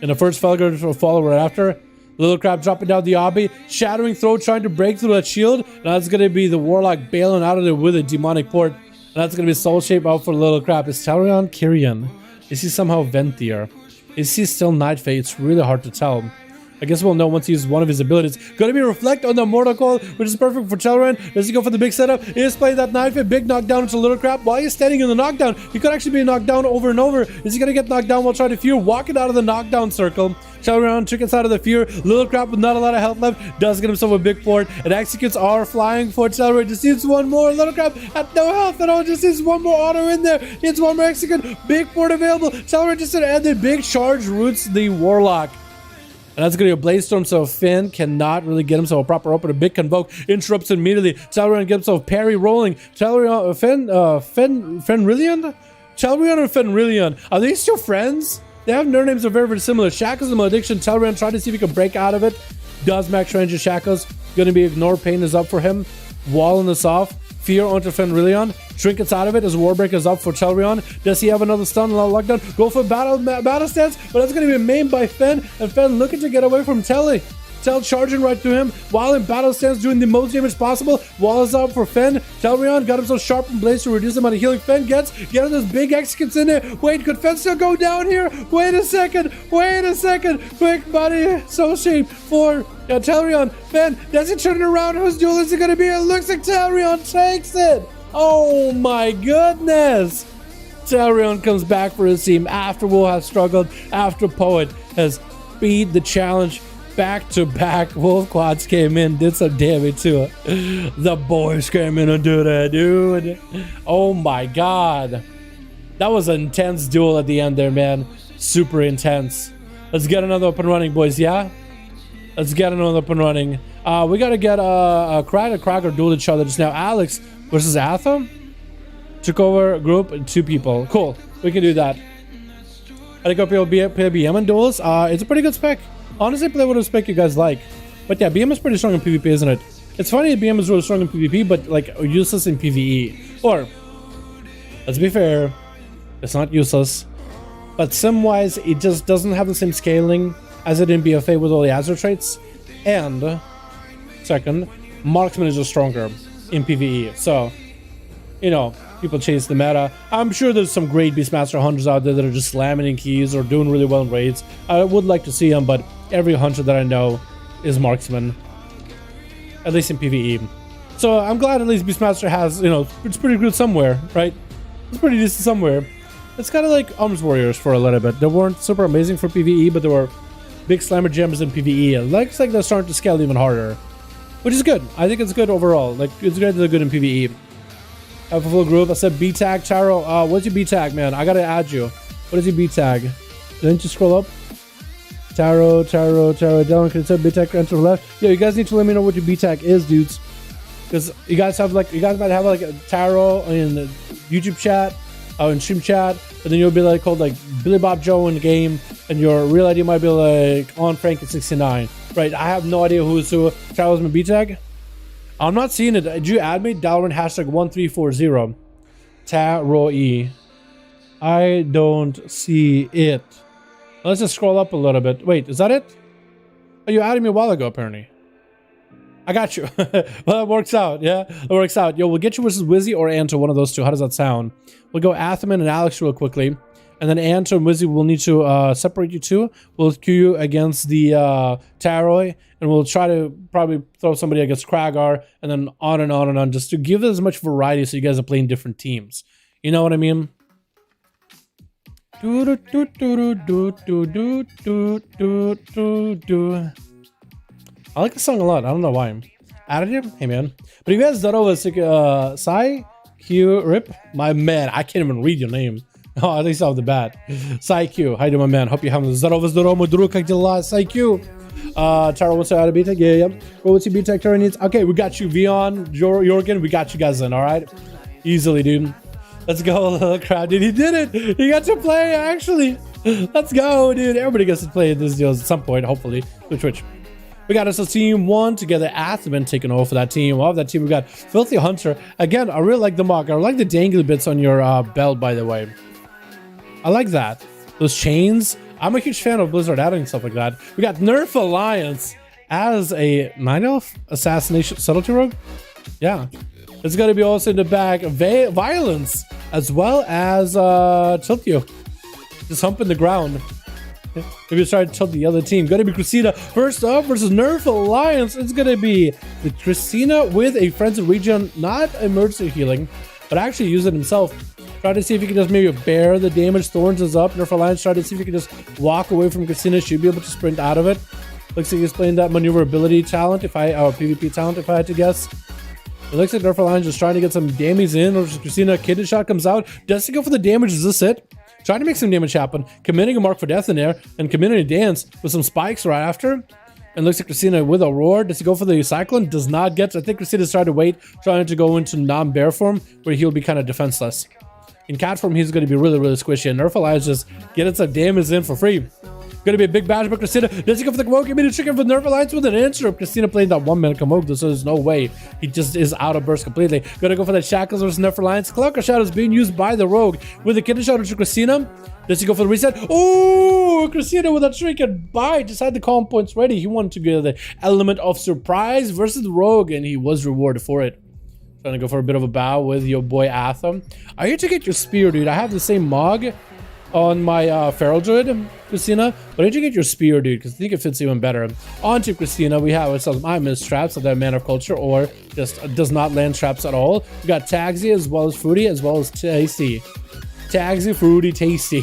And the first Felguard will follow right after. Little Crab dropping down the obby. Shadowing Throw trying to break through that shield. And that's going to be the Warlock bailing out of there with a demonic port. And that's going to be Soul Shape out for Little Crab. Is Talarion Kyrian? Is he somehow Venthyr? Is he still Night Fae? It's really hard to tell. I guess we'll know once he uses one of his abilities. Going to be Reflect on the Mortal Coil, which is perfect for Talarion. Does he go for the big setup? He is playing that Night Fae. Big knockdown into Little Crab. While he's standing in the knockdown, he could actually be knocked down over and over. Is he going to get knocked down while trying to fear? Walking out of the knockdown circle. Talarion chickens out of the fear. Little Crab with not a lot of health left does get himself a big port. And executes are flying for Talarion. Just needs one more. Little Crab at no health at all. Just needs one more auto in there. Needs one more execute. Big port available. Talarion just ended. Big charge roots the Warlock. And that's going to be a Blaze Storm, so Finn cannot really get himself a proper open. A big Convoke interrupts immediately. Talarion gets himself parry rolling. Talarion, Fenrillion? Talarion or Fenrillion? Are these two friends? They have their names are very, very similar. Shackles and Malediction. Talarion trying to see if he can break out of it. Does max range of Shackles. Going to be Ignore Pain is up for him. Walling this off. Fear onto Fenrillion. Trinkets out of it as Warbreaker is up for Talarion. Does he have another stun? Lockdown. Go for battle stance, but that's going to be maimed by Fen. And Fen looking to get away from Telly. Tell charging right to him while in battle stance, doing the most damage possible. Wall is up for Fen. Talarion got himself sharp and blaze to reduce the amount of healing Fen gets. Getting those big executes in there. Wait, could Fen still go down here? Wait a second. Quick, buddy. So cheap for Talarion. Fen, does he turn it around? Whose duel is it going to be? It looks like Talarion takes it. Oh my goodness. Talarion comes back for his team after WoW has struggled, after Poet has beat the challenge. Back-to-back Wolf Quads came in, did some damage to it. The boys came in and did it, dude. Oh my god. That was an intense duel at the end there, man. Super intense. Let's get another up and running, boys, yeah? Let's get another up and running. We gotta get a Cracker duel each other just now. Alex versus Atham. Took over group and 2 people. Cool. We can do that. I think I'll play BM and duels. It's a pretty good spec. Honestly, play whatever spec you guys like. But yeah, BM is pretty strong in PvP, isn't it? It's funny that BM is really strong in PvP, but like useless in PvE. Or, let's be fair, it's not useless. But sim-wise, it just doesn't have the same scaling as it in BFA with all the Azure traits. And, second, Marksman is just stronger in PvE. So, you know, people chase the meta. I'm sure there's some great Beastmaster hunters out there that are just slamming in keys or doing really well in raids. I would like to see them, but every hunter that I know is Marksman. At least in PvE. So I'm glad at least Beastmaster has, you know, it's pretty good somewhere, right? It's pretty decent somewhere. It's kind of like Arms Warriors for a little bit. They weren't super amazing for PvE, but they were big slammer gems in PvE. It looks like they're starting to scale even harder. Which is good. I think it's good overall. Like, it's great that they're good in PvE. Have a full group. I said B tag, Taro. What's your B tag, man? I gotta add you. What is your B tag? Didn't you scroll up? Taro, down. Can you say B tag enter left? Yeah, you guys need to let me know what your B tag is, dudes. Because you guys might have like a Taro in the YouTube chat, in stream chat, and then you'll be like called like Billy Bob Joe in the game, and your real ID might be like on Frank69. Right? I have no idea who's who. Taro's my B tag. I'm not seeing it. Did you add me? Dalaran hashtag 1340. Taro E. I don't see it. Let's just scroll up a little bit. Wait, is that it? Oh, you added me a while ago, apparently. I got you. Well, it works out, yeah? It works out. Yo, we'll get you versus Wizzy or Anto, one of those two. How does that sound? We'll go Athaman and Alex real quickly. And then Anto and Wizzy will need to separate you two. We'll queue you against the Taroi. And we'll try to probably throw somebody against Kragar. And then on and on and on. Just to give it as much variety so you guys are playing different teams. You know what I mean? I like the song a lot. I don't know why. Added him? Hey, man. But you guys thought over Sai Q Rip? My man. I can't even read your name. Oh, at least off the bat. Sai Q. How you doing, my man? Hope you having Zarova Zdoromo Duru как дела? Sai Q. Taro, what's your B-Tech? Yeah. Well, what's your B-Tech Taro needs? Okay, we got you. Vion, Jorgen, we got you guys in, alright? Easily, dude. Let's go, little crowd, dude. He did it. He got to play, actually. Let's go, dude. Everybody gets to play this deal at some point, hopefully. Twitch. We got us a team 1 together. Athman taking over for that team. Off that team, we got Filthy Hunter. Again, I really like the mock. I like the dangly bits on your belt, by the way. I like that. Those chains. I'm a huge fan of Blizzard adding stuff like that. We got Nerf Alliance as a 9-elf assassination subtlety rogue. Yeah. It's going to be also in the back Violence as well as Tiltio. Just humping the ground. Maybe try to tilt the other team. Going to be Christina first up versus Nerf Alliance. It's going to be the Christina with a Frenzy Regen, not emergency healing, but actually use it himself. Try to see if you can just maybe bear the damage. Thorns is up. Nerf Alliance, try to see if you can just walk away from Christina. Should be able to sprint out of it. Looks like he's playing that maneuverability talent, PvP talent, if I had to guess. It looks like Nerf Alliance just trying to get some damage in. Versus Christina, Kidney Shot comes out. Does he go for the damage? Is this it? Trying to make some damage happen, committing a Mark for Death in there, and committing a dance with some spikes right after. And looks like Christina with a roar. Does he go for the Cyclone? Does not get to. I think Christina's trying to wait, trying to go into non-bear form, where he'll be kind of defenseless. In cat form, he's going to be really, really squishy. And Nerf Alliance just getting some damage in for free. Going to be a big bash by Christina. Does he go for the Convoke? Give me the chicken for Nerf Alliance with an answer. Christina playing that 1-minute Convoke, so there's no way. He just is out of burst completely. Going to go for the Shackles versus Nerf Alliance. Cloak of Shadow is being used by the Rogue with the Kidney Shot to Christina. Does he go for the reset? Oh, Christina with a trinket bite. Just had the calm points ready. He wanted to get the element of surprise versus the Rogue, and he was rewarded for it. Trying to go for a bit of a bow with your boy Atham. I need to get your spear, dude. I have the same Mog on my Feral Druid, Christina, but I need to get your spear, dude, because I think it fits even better. On to Christina, we have ourselves I Miss Traps of that Man of Culture, or just does not land traps at all. We got Tagsy as well as Fruity as well as Tasty. Tagsy, Fruity, Tasty.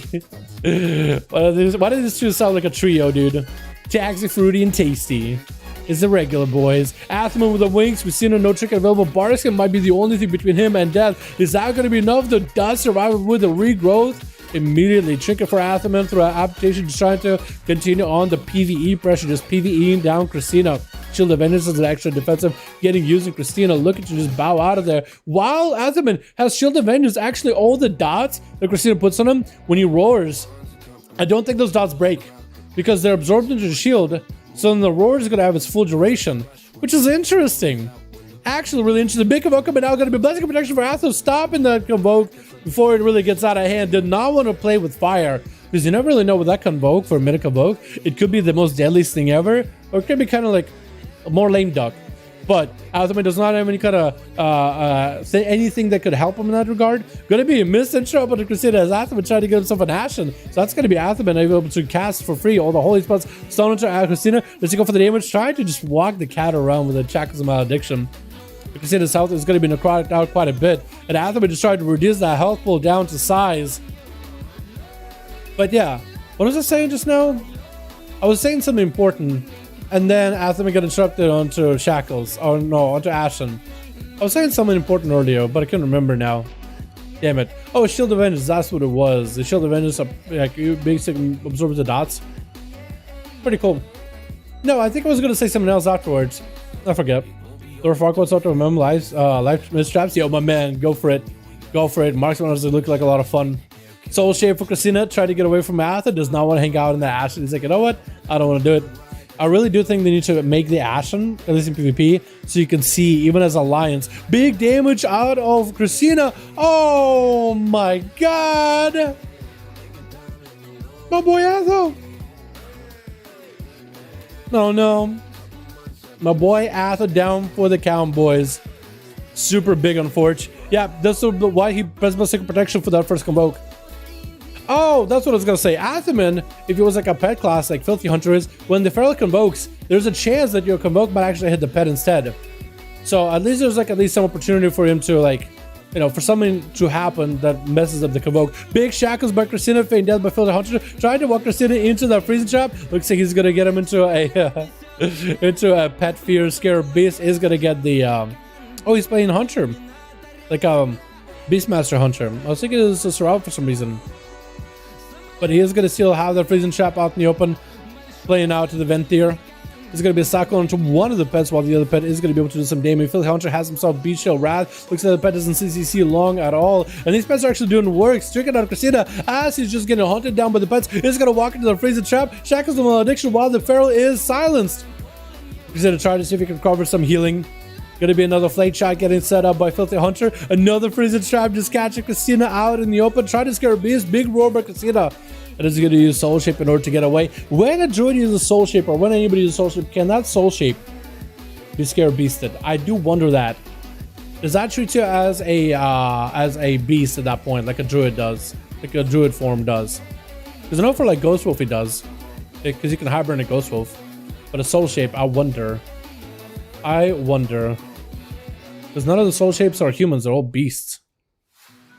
Why do these two sound like a trio, dude? Tagsy, Fruity, and Tasty. Is the regular boys. Athman with the wings. Christina, no trick available. Barskin might be the only thing between him and death. Is that going to be enough? The does survive with the regrowth. Immediately trinket for Athaman through an application, just trying to continue on the PvE pressure, just PvEing down Christina. Shield of Vengeance is an extra defensive, getting using Christina, looking to just bow out of there. While Athaman has Shield of Vengeance, actually all the dots that Christina puts on him, when he roars, I don't think those dots break because they're absorbed into the shield. So then the roar is going to have its full duration, which is interesting. Actually, really interesting. Big Convoke coming out, going to be Blessing of Protection for Athos, stopping the Convoke before it really gets out of hand. Did not want to play with fire, because you never really know with that Convoke for a minute Convoke. It could be the most deadliest thing ever, or it could be kind of like a more lame duck. But Athman does not have any kind of anything that could help him in that regard. Going to be a missed intro, but Crusader as Athman trying to get himself an Ashen. So that's going to be Athman able to cast for free all the holy spots. Stone into Christina. Does he go for the damage? Trying to just walk the cat around with a Shackles of Malediction. Crusader's health is going to be necrotic out quite a bit. And Athman just tried to reduce that health pool down to size. But yeah, what was I saying just now? I was saying something important. And then Athman got interrupted onto Shackles. Oh no, onto Ashen. I was saying something important earlier, but I can't remember now. Damn it. Oh, Shield of Vengeance, that's what it was. The Shield of Vengeance, like, basically absorbs the dots. Pretty cool. No, I think I was going to say something else afterwards. I forget. Lord Farquaad's out to remember life mistraps. Yo, my man, go for it. Go for it. Marksman does look like a lot of fun. Soul Shape for Christina, try to get away from Atha, does not want to hang out in the Ashen. He's like, you know what? I don't want to do it. I really do think they need to make the Ashen, at least in PvP, so you can see, even as Alliance, big damage out of Christina. Oh my god! My boy Atho! No. My boy Atho down for the count, boys. Super big on Forge. Yeah, that's why he pressed my second protection for that first Convoke. Oh, that's what I was gonna say. Athaman, if it was like a pet class like Filthy Hunter is, when the Feral convokes, there's a chance that your Convoke might actually hit the pet instead. So at least there's like at least some opportunity for him to, like, you know, for something to happen that messes up the Convoke. Big Shackles by Christina, feigned death by Filthy Hunter, trying to walk Christina into that freezing trap. Looks like he's gonna get him into a into a pet fear scare. Beast is gonna get the oh, he's playing Hunter, like Beastmaster Hunter. I was thinking it was a Sorrow for some reason. But he is going to still have that freezing trap out in the open, playing out to the Venthyr. There's going to be a cyclone into one of the pets, while the other pet is going to be able to do some damage. Phil Hunter has himself Beast Shell Wrath. Looks like the pet doesn't CCC long at all. And these pets are actually doing work. Stricken out of Christina as he's just getting hunted down by the pets. He's going to walk into the freezing trap. Shackles the Malediction while the Feral is silenced. He's gonna try to see if he can cover some healing. Gonna be another flake shot getting set up by Filthy Hunter. Another freezing trap just catching Christina out in the open. Trying to scare a beast. Big roar by Christina. And is gonna use Soul Shape in order to get away. When a druid uses Soul Shape, or when anybody uses Soul Shape, can that Soul Shape be scare beasted? I do wonder that. Does that treat you as a beast at that point, like a druid does, like a druid form does? Because I know for like Ghost Wolf he does, because you can hybrid a Ghost Wolf. But a Soul Shape, I wonder. Because none of the Soul Shapes are humans, they're all beasts.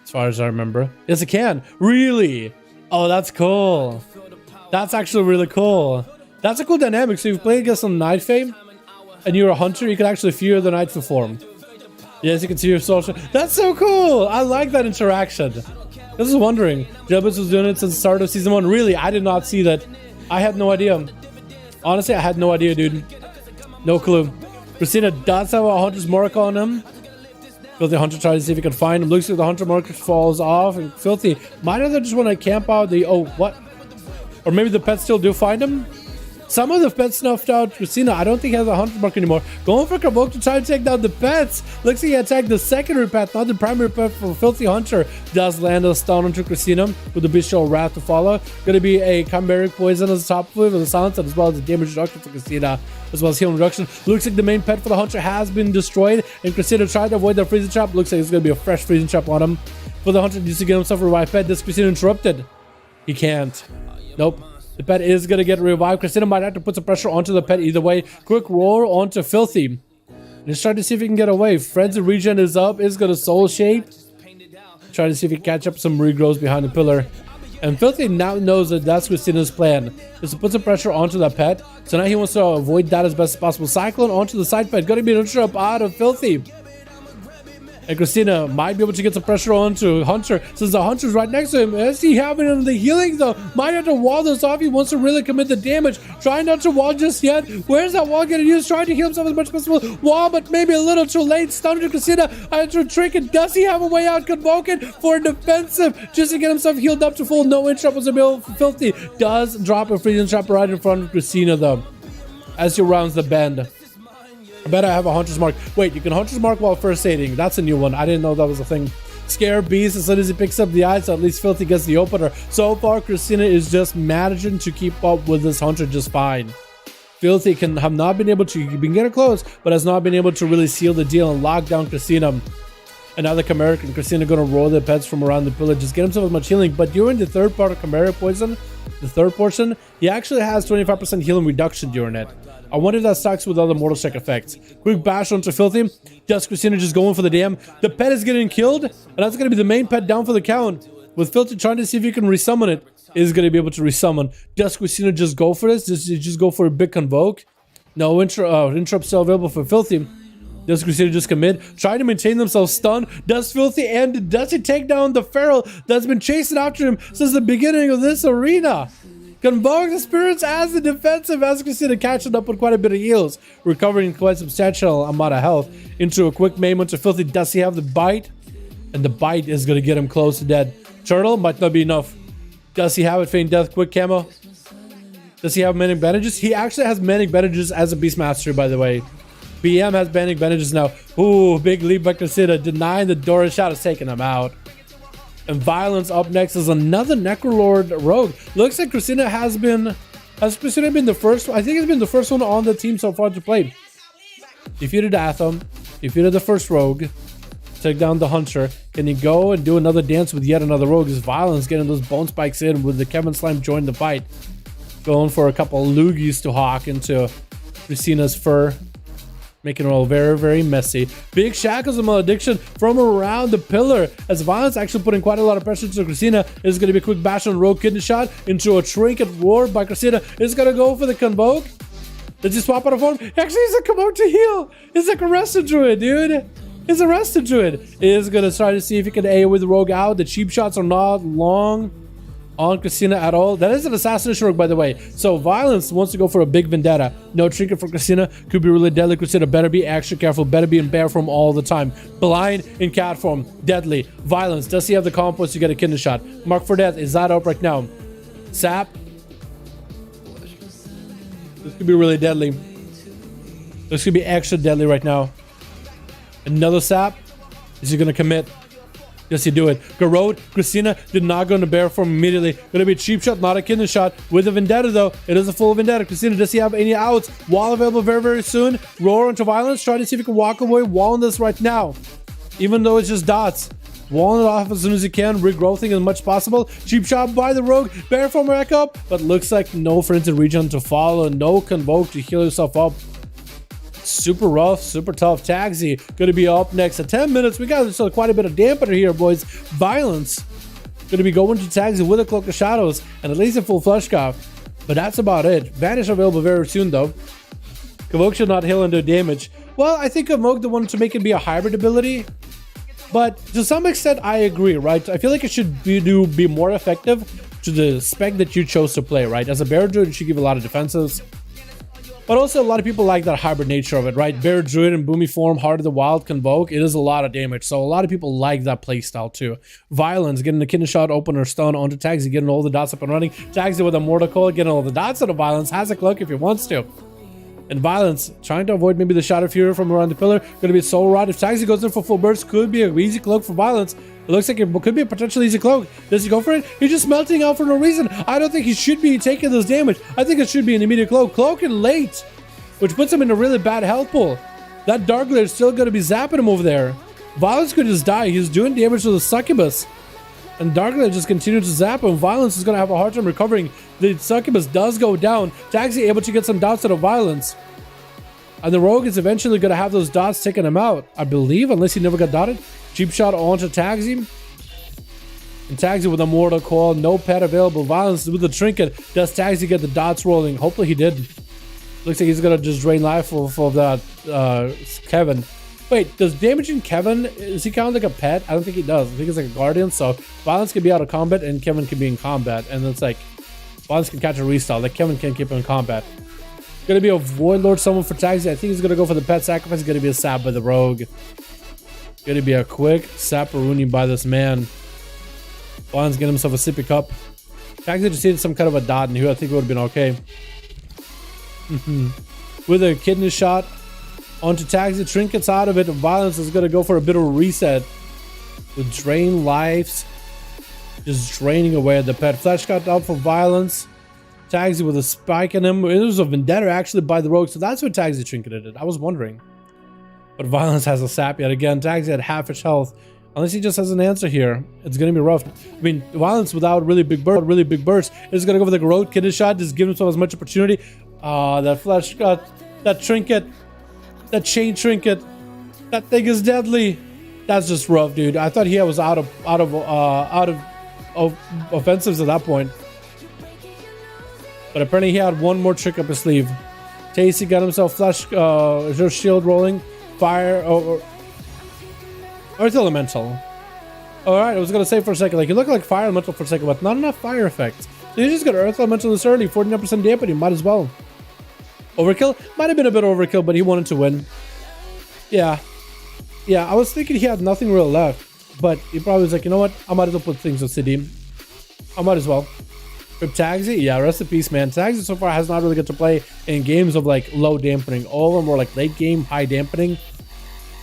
As far as I remember. Yes, it can. Really? Oh, that's cool. That's actually really cool. That's a cool dynamic. So if you play against some Night Fae, and you're a hunter, you can actually fear the Night Fae form. Yes, you can see your Soul Shape. That's so cool. I like that interaction. I was wondering. Jebus was doing it since the start of season 1. Really? I did not see that. I had no idea. Honestly, I had no idea, dude. No clue. Christina does have a hunter's mark on him. Filthy Hunter tries to see if he can find him. Looks like the hunter mark falls off. And Filthy might either just want to camp out the... Oh, what? Or maybe the pets still do find him? Some of the pets snuffed out Christina. I don't think he has a hunter mark anymore. Going for Kavok to try to take down the pets. Looks like he attacked the secondary pet, not the primary pet for Filthy Hunter. Does land a stun onto Christina with the Bestial Wrath to follow. Gonna be a Chimeric Poison as the top of it with a silence, as well as a damage reduction for Christina, as well as healing reduction. Looks like the main pet for the Hunter has been destroyed, and Christina tried to avoid the freezing trap. Looks like it's gonna be a fresh freezing trap on him. For the Hunter needs to get himself a revived pet. Does Christina interrupted? He can't. Nope. The pet is going to get revived. Christina might have to put some pressure onto the pet either way. Quick roar onto Filthy. Let's try to see if he can get away. Frenzy regen is up. Is going to Soul Shape. Try to see if he can catch up some regrows behind the pillar. And Filthy now knows that that's Christina's plan. Is to put some pressure onto that pet. So now he wants to avoid that as best as possible. Cyclone onto the side pet. Going to be an interrupt out of Filthy. And Christina might be able to get some pressure onto Hunter since the Hunter's right next to him. Is he having him the healing though? Might have to wall this off. He wants to really commit the damage. Trying not to wall just yet. Where's that wall getting used? Trying to heal himself as much as possible. Wall, but maybe a little too late. Stun to Christina. Into Trinket. Does he have a way out? Convoking for defensive just to get himself healed up to full. No interrupt was available for Filthy. Does drop a freezing trap right in front of Christina though, as he rounds the bend. I bet I have a Hunter's Mark. Wait, you can Hunter's Mark while first aiding. That's a new one. I didn't know that was a thing. Scare Beast as soon as he picks up the eye, so at least Filthy gets the opener. So far, Christina is just managing to keep up with this Hunter just fine. Filthy have not been able to, you can get it close, but has not been able to really seal the deal and lock down Christina. And now the Chimeric and Christina going to roll the pets from around the pillar, just get himself as much healing. But during the third part of Chimeric Poison, the third portion, he actually has 25% healing reduction during it. I wonder if that stacks with other Mortal Check effects. Quick bash onto Filthy. Does Christina just going for the dam? The pet is getting killed, and that's going to be the main pet down for the count. With Filthy trying to see if he can resummon it, is going to be able to resummon. Does Christina just go for this? Does he just go for a big convoke? No, interrupt still available for Filthy. Does Christina just commit? Trying to maintain themselves stunned. Does Filthy end? Does he take down the Feral that's been chasing after him since the beginning of this arena? Convoke the spirits as the defensive as Christina catching up with quite a bit of heals. Recovering quite substantial amount of health. Into a quick maim onto Filthy. Does he have the bite? And the bite is going to get him close to dead. Turtle might not be enough. Does he have it? Feign death, quick camo. Does he have manic bandages? He actually has manic bandages as a Beastmaster, by the way. BM has manic bandages now. Ooh, big leap by Christina. Denying the Dora shot is taking him out. And Violence up next is another Necrolord rogue. Looks like Christina has Christina been the first, I think it's been the first one on the team so far to play. Defeated Atham, defeated the first rogue, took down the Hunter. Can he go and do another dance with yet another rogue? Is Violence getting those bone spikes in with the Kevin Slime join the fight. Going for a couple of loogies to hawk into Christina's fur. Making it all very, very messy. Big shackles of malediction from around the pillar. As Violence actually putting quite a lot of pressure to Christina. It's going to be a quick bash on Rogue Kidney Shot into a Trinket roar by Christina. It's going to go for the Convoke. Does he swap out of form? Actually, he's a Convoke to heal. It's like a Rested Druid, dude. It's a Rested Druid. Is going to try to see if he can AoE with the Rogue out. The cheap shots are not long on Christina at all. That is an assassination rogue, by the way. So Violence wants to go for a big vendetta. No trinket for Christina. Could be really deadly. Christina better be extra careful. Better be in bear form all the time. Blind in cat form. Deadly. Violence. Does he have the compost to get a kidney shot? Mark for death. Is that up right now? Sap. This could be really deadly. Looks gonna be extra deadly right now. Another sap. Is he gonna commit? Yes, he do it. Garrod, Christina did not go into bear form immediately. Gonna be a cheap shot, not a kidney shot. With a vendetta though, it is a full vendetta. Christina, does he have any outs? Wall available very, very soon. Roar into violence. Try to see if he can walk away. Walling this right now. Even though it's just dots. Walling it off as soon as he can. Regrowthing as much as possible. Cheap shot by the rogue. Bear form back up. But looks like no frenzied region to follow. No convoke to heal yourself up. Super rough, super tough. Taxi gonna be up next at 10 minutes. We got still quite a bit of dampener here, boys. Violence gonna be going to Taxi with a Cloak of Shadows and at least a full flesh cough. But that's about it. Vanish available very soon though. Convoke should not heal and do damage. Well, I think Convoke the one to make it be a hybrid ability. But to some extent, I agree, right? I feel like it should be more effective to the spec that you chose to play, right? As a Bear Druid, it should give a lot of defenses. But also, a lot of people like that hybrid nature of it, right? Bear Druid and Boomy form, Heart of the Wild, Convoke, it is a lot of damage. So a lot of people like that playstyle too. Violence, getting the kidney shot, opener, stun onto Taxi, getting all the dots up and running. Taxi with a Mortal Coil, getting all the dots out of Violence, has a cloak if he wants to. And Violence, trying to avoid maybe the Shadow Fury from around the pillar. Going to be a Soul Rod. If Taxi goes in for full burst, could be an easy cloak for Violence. It looks like it could be a potentially easy cloak. Does he go for it? He's just melting out for no reason. I don't think he should be taking this damage. I think it should be an immediate cloak. Cloaking late, which puts him in a really bad health pool. That Dark Glare is still going to be zapping him over there. Violence could just die. He's doing damage to the Succubus. And Dark Glare just continues to zap him. Violence is going to have a hard time recovering. The Succubus does go down. Taxi able to get some dots out of Violence. And the Rogue is eventually going to have those dots taking him out, I believe, unless he never got dotted. Cheap shot onto Taxi. And Taxi with a Mortal Coil. No pet available. Violence with the Trinket. Does Taxi get the dots rolling? Hopefully he did. Looks like he's going to just drain life for that Kevin. Wait, does damaging Kevin, does he count like a pet? I don't think he does. I think it's like a guardian. So Violence can be out of combat and Kevin can be in combat. And it's like Violence can catch a restyle. Like Kevin can't keep him in combat. Gonna be a Void Lord summon for Taxi. I think he's gonna go for the pet sacrifice. Gonna be a sap by the Rogue. Gonna be a quick sapperooning by this man. Violence getting himself a sippy cup. Taxi just needed some kind of a dot in here. I think it would have been okay. With a kidney shot onto Taxi, trinkets out of it. Violence is gonna go for a bit of a reset. With drain lives, just draining away at the pet. Flesh cut out for Violence. Taxi with a spike in him. It was a vendetta actually by the Rogue, so that's what Taxi trinketed it. I was wondering. But Violence has a sap yet again. Taxi had half his health. Unless he just has an answer here, it's gonna be rough. I mean, Violence without really big burst is gonna go for the Garrod kidney shot, just give himself as much opportunity. That flesh cut, that trinket, that chain trinket, that thing is deadly. That's just rough, dude. I thought he was out of offensives at that point. But apparently he had one more trick up his sleeve. Tasty got himself flash shield rolling. Fire or Earth Elemental. Alright, I was gonna say for a second, like you look like Fire Elemental for a second, but not enough fire effect. So you just got Earth Elemental this early, 49% dampening, might as well. Overkill? Might have been a bit of overkill, but he wanted to win. Yeah. Yeah, I was thinking he had nothing real left. But he probably was like, you know what? I might as well put things with CD. I might as well. Rip Taxi? Yeah, rest in peace, man. Taxi so far has not really got to play in games of like low dampening. All of them were like late game, high dampening,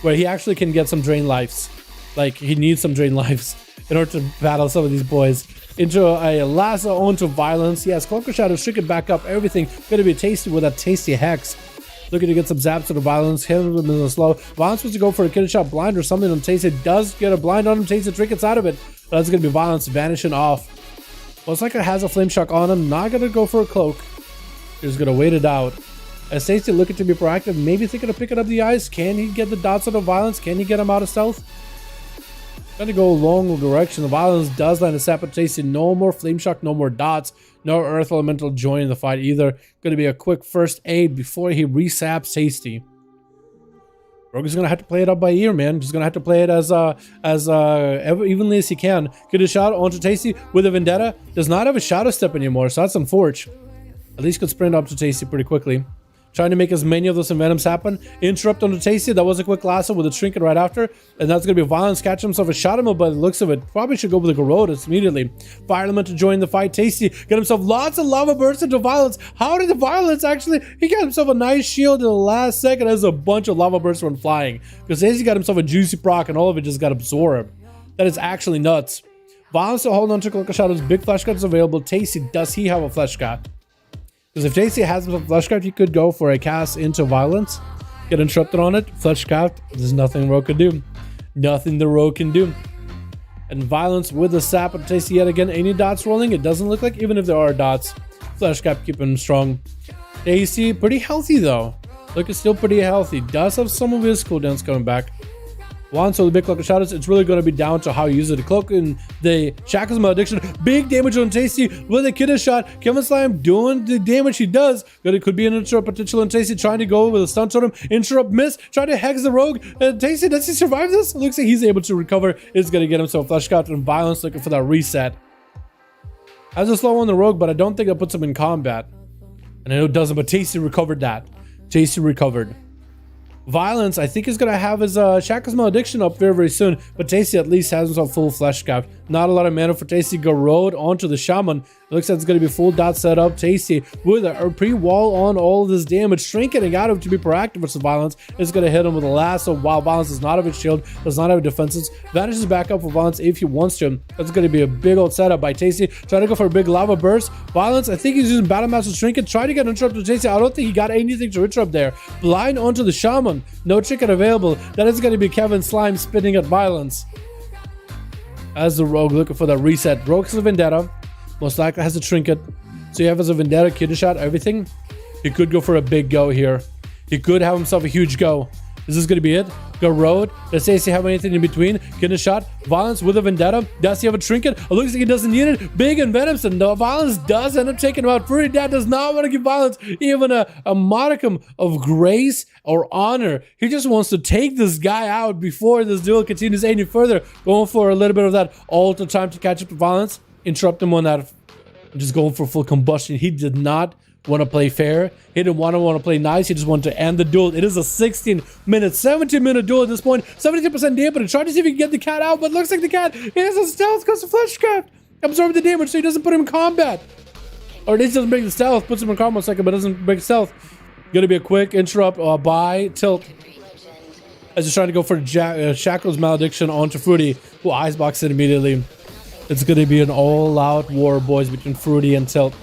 where he actually can get some drain lives. Like he needs some drain lives in order to battle some of these boys. Into a lasso onto Violence. Yes, Cloak of Shadows should get back up. Everything gonna be tasty with that tasty hex. Looking to get some zaps to the Violence. Him with the slow. Violence supposed to go for a kidney shot blind or something on Tasty. Does get a blind on him. Tasty trinkets out of it. That's gonna be Violence vanishing off. Looks like it has a flame shock on him. Not gonna go for a cloak. He's gonna wait it out. As Tasty looking to be proactive, maybe thinking of picking up the ice. Can he get the dots out of Violence? Can he get him out of stealth? Gonna go a long direction. The Violence does land a sap, but Tasty no more flame shock, no more dots, no Earth Elemental joining the fight either. Gonna be a quick first aid before he resaps Tasty. Rogue is gonna have to play it up by ear, man. Just gonna have to play it as evenly as he can. Get a shot onto Tasty with a Vendetta. Does not have a Shadow Step anymore, so that's unfortunate. At least could sprint up to Tasty pretty quickly. trying to make as many of those envenoms happen. Interrupt onto Tasty. That was a quick lasso with a trinket right after. And that's going to be Violence. Catch himself a shot him, but by the looks of it, probably should go with the Garrote immediately. Fire Element to join the fight. Tasty get himself lots of lava bursts into Violence. How did the Violence actually? He got himself a nice shield in the last second as a bunch of lava bursts went flying. Because Tasty got himself a juicy proc and all of it just got absorbed. That is actually nuts. Violence to hold on to Cloak of Shadows. Big flesh cut is available. Tasty, does he have a flesh cut? Because if Tasty has a flesh cut, he could go for a cast into Violence. Get interrupted on it. Flesh cut. There's nothing Rogue can do. Nothing the Rogue can do. And Violence with the sap of Tasty yet again. Any dots rolling? It doesn't look like, even if there are dots. Flesh cap keeping him strong. Tasty, pretty healthy though. Look, it's still pretty healthy. Does have some of his cooldowns coming back. Once so the big Cloak of Shadows, it's really going to be down to how you use it. The Cloak and the Shackles Malediction, big damage on Tasty with a Kidda shot. Kevin Slime doing the damage he does, but it could be an interrupt potential on Tasty trying to go with a stun totem. Interrupt miss, trying to hex the Rogue. Tasty, does he survive this? It looks like he's able to recover. It's going to get himself flesh cut and Violence looking for that reset. Has a slow on the Rogue, but I don't think that puts him in combat. And I know it doesn't, but Tasty recovered that. Tasty recovered. Violence, I think, is going to have his Shackles Malediction up very, very soon. But Tasty at least has himself full flesh cap. Not a lot of mana for Tasty. Garrote onto the Shaman. It looks like it's going to be full dot setup. Tasty with a pre-wall on all of this damage. Trinketing out of to be proactive versus Violence. It's going to hit him with a lasso while Violence does not have his shield. Does not have defenses. Vanishes back up for Violence if he wants to. That's going to be a big old setup by Tasty. Trying to go for a big lava burst. Violence, I think he's using Battle Master's Trinket. Trying to get interrupted to Tasty. I don't think he got anything to interrupt there. Blind onto the Shaman. No trinket available. That is going to be Kevin Slime spinning at Violence. As the Rogue looking for that reset. Rogue has a Vendetta. Most likely has a trinket. So you have as a Vendetta, Kidda shot, everything. He could go for a big go here. He could have himself a huge go. Is this going to be it? Garrote. Does Tasty have anything in between? Kidda shot. Violence with a Vendetta. Does he have a trinket? It looks like he doesn't need it. Big and Venomous. And no, Violence does end up taking him out. Fruity Dad does not want to give Violence even a modicum of grace or honor. He just wants to take this guy out before this duel continues any further. Going for a little bit of that alter time to catch up to Violence. Interrupt him on that. Just going for full combustion. He did not want to play fair. He didn't want to play nice. He just wanted to end the duel. It is a 16-minute, 17-minute duel at this point. 72% damage. Trying to see if he can get the cat out, but looks like the cat, he has a stealth because the flesh cap absorbing the damage, so he doesn't put him in combat. Or at least doesn't break the stealth. Puts him in combat a second, but doesn't break stealth. Gonna be a quick interrupt by Tilt. As he's trying to go for Shackles Malediction onto Fruity, who icebox it immediately. It's gonna be an all-out war, boys, between Fruity and Tilt.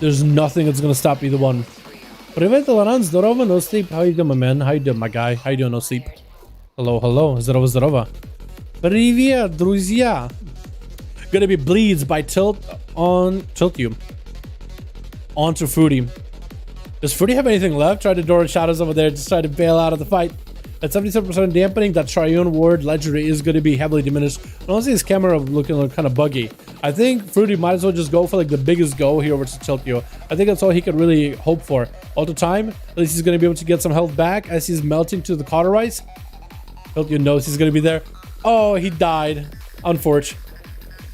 There's nothing that's gonna stop either one. Привет, Dalaran, здорово, no sleep. How you doing, my man? How you doing, my guy? How you doing, no sleep? Hello, hello. Здорово, здорово. Привет, друзья. Gonna be bleeds by Tilt on Tilt you. Onto Fruity. Does Fruity have anything left? Try to door shadows over there. Just try to bail out of the fight. At 77% dampening, that Triune Ward legendary is going to be heavily diminished. And honestly, his camera looking kind of buggy. I think Fruity might as well just go for like the biggest go here versus Tilt you. I think that's all he could really hope for. All the time, at least he's going to be able to get some health back as he's melting to the cauterize. Tilt you knows he's going to be there. Oh, he died. Unfortunate.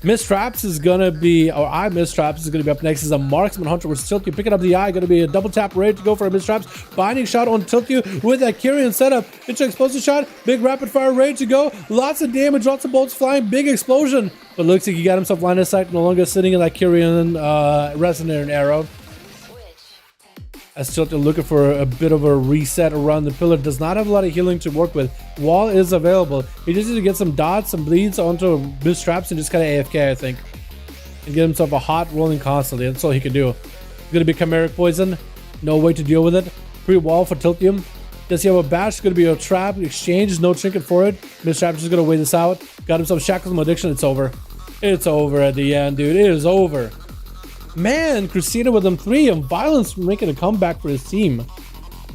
Miss Traps is gonna be, or I Miss Traps is gonna be up next. Is a Marksman Hunter with Tilt you. Picking up the eye, gonna be a double tap ready to go for a Miss Traps. Binding shot on Tilt you with that Kyrian setup. Into explosive shot, big rapid fire ready to go. Lots of damage, lots of bolts flying, big explosion. But looks like he got himself line of sight, no longer sitting in that Kyrian resonator arrow. As Tilt looking for a bit of a reset around the pillar. Does not have a lot of healing to work with. Wall is available. He just needs to get some dots, some bleeds onto Miss Traps and just kind of AFK, I think. And get himself a hot rolling constantly. That's all he can do. It's going to be Chimeric Poison. No way to deal with it. Pre-wall for Tiltium. Does he have a bash? It's going to be a trap. Exchange. No trinket for it. Miss Traps is going to wait this out. Got himself Shackles Malediction. It's over. It's over at the end, dude. It is over. Man, Christina with them 3 and Violence making a comeback for his team.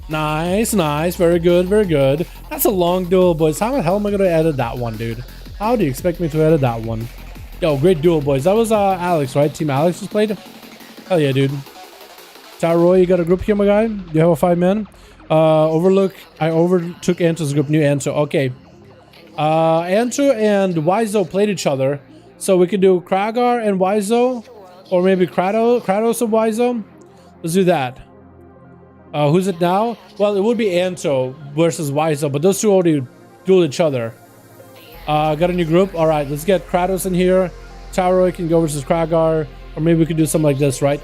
Nice, nice. Very good, very good. That's a long duel, boys. How the hell am I going to edit that one, dude? How do you expect me to edit that one? Yo, great duel, boys. That was Alex, right? Team Alex just played? Hell yeah, dude. Roy, you got a group here, my guy? Do you have a 5-man? Overlook. I overtook Anto's group. New Anto. Okay. Anto and Wizo played each other. So we can do Kragar and Wizo. Or maybe Kratos and Wizo. Let's do that. Who's it now? Well, it would be Anto versus Wiso, but those two already duel each other. Got a new group. All right, let's get Kratos in here. Taroy can go versus Kragar, or maybe we could do something like this, right?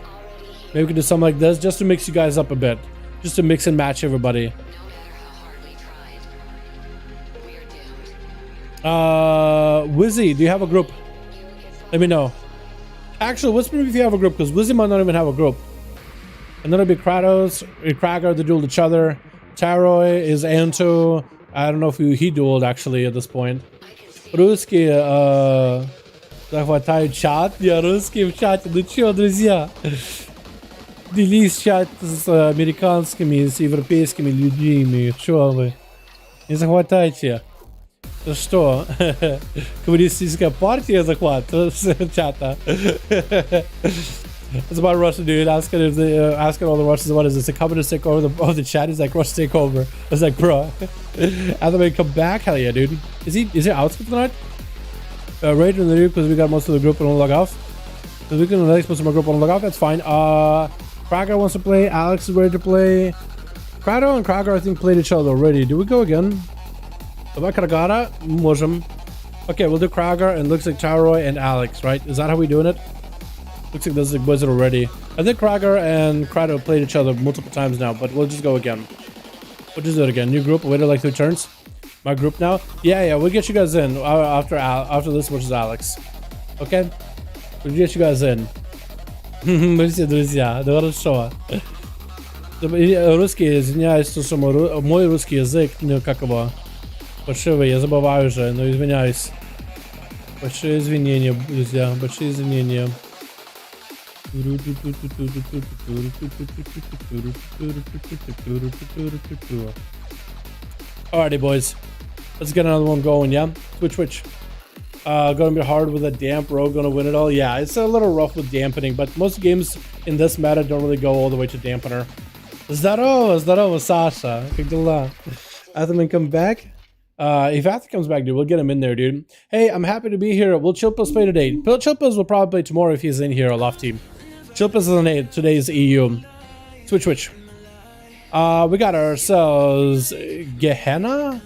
Maybe we could do something like this just to mix you guys up a bit, just to mix and match everybody. Wizzy, do you have a group? Let me know. Actually, whisper if you have a group, because Wizzy might not even have a group. And then it'll be Kratos, Kragar, they dueled each other. Taroy is Anto. I don't know if he dueled actually at this point. Русские, захватают чат. Я русский в чате. Ну чё, друзья? Делись чат с американскими, с европейскими людьми. Чё вы? Не захватайте. Что? Коммунистическая партия захват чата. It's about Russia, dude. Asking if they, asking all the Russians, what is this? A communist take over the chat? He's like, Russia take over. I was like, bro. And then we come back. Hell yeah, dude. Is he out for tonight? Raid in the group because we got most of the group and log off. So we can let most of my group on log off. That's fine. Kragar wants to play. Alex is ready to play. Krado and Kragar, I think, played each other already. Do we go again? About Kragara? Можем. Okay, we'll do Kragar and looks like Taroy and Alex, right? Is that how we doing it? Looks like there's a wizard already. I think Kragar and Krado played each other multiple times now, but we'll just go again. We'll just do it again. New group, waited like 3 turns. My group now? Yeah, we'll get you guys in after this versus Alex. Okay? We'll get you guys in. Друзья, да хорошо. Русский, извиняюсь, что мой русский язык, ну как его, фальшивый, я забываю уже, но извиняюсь. Большие извинения, друзья, большие извинения. Alrighty, boys. Let's get another one going, yeah? Switch. Gonna be hard with a damp rogue, gonna win it all. Yeah, it's a little rough with dampening, but most games in this meta don't really go all the way to dampener. Здорово, Sasha. Как дела? Atherman come back? If Ather comes back, dude, we'll get him in there, dude. Hey, I'm happy to be here. Will Chilpills play today? Chilpills will probably play tomorrow if he's in here, a loft team. Chilpills is on today's EU. Switch. We got ourselves Gehenna,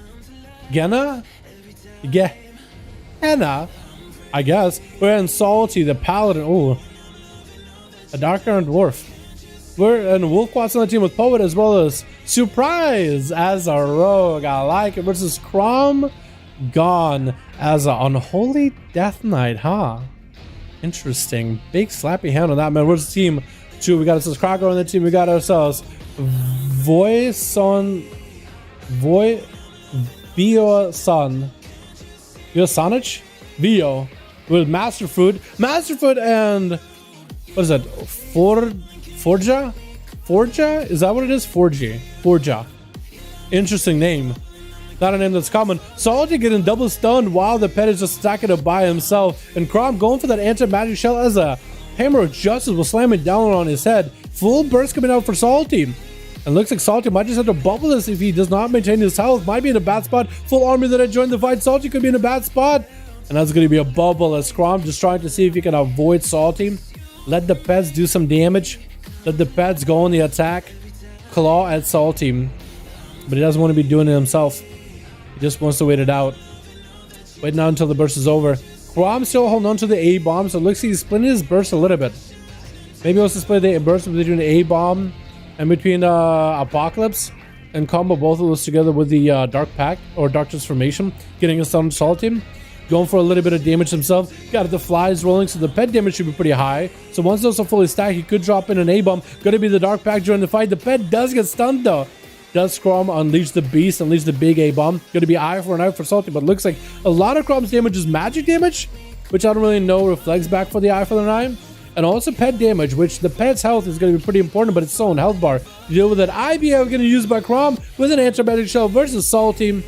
I guess. We're in Salty, the Paladin. Ooh, a dark iron dwarf. We're in Wolfquats on the team with Poet as well as Surprise as a rogue. I like it. Versus Crom Gone as a Unholy Death Knight, huh? Interesting. Big slappy hand on that, man. Where's the team? 2. We got ourselves Kragar on the team. We got ourselves Vio with Masterfoot and what is that? Forja? Is that what it is? Forja. Interesting name. Not a name that's common. Salty getting double stunned while the pet is just stacking it by himself. And Crom going for that anti-magic shell as a hammer of justice will slam it down on his head. Full burst coming out for Salty. And looks like Salty might just have to bubble this if he does not maintain his health. Might be in a bad spot. Full army that had joined the fight. Salty could be in a bad spot. And that's going to be a bubble as Crom just trying to see if he can avoid Salty. Let the pets do some damage. Let the pets go on the attack. Claw at Salty. But he doesn't want to be doing it himself. He just wants to wait it out. Wait now until the burst is over. Crom still holding on to the A-bomb. So it looks like he's splitting his burst a little bit. Maybe he wants to split the burst between the A-bomb and between Apocalypse. And combo both of those together with the Dark Pact or Dark Transformation. Getting us on Salty. Going for a little bit of damage himself. Got the flies rolling, so the pet damage should be pretty high. So once those are fully stacked, he could drop in an A-bomb. Gonna be the Dark Pact during the fight. The pet does get stunned though. Does Crom unleash the beast, unleash the big A-bomb. Gonna be eye for an eye for Salty, but looks like a lot of Crom's damage is magic damage, which I don't really know reflects back for the eye for an eye. And also pet damage, which the pet's health is going to be pretty important, but it's own health bar. To deal with that IBA going to use by Crom with an anti-magic shell versus Salty.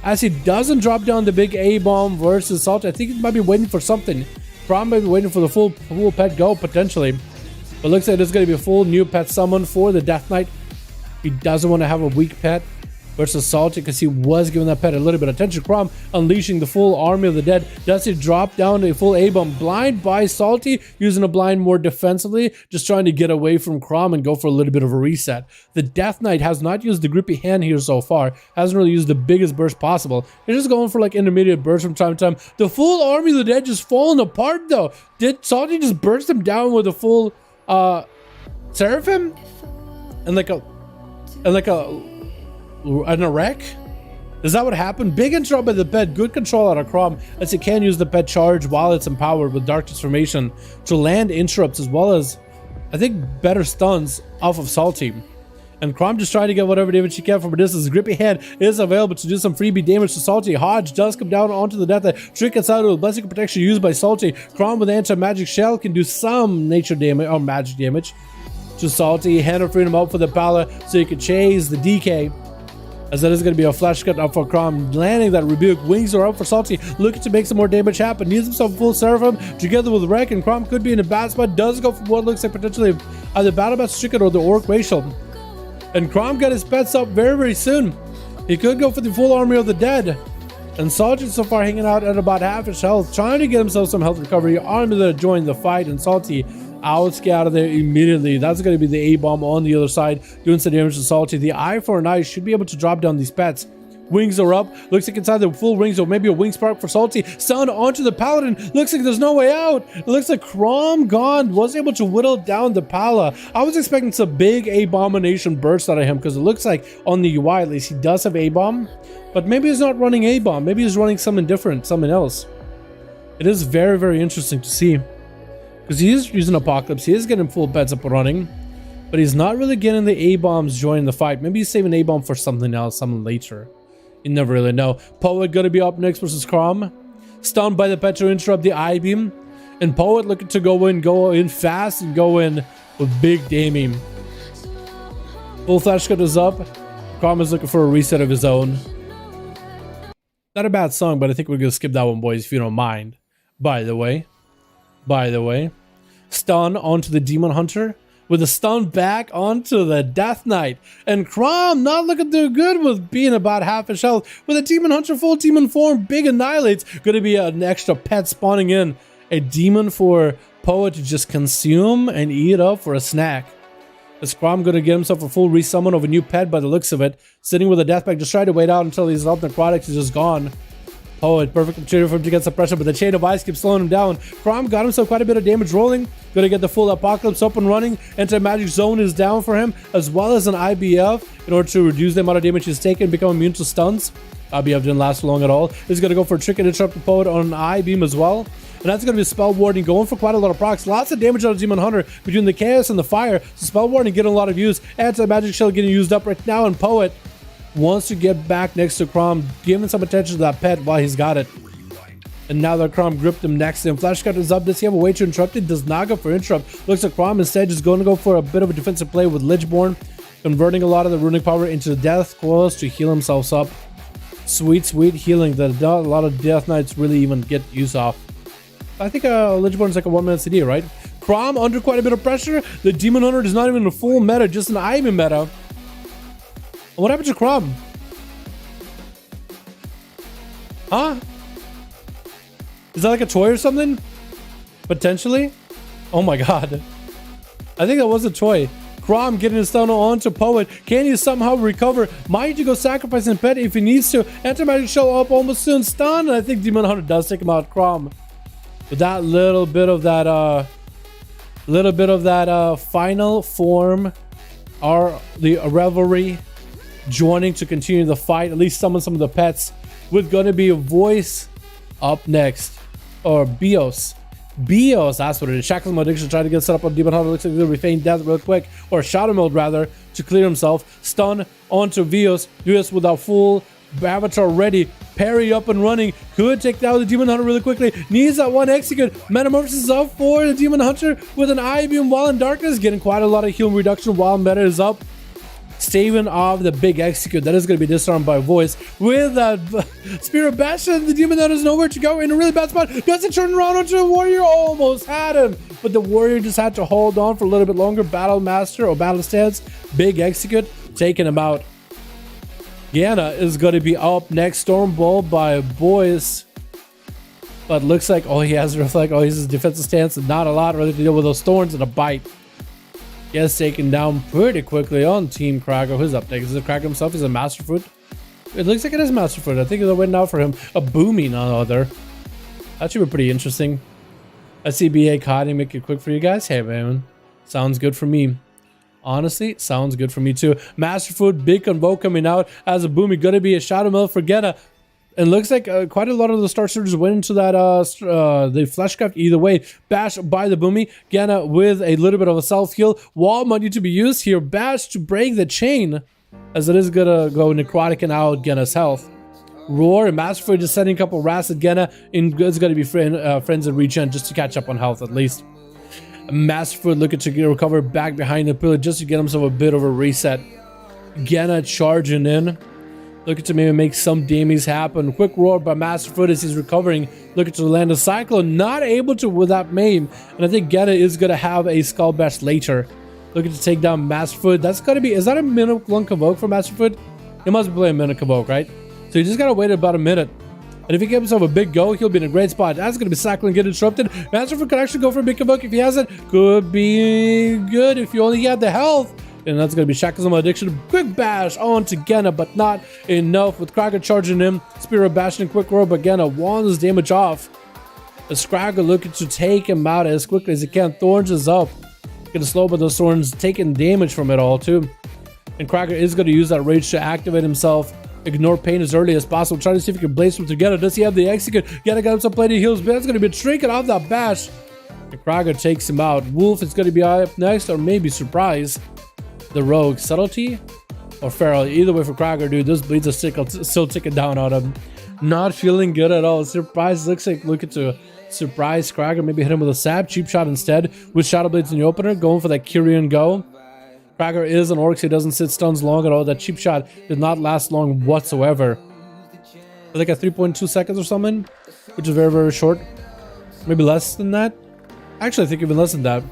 As he doesn't drop down the big A-bomb versus Salty, I think he might be waiting for something. Crom might be waiting for the full pet go, potentially. But looks like there's going to be a full new pet summon for the Death Knight. He doesn't want to have a weak pet. versus Salty because he was giving that pet a little bit of attention. Crom unleashing the full army of the dead. Does he drop down a full A-bomb? Blind by Salty, using a blind more defensively, just trying to get away from Crom and go for a little bit of a reset. The Death Knight has not used the grippy hand here so far. Hasn't really used the biggest burst possible. He's just going for like intermediate bursts from time to time. The full army of the dead just falling apart though. Did Salty just burst him down with a full Seraphim? And like a wreck? Is that what happened? Big interrupt by the pet. Good control out of Crom, as he can use the pet charge while it's empowered with Dark Transformation to land interrupts, as well as, I think, better stuns off of Salty. And Crom just trying to get whatever damage he can from a distance. Grippy Hand is available to do some freebie damage to Salty. Hodge does come down onto the Death Knight. Trick inside with Blessing Protection used by Salty. Crom with Anti-Magic Shell can do some nature damage, or magic damage, to Salty. Hand of Freedom up for the Pala so you can chase the DK, as that is going to be a flash cut up for Crom. Landing that Rebuke. Wings are up for Salty, looking to make some more damage happen. Needs himself a full Seraphim together with Wreck, and Crom could be in a bad spot. Does go for what looks like potentially either Battle Bat Stricken or the Orc Racial. And Crom got his pets up very, very soon. He could go for the full army of the dead. And Salty so far hanging out at about half his health, trying to get himself some health recovery. Army that joined the fight, and Salty out out of there immediately. That's going to be the A-bomb on the other side, doing some damage to Salty. The Eye for an Eye should be able to drop down these pets. Wings are up. Looks like inside the full rings, or maybe a wing spark for Salty. Stun onto the Paladin. Looks like there's no way out. It looks like Crom gone. Was able to whittle down the Pala. I was expecting some big abomination burst out of him, because it looks like on the UI at least he does have A-bomb. But maybe he's not running A-bomb. Maybe he's running something different, something else. It is very, very interesting to see, because he is using Apocalypse. He is getting full pets up and running, but he's not really getting the A-bombs joining the fight. Maybe he's saving A-bomb for something else, something later. You never really know. Poet gonna be up next versus Crom. Stunned by the pet to interrupt the I-beam. And Poet looking to go in fast and go in with big damage. Full flash cut is up. Crom is looking for a reset of his own. Not a bad song, but I think we're gonna skip that one, boys, if you don't mind. By the way. Stun onto the Demon Hunter, with a stun back onto the Death Knight. And Crom not looking too good with being about half his health. With a Demon Hunter full demon form, big annihilates. Gonna be an extra pet spawning in. A demon for Poet to just consume and eat up for a snack. Is Crom gonna get himself a full resummon of a new pet by the looks of it. Sitting with a death pack, just try to wait out until his health necrotics is just gone. Poet, perfect opportunity for him to get suppression, but the Chain of Ice keeps slowing him down. Crom got himself quite a bit of damage rolling. Gonna get the full Apocalypse up and running. Anti-Magic Zone is down for him, as well as an IBF in order to reduce the amount of damage he's taken and become immune to stuns. IBF didn't last long at all. He's gonna go for a Trick and Interrupt the Poet on an I-Beam as well. And that's going to be Spell Warding, going for quite a lot of procs. Lots of damage on Demon Hunter between the Chaos and the Fire. So Spell Warding getting a lot of use. Anti-Magic Shell getting used up right now, and Poet wants to get back next to Crom, giving some attention to that pet while he's got it. And now that Crom gripped him next to him. Flash Cut is up. Does he have a way to interrupt it? Does not go for interrupt. Looks like Crom instead is going to go for a bit of a defensive play with Lichborn, converting a lot of the runic power into Death Coils to heal himself up. Sweet, sweet healing that a lot of Death Knights really even get use of. I think Lichborn is like a 1-minute CD, right? Crom under quite a bit of pressure. The Demon Hunter is not even a full meta, just an Ivan meta. What happened to Crom? Huh? Is that like a toy or something? Potentially? Oh my god. I think that was a toy. Crom getting his stun onto Poet. Can he somehow recover? Might you go sacrificing pet if he needs to? Anti-Magic Shell up almost soon. Stun. And I think Demon Hunter does take him out. Crom. With that little bit of that final form, the Revelry joining to continue the fight, at least summon some of the pets, with gonna be a Voice up next, or Bios, that's what it is. Shackles Malediction trying to get set up on Demon Hunter. Looks like he's gonna be feigning death real quick, or Shadow Mode rather, to clear himself. Stun onto Vios with a full Avatar ready, parry up and running, could take down the Demon Hunter really quickly, needs that one execute. Metamorphosis up for the Demon Hunter with an I-Beam while in darkness, getting quite a lot of heal reduction while meta is up. Staving off the big execute that is going to be disarmed by Voice with a Spirit Bastion. The Demon Hunter has nowhere to go, in a really bad spot. Doesn't turn around onto the Warrior, almost had him, but the Warrior just had to hold on for a little bit longer. Battle Master or Battle Stance, big execute, taking him out. Gana is going to be up next. Stormbolt by Boys. But looks like, oh, he has Reflect. Oh, he's his defensive stance. And not a lot really to deal with those thorns and a bite. Gets taken down pretty quickly on Team Krager. Who's up next? Is it Krager himself? He's a Masterfoot. It looks like it is Masterfoot. I think they're waiting out for him. A booming on the other. That should be pretty interesting. A CBA cutting, make it quick for you guys. Hey, man. Sounds good for me. Honestly, sounds good for me too. Masterfoot, big convo coming out as a booming. Gonna be a Shadow Mill for Gena. And looks like quite a lot of the Star Surgers went into that the Fleshcraft either way. Bash by the Boomy. Gena with a little bit of a self-heal. Wall might need to be used here. Bash to break the chain, as it is gonna go necrotic and out Gena's health. Roar and Masterfoot just sending a couple rats at Gena. It's gonna be friends and regen just to catch up on health at least. Masterfoot looking to recover back behind the pillar just to get himself a bit of a reset. Gena charging in. Looking to maybe make some damage happen. Quick roar by Masterfoot as he's recovering. Looking to land a Cyclone. Not able to with that maim. And I think Gena is going to have a Skull Bash later. Looking to take down Masterfoot. That's going to be... Is that a minute long Convoke for Masterfoot? He must be playing a minute Convoke, right? So you just got to wait about a minute. And if he gives himself a big go, he'll be in a great spot. That's going to be Cyclone get interrupted. Masterfoot could actually go for a big Convoke if he has it. Could be good if you only had the health. And that's going to be Shackles on Addiction. Quick bash on to Gena, but not enough with Krager charging him. Spirit bashing quick roar, but Gena wands damage off. As Krager looking to take him out as quickly as he can. Thorns is up. Going to slow but those Thorns taking damage from it all too. And Krager is going to use that rage to activate himself. Ignore pain as early as possible. Trying to see if he can blaze them together. Does he have the execute? Gena got himself plenty of heals, but that's going to be a trinket off that bash. And Krager takes him out. Wolf is going to be up next, or maybe Surprise. The Rogue. Subtlety or Feral. Either way for Krager, dude. Those bleeds are still ticking down on him. Not feeling good at all. Surprise looks like looking to surprise Krager. Maybe hit him with a sap. Cheap shot instead. With Shadow Blades in the opener. Going for that Kyrian go. Krager is an orc, so he doesn't sit stuns long at all. That cheap shot did not last long whatsoever. Like at 3.2 seconds or something. Which is very, very short. Maybe less than that. Actually, I think even less than that.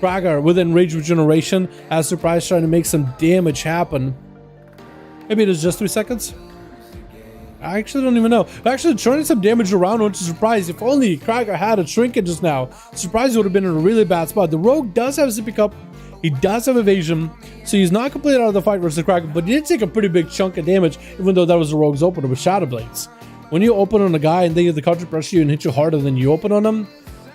Krager with Enraged Regeneration as Surprise trying to make some damage happen. Maybe it is just 3 seconds. I actually don't even know. Actually, turning some damage around onto Surprise. If only Krager had a trinket just now, Surprise would have been in a really bad spot. The Rogue does have Zippy Cup. He does have evasion, so he's not completely out of the fight versus Krager, but he did take a pretty big chunk of damage, even though that was the Rogue's opener with Shadow Blades. When you open on a guy and they get the counter pressure you and hit you harder than you open on him,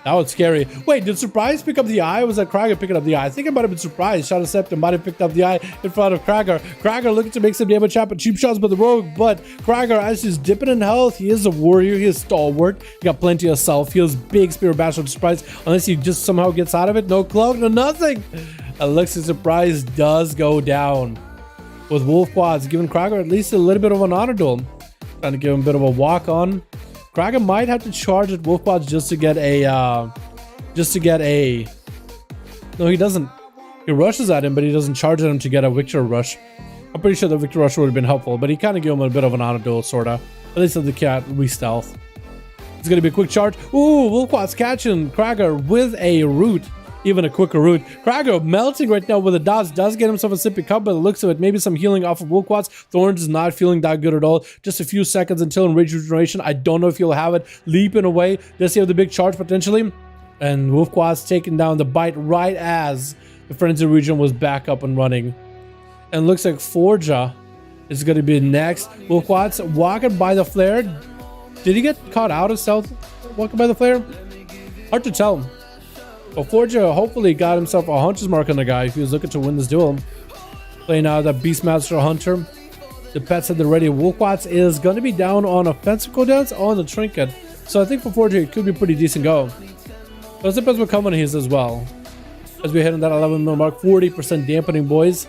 that was scary. Wait, did Surprise pick up the eye? Or was that Krager picking up the eye? I think it might have been Surprise. Shadow Scepter might have picked up the eye in front of Krager. Krager looking to make some damage happen. Cheap shots by the Rogue, but Krager, as he's dipping in health, he is a warrior. He is stalwart. He got plenty of self. He has big Spirit Bash on Surprise. Unless he just somehow gets out of it. No cloak, no nothing. Alexis Surprise does go down. With Wolf Quads giving Krager at least a little bit of an honor duel. Trying to give him a bit of a walk on. Krager might have to charge at Wolf Quads just to get a no, he doesn't. He rushes at him, but he doesn't charge at him to get a Victor Rush. I'm pretty sure the Victor Rush would have been helpful, but he kind of gave him a bit of an honor duel, sorta. At least at the cat re-stealth. It's gonna be a quick charge. Ooh, Wolf Quads catching Krager with a root. Even a quicker route. Krager melting right now with a dodge. Does get himself a sippy cup, but it looks of it. Maybe some healing off of Wolfquats. Thorns is not feeling that good at all. Just a few seconds until Enraged Regeneration. I don't know if he'll have it. Leaping away. Does he have the big charge potentially? And Wolfquats taking down the bite right as the Frenzy region was back up and running. And looks like Forja is going to be next. Wolfquats walking by the flare. Did he get caught out of stealth walking by the flare? Hard to tell. But Forja hopefully got himself a Hunter's Mark on the guy if he was looking to win this duel. Playing out that Beastmaster Hunter. The pets at the ready. Wolfquats is going to be down on offensive cooldowns on the Trinket. So I think for Forja it could be a pretty decent go. But it depends what common he is as well. As we hit on that 11 mil mark. 40% dampening, boys.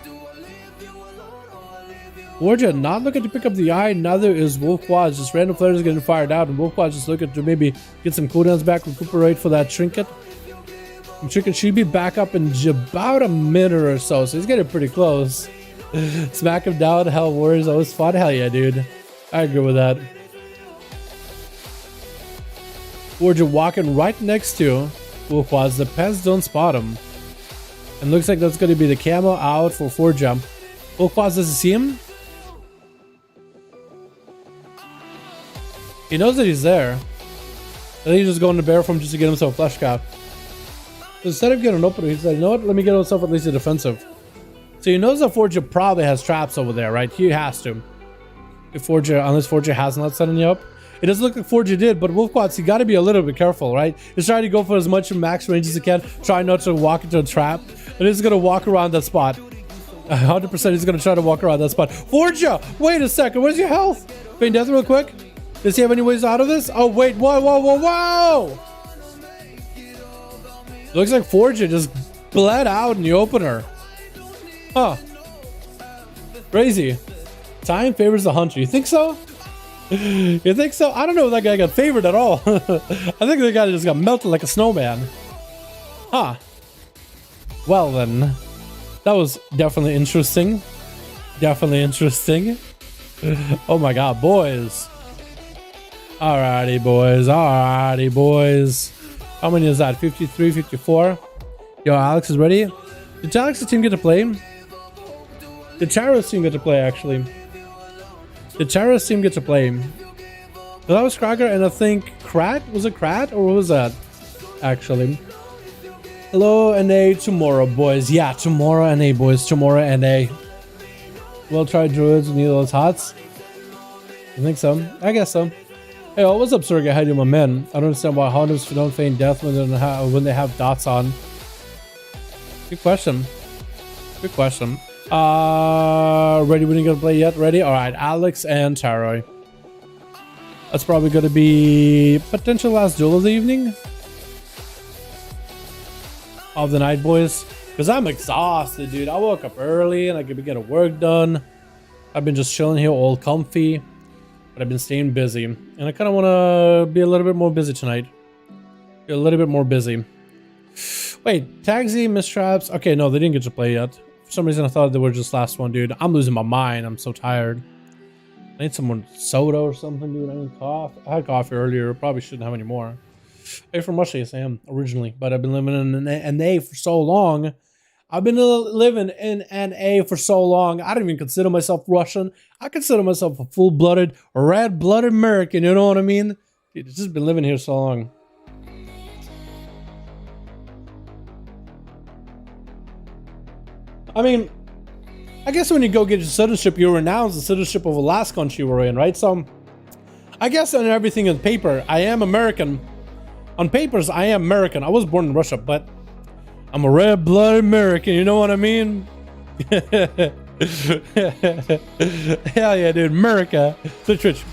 Forja not looking to pick up the eye. Neither is Wolfquats. Just random flares getting fired out. And Wolfquats just looking to maybe get some cooldowns back. Recuperate for that Trinket. Trinket should be back up in about a minute or so, so he's getting pretty close. Smack him down, Hell Warriors always fun. Hell yeah, dude. I agree with that. Forja walking right next to Wolfquats. The pets don't spot him. And looks like that's going to be the camo out for Forja. Wolfquats doesn't see him. He knows that he's there. I think he's just going to bear from just to get himself a flesh cap. So instead of getting an opener, he said, you know what? Let me get himself at least a defensive. So he knows that Forger probably has traps over there, right? He has to. If Forger, unless Forger has not setting you up. It doesn't look like Forger did, but Wolfquats, you got to be a little bit careful, right? He's trying to go for as much max range as he can. Try not to walk into a trap. And he's going to walk around that spot. 100% he's going to try to walk around that spot. Forger! Wait a second. Where's your health? Feign death real quick. Does he have any ways out of this? Oh, wait. Whoa, whoa, whoa, whoa! Looks like Forger just bled out in the opener. Huh. Crazy. Time favors the hunter. You think so? You think so? I don't know if that guy got favored at all. I think the guy just got melted like a snowman. Huh. Well then. That was definitely interesting. Definitely interesting. Oh my god, boys. Alrighty, boys. Alrighty, boys. How many is that? 53, 54? Yo, Alex is ready? Did Alex's team get to play? Did Chara's team get to play, actually? Did Chara's team get to play? Well, that was Cracker, and I think Krat? Was it Krat, or what was that? Actually. Hello, NA, tomorrow, boys. Yeah, tomorrow, NA, boys. Tomorrow, NA. We'll try Druids and need those hots. I think so. I guess so. Hey, what's up, Sergey? How you doing, my man? I don't understand why hunters don't feign death when they have dots on. Good question. Good question. Ready? We didn't get to play yet. Ready? All right, Alex and Taroy. That's probably going to be potential last duel of the evening. Of the night, boys. Because I'm exhausted, dude. I woke up early and I could be getting work done. I've been just chilling here all comfy. But I've been staying busy. And I kind of want to be a little bit more busy tonight. Be a little bit more busy. Wait, Tagsy, Mistraps. Okay, no, they didn't get to play yet. For some reason, I thought they were just last one, dude. I'm losing my mind. I'm so tired. I need some soda or something, dude. I need coffee. I had coffee earlier. Probably shouldn't have any more. I'm from Russia, yes, I am originally. But I've been living in NA for so long. I've been living in NA for so long. I don't even consider myself Russian. I consider myself a full-blooded, red-blooded American. You know what I mean? Dude, I've just been living here so long. I mean, I guess when you go get your citizenship, you renounce the citizenship of the last country you were in, right? So, I guess on everything on paper, I am American. On papers, I am American. I was born in Russia, but I'm a red-blooded American. You know what I mean? Hell yeah, dude. America. So, Twitch,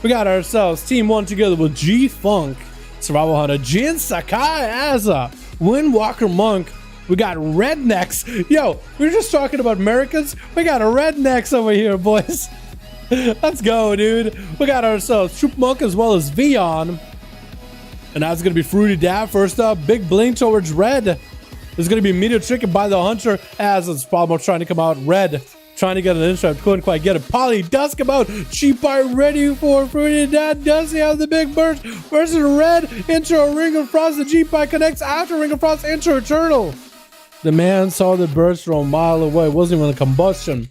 we got ourselves Team 1 together with G-Funk, Survival Hunter, Jin Sakai as a Windwalker Monk. We got rednecks. Yo, we were just talking about Americans. We got a rednecks over here, boys. Let's go, dude. We got ourselves Troop Monk as well as Vion. And that's going to be Fruity Dab. First up, big blink towards red. There's going to be immediate triggered by the Hunter as it's probably trying to come out red. Trying to get an interrupt. Couldn't quite get it. Polly does come out. Cheapie ready for Fruity Dab. Does he have the big burst? Versus red into a Ring of Frost. The Cheapie connects after Ring of Frost into Eternal. The man saw the burst from a mile away. It wasn't even a combustion.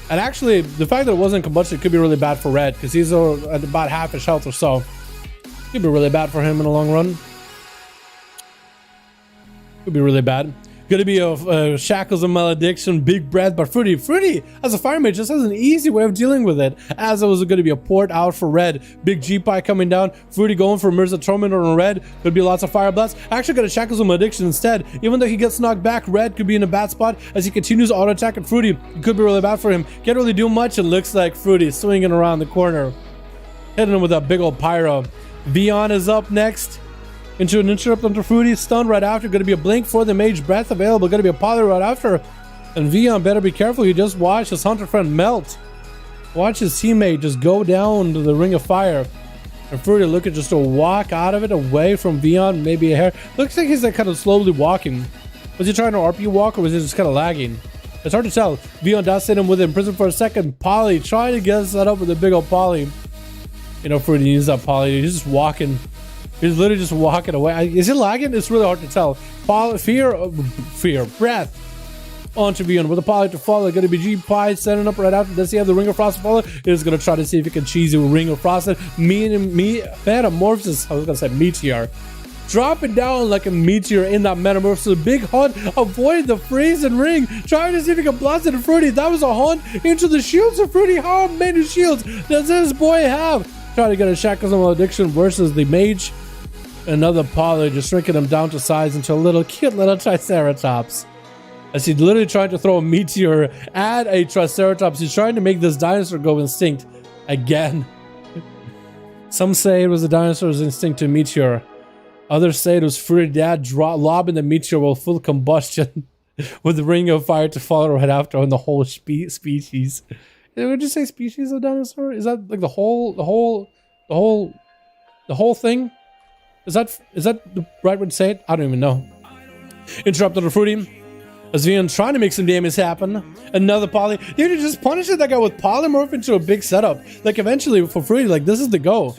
And actually, the fact that it wasn't combustion could be really bad for red because he's at about half his health or so. Could be really bad for him in the long run. Could be really bad. Gonna be a Shackles and Malediction, Big Breath, but Fruity, as a Fire Mage, just has an easy way of dealing with it. As it was gonna be a port out for red. Big G-Pie coming down. Fruity going for Mirza Torment on red. Could be lots of Fire Blast. Actually got a Shackles and Malediction instead. Even though he gets knocked back, red could be in a bad spot as he continues auto attack at Fruity. It could be really bad for him. Can't really do much. It looks like Fruity swinging around the corner. Hitting him with that big old pyro. Vion is up next. Into an interrupt under Fruity, stun right after. Going to be a blink for the Mage Breath available. Going to be a poly right after. And Vion better be careful. You just watch his Hunter friend melt. Watch his teammate just go down to the Ring of Fire. And Fruity looking just to walk out of it away from Vion. Maybe a hair. Looks like he's like kind of slowly walking. Was he trying to RP walk or was he just kind of lagging? It's hard to tell. Vion does hit him with imprisoned for a second. Poly trying to get set up with a big old poly. You know, Fruity needs that poly. He's just walking. He's literally just walking away. Is he lagging? It's really hard to tell. Fear, breath. on to Beyond with a Poly to follow. Going to be G-Pie setting up right after. Does he have the Ring of Frost to follow? He's going to try to see if he can cheese a Ring of Frost. Metamorphosis. I was going to say Meteor. Dropping down like a meteor in that metamorphosis. Big hunt. Avoid the freezing ring. Trying to see if he can blast it to Fruity. That was a hunt into the shields of Fruity. How many shields does this boy have? Trying to get a Shackles of Malediction versus the Mage. Another Poly just shrinking him down to size into a little cute little Triceratops. As he literally tried to throw a meteor at a Triceratops. He's trying to make this dinosaur go extinct again. Some say it was the dinosaur's instinct to meteor. Others say it was Fruity Dad lobbing the meteor while full combustion with the Ring of Fire to follow right after on the whole species. Would you say species of dinosaur? Is that like the whole thing? Is that the right way to say it? I don't even know. Interrupted the Fruity. As Vian trying to make some damage happen. Another Poly. Dude, you just punished that guy with polymorph into a big setup. Like eventually for Fruity, like this is the go.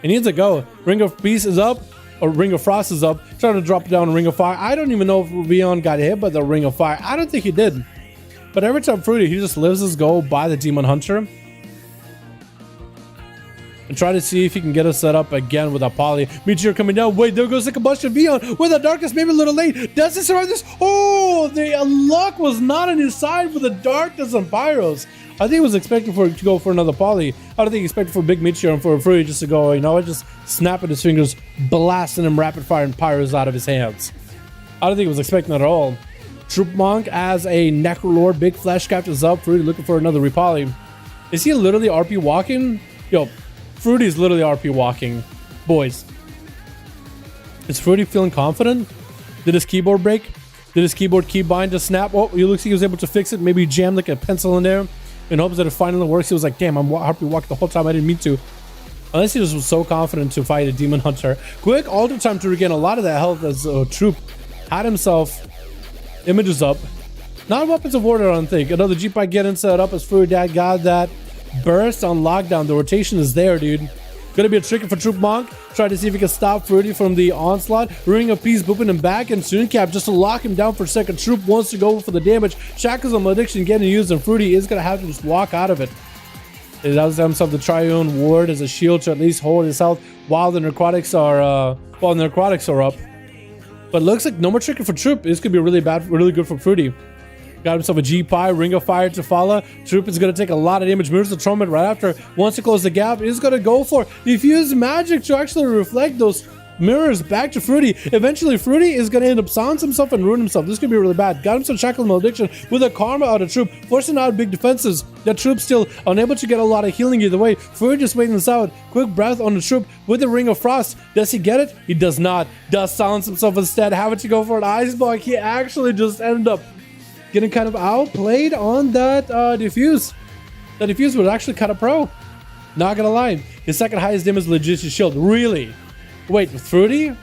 It needs to go. Ring of Peace is up. Or Ring of Frost is up. Trying to drop down Ring of Fire. I don't even know if Vion got hit by the Ring of Fire. I don't think he did. But every time Fruity, he just lives his goal by the Demon Hunter. And try to see if he can get us set up again with a Poly. Meteor coming down. Wait, there goes the combustion. Vion with the darkness, maybe a little late. Does he survive this? Oh, the luck was not on his side for the darkness and Pyros. I think he was expecting for it to go for another Poly. I don't think he expected for a big Meteor and for a Fruity just to go, you know, just snapping his fingers, blasting him rapid fire and Pyros out of his hands. I don't think he was expecting that at all. Troop Monk as a Necrolord, big flesh captain is up. Fruity looking for another Repoly. Is he literally RP walking? Yo, Fruity's literally RP walking. Boys. Is Fruity feeling confident? Did his keyboard break? Did his keyboard keybind just snap? Oh, he looks like he was able to fix it. Maybe jam like a pencil in there. In hopes that it finally works. He was like, damn, I'm RP walking the whole time. I didn't mean to. Unless he just was so confident to fight a Demon Hunter. Quick alter time to regain a lot of that health as Troop had himself images up. Not weapons of order, I don't think. Another G-Pike getting set up as Fruity Dad got that burst on lockdown. The rotation is there, dude. Gonna be a tricky for Troop Monk. Try to see if he can stop Fruity from the onslaught. Ring of Peace booping him back, and Soon Cap just to lock him down for a second. Troop wants to go for the damage. Shackles of Malediction getting used, and Fruity is gonna have to just walk out of it. It allows himself the Triune Ward as a shield to at least hold his health while the narcotics are up. But looks like no more tricky for Troop. This could be really good for Fruity. Got himself a G-Pie, Ring of Fire to follow. Troop is going to take a lot of damage. Moves the Trumpet right after. Wants to close the gap. He's going to go for Diffuse Magic to actually reflect those mirrors back to Fruity. Eventually, Fruity is going to end up silencing himself and ruin himself. This could be really bad. Got himself Shackle Malediction with a Karma out of Troop, forcing out big defenses. That Troop still unable to get a lot of healing either way. Fruity just waiting this out. Quick breath on the Troop with the Ring of Frost. Does he get it? He does not. Does silence himself instead. Having to go for an Ice Block. He actually just ended up getting kind of outplayed on that Diffuse. That Diffuse was actually kind of pro. Not gonna lie. His second highest damage is legit his shield. Really? Wait, Fruity?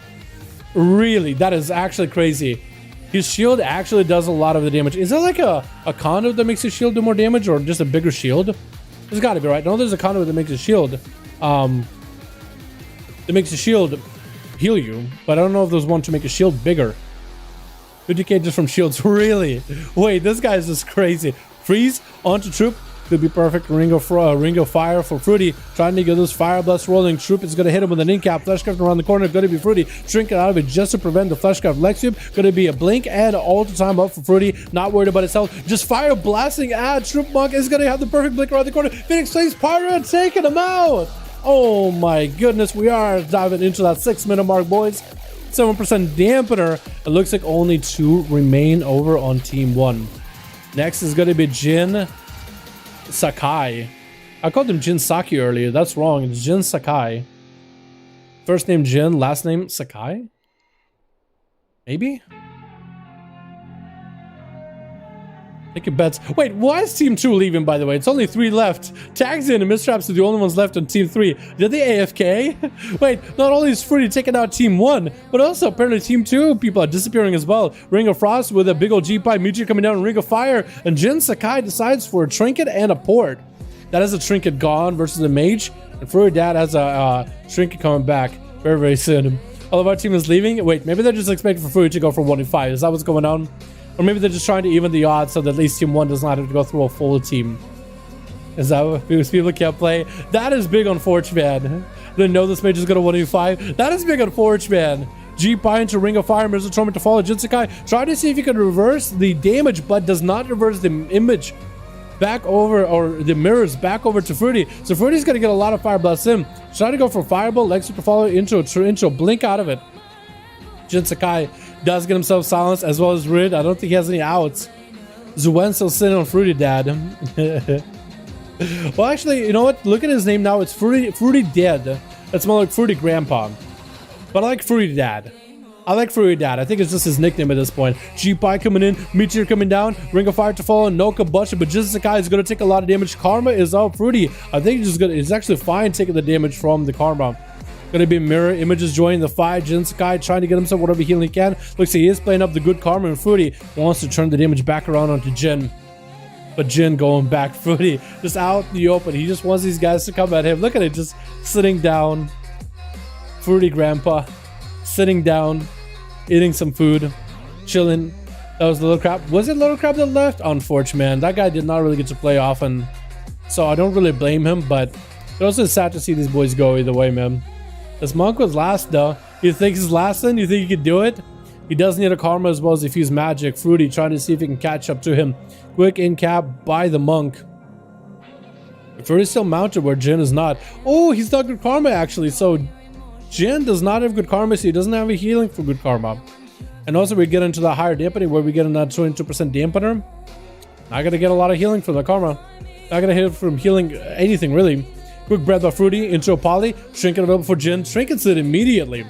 Really? That is actually crazy. His shield actually does a lot of the damage. Is that like a conduit that makes his shield do more damage, or just a bigger shield? There's gotta be, right? No, there's a conduit that makes his shield heal you, but I don't know if there's one to make a shield bigger. 50k just from shields. Really? Wait, this guy is just crazy. Freeze onto Troop. Could be perfect. Ring of Fire for Fruity. Trying to get those Fire Blast rolling. Troop is going to hit him with an Incap. Fleshcraft around the corner. Going to be Fruity. Shrinking out of it just to prevent the Fleshcraft Lexium. Going to be a blink and all the time up for Fruity. Not worried about his health. Just Fire Blasting at Troop Monk. Is going to have the perfect blink around the corner. Phoenix Flames Pyro taking him out. Oh my goodness. We are diving into that 6-minute mark, boys. 7% dampener. It looks like only 2 remain over on Team 1. Next is going to be Jin Sakai. I called him Jin Saki earlier. That's wrong. It's Jin Sakai. First name Jin, last name Sakai? Maybe? Take your bets. Wait, why is Team 2 leaving, by the way? It's only 3 left. Taxi and Mistraps are the only ones left on Team 3. Did they AFK? Wait, not only is Fruity taking out Team 1, but also apparently Team 2 people are disappearing as well. Ring of Frost with a big old G-Pipe, Meteor coming down, Ring of Fire, and Jin Sakai decides for a Trinket and a Port. That has a Trinket gone versus the Mage, and Fruity Dad has a Trinket coming back very soon. All of our team is leaving. Wait, maybe they're just expecting for Fruity to go for 1 in 5. Is that what's going on? Or maybe they're just trying to even the odds so that at least team 1 does not have to go through a full team. Is that what people can't play? That is big on Forge, man. They know this mage is going to 1v5. That is big on Forge, man. G-Pie into Ring of Fire, Mirrors of Torment to follow Jinsakai. Try to see if you can reverse the damage, but does not reverse the image back over, or the mirrors back over to Fruity. So Fruity's going to get a lot of Fire Blast in. Try to go for Fireball, Lexi to follow into a blink out of it. Jinsakai does get himself silenced, as well as Rid. I don't think he has any outs. Zuen still sitting on Fruity Dad. Well, actually, you know what? Look at his name now. It's Fruity Dad. That's more like Fruity Grandpa. But I like Fruity Dad. I like Fruity Dad. I think it's just his nickname at this point. G-Pie coming in, Meteor coming down, Ring of Fire to follow, no combustion, but Jinsakai is going to take a lot of damage. Karma is out. Fruity, I think he's actually fine taking the damage from the Karma. Gonna be Mirror Images joining the fight. Jinsakai trying to get himself whatever healing he can. Looks like he is playing up the good Karma, and Fruity wants to turn the damage back around onto Jin. But Jin going back. Fruity just out in the open. He just wants these guys to come at him. Look at it, just sitting down. Fruity Grandpa sitting down, eating some food, chilling. That was Little Crab. Was it Little Crab that left? Unfortunate, man. That guy did not really get to play often, so I don't really blame him, but it also is sad to see these boys go either way, man. This monk was last though. You think he's last then? You think he could do it? He does need a Karma as well as diffuse magic. Fruity trying to see if he can catch up to him. Quick in cap by the monk. Fruity's still mounted where Jin is not. Oh, he's not good Karma actually. So Jin does not have good Karma, so he doesn't have a healing for good Karma. And also we get into the higher dampening where we get another 22% dampener. Not gonna get a lot of healing from the Karma. Not gonna hit from healing anything really. Quick breath by Fruity into a Poly. Shrinking available for Jin. Shrinkens it immediately.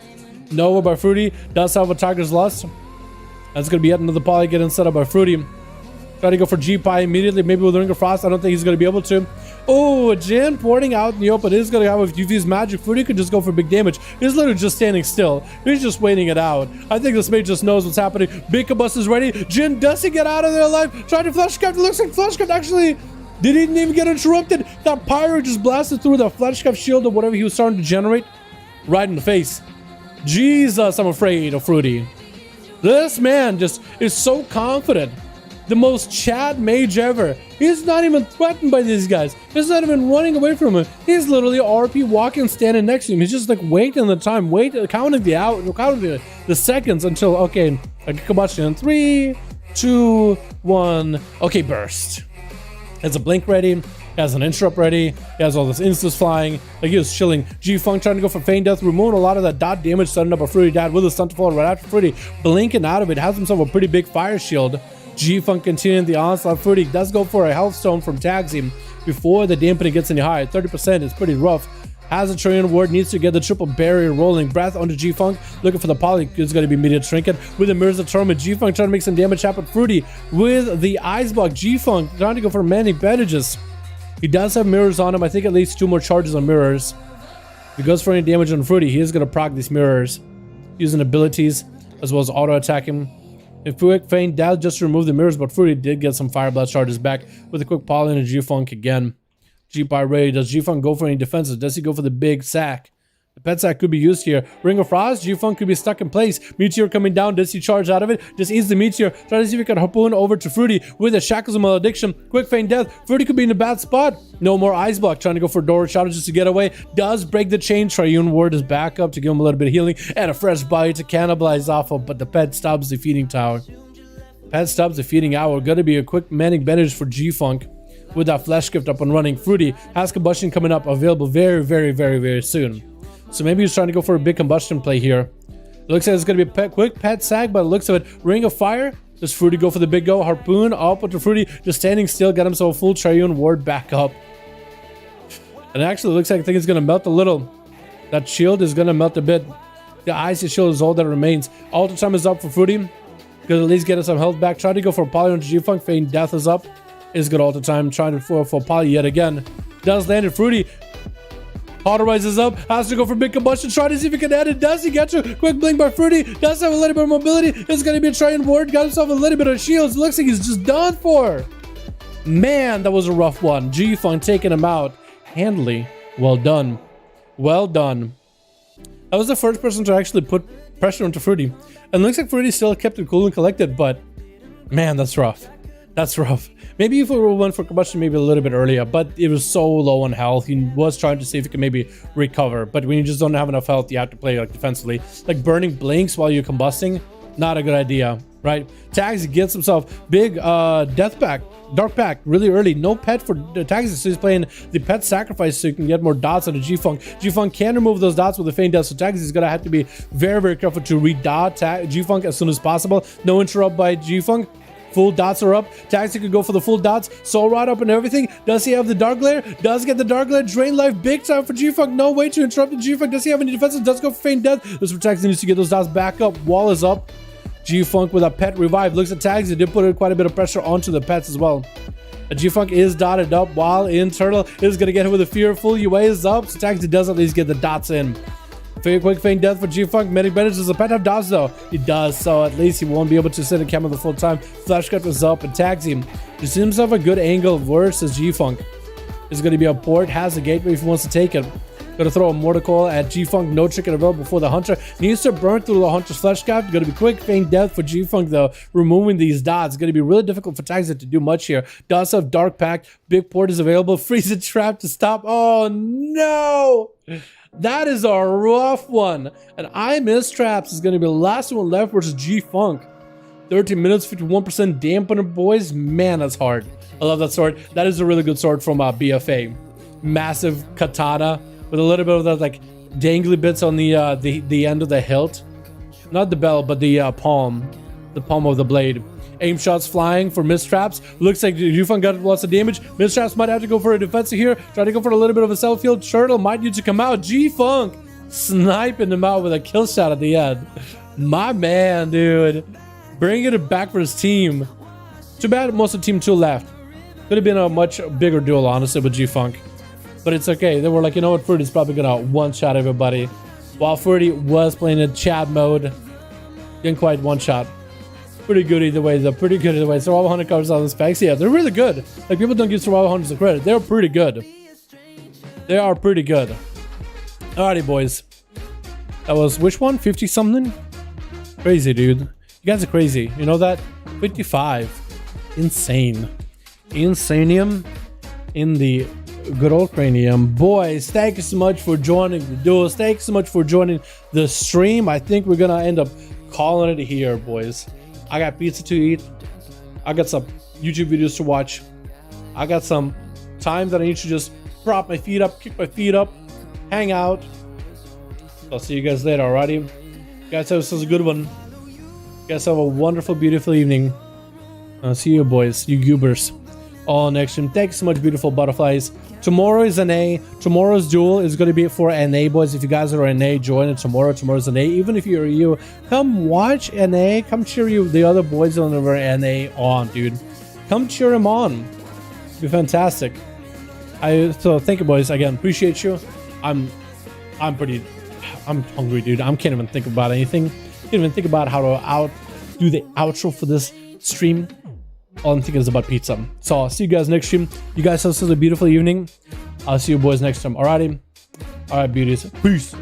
Nova by Fruity. Does have a Tiger's Lust. That's going to be yet another Poly getting set up by Fruity. Try to go for G-Pie immediately. Maybe with the Ring of Frost. I don't think he's going to be able to. Oh, Jin porting out in the open. Is going to have a diffuse magic. Fruity could just go for big damage. He's literally just standing still. He's just waiting it out. I think this mage just knows what's happening. Big Combust is ready. Jin does he get out of there alive? Trying to Fleshcraft. It looks like Fleshcraft actually didn't even get interrupted. That Pyro just blasted through the Fleshcraft shield or whatever he was starting to generate. Right in the face. Jesus, I'm afraid of Fruity. This man just is so confident. The most Chad mage ever. He's not even threatened by these guys. He's not even running away from him. He's literally RP walking, standing next to him. He's just like waiting the time, counting the seconds until, okay, a combustion in 3, 2, 1. Okay, burst. Has a blink ready. He has an interrupt ready. He has all this instas flying. Like he was chilling. G-Funk trying to go for Feign Death. Removing a lot of that dot damage, setting up a Fruity Dad with a stun to fall right after Fruity. Blinking out of it. Has himself a pretty big fire shield. G-Funk continuing the onslaught. Fruity does go for a health stone from Tags him before the dampening gets any higher. 30% is pretty rough. Has a Trillion Ward, needs to get the triple barrier rolling. Breath onto G-Funk, looking for the Poly, is going to be immediate shrinking. With the Mirrors of Torment, G-Funk trying to make some damage happen. Fruity with the Ice Block, G-Funk trying to go for many bandages. He does have mirrors on him. I think at least 2 more charges on mirrors. If he goes for any damage on Fruity, he is going to proc these mirrors. Using abilities, as well as auto attacking. If Quick Feign Death just removed the mirrors, but Fruity did get some Fire Blast charges back with a quick Poly and a G-Funk again. G-Pie ready. Does G-Funk go for any defenses? Does he go for the big sack? The pet sack could be used here. Ring of Frost. G-Funk could be stuck in place. Meteor coming down. Does he charge out of it? Just eats the Meteor. Try to see if he can harpoon over to Fruity with the Shackles of Malediction. Quick Feign Death. Fruity could be in a bad spot. No more Ice Block. Trying to go for Door Shadow just to get away. Does break the chain. Triune Ward is back up to give him a little bit of healing. And a fresh bite to cannibalize off of. But the pet stops the feeding tower. Pet stops the feeding hour. Gonna be a quick manic bandage for G-Funk. With that flash gift up and running. Fruity has combustion coming up, available very, very, very, very soon. So maybe he's trying to go for a big combustion play here. It looks like it's going to be a quick pet sag, but it looks of it. Ring of Fire. Does Fruity go for the big go? Harpoon up with Fruity, just standing still, got himself a full Triune Ward back up. And actually, it looks like I think it's going to melt a little. That shield is going to melt a bit. The Icy Shield is all that remains. Alter time is up for Fruity. Could at least get some health back. Try to go for Poly on G-Funk. Feign Death is up. Is good all the time. Trying to for Poly yet again. Does land it. Fruity auto-rises up. Has to go for big combustion. Try to see if he can add it. Does he get you? Quick blink by Fruity. Does have a little bit of mobility. It's going to be a Triune Ward. Got himself a little bit of shields. Looks like he's just done for. Man, that was a rough one. G-Funk taking him out handily. Well done. Well done. I was the first person to actually put pressure onto Fruity. And it looks like Fruity still kept it cool and collected, but Man, that's rough. That's rough. Maybe if we went for combustion maybe a little bit earlier, but it was so low on health. He was trying to see if he could maybe recover. But when you just don't have enough health, you have to play like defensively. Like burning blinks while you're combusting, not a good idea, right? Tags gets himself big death pack, dark pack really early. No pet for Tags, so he's playing the pet sacrifice so you can get more dots on the G-Funk. G-Funk can remove those dots with the feign death, so Tags is gonna have to be very, very careful to re-dot G-Funk as soon as possible. No interrupt by G-Funk. Full dots are up. Taxi could go for the full dots. Soul Rod up and everything. Does he have the Dark Glare? Does get the Dark Glare. Drain life big time for G-Funk. No way to interrupt the G-Funk. Does he have any defenses? Does go for feign death. This for Taxi needs to get those dots back up. Wall is up. G-Funk with a pet revive. Looks at Tags. He did put quite a bit of pressure onto the pets as well. G-Funk is dotted up while in Turtle is going to get him with a fearful. UA is up. So Taxi does at least get the dots in. Very quick feign death for G-Funk. Medic Bandage. Does the pet have dots though? He does, so at least he won't be able to sit in camera the full time. Flash cut was up and tags him. Just himself a good angle versus G-Funk. Is going to be a port, has a gateway if he wants to take it. Gonna throw a Mortal Coil at G-Funk. No chicken available before the Hunter. Needs to burn through the Hunter's flesh cap. Gonna be quick feign death for G-Funk though. Removing these dots. Gonna be really difficult for Tags to do much here. Does have Dark Pact. Big port is available. Freeze it trap to stop. Oh no! That is a rough one. And I Miss Traps is going to be the last one left versus G-Funk. 13 minutes, 51% dampener, boys. Man, that's hard. I love that sword. That is a really good sword from BFA. Massive katana with a little bit of that like dangly bits on the end of the hilt. Not the bell, but the palm of the blade. Aim shots flying for Mistraps. Looks like G-Funk got lots of damage. Mistraps might have to go for a defensive here. Try to go for a little bit of a self field. Turtle might need to come out. G-Funk sniping him out with a kill shot at the end. My man, dude. Bringing it back for his team. Too bad most of Team 2 left. Could have been a much bigger duel, honestly, with G-Funk. But it's okay. They were like, you know what? Ferdy's probably going to one-shot everybody. While Ferdy was playing in Chad mode. Didn't quite one-shot. Pretty good either way, though. Pretty good either way. Survival Hunter covers all the specs. Yeah, they're really good. Like, people don't give Survival Hunters the credit. They're pretty good. They are pretty good. Alrighty, boys. That was, which one? 50-something? Crazy, dude. You guys are crazy. You know that? 55. Insane. Insanium in the good old cranium. Boys, thank you so much for joining the duels. Thank you so much for joining the stream. I think we're going to end up calling it here, boys. I got pizza to eat. I got some YouTube videos to watch. I got some time that I need to just prop my feet up, kick my feet up, hang out. I'll see you guys later, alrighty? You guys have yourselves a good one. You guys have a wonderful, beautiful evening. I'll see you boys, you goobers. All next stream. Thanks so much, beautiful butterflies. Tomorrow is NA. Tomorrow's duel is going to be for NA, boys. If you guys are NA, join it tomorrow. Tomorrow's NA. Even if you're you, come watch NA. Come cheer you, the other boys on over NA on, dude. Come cheer them on. It'll be fantastic. So thank you, boys. Again, appreciate you. I'm hungry, dude. I can't even think about anything. Can't even think about how to do the outro for this stream. All I'm thinking is about pizza. So I'll see you guys next stream. You guys have such a beautiful evening. I'll see you boys next time. Alrighty. Alright, beauties. Peace.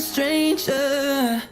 Stranger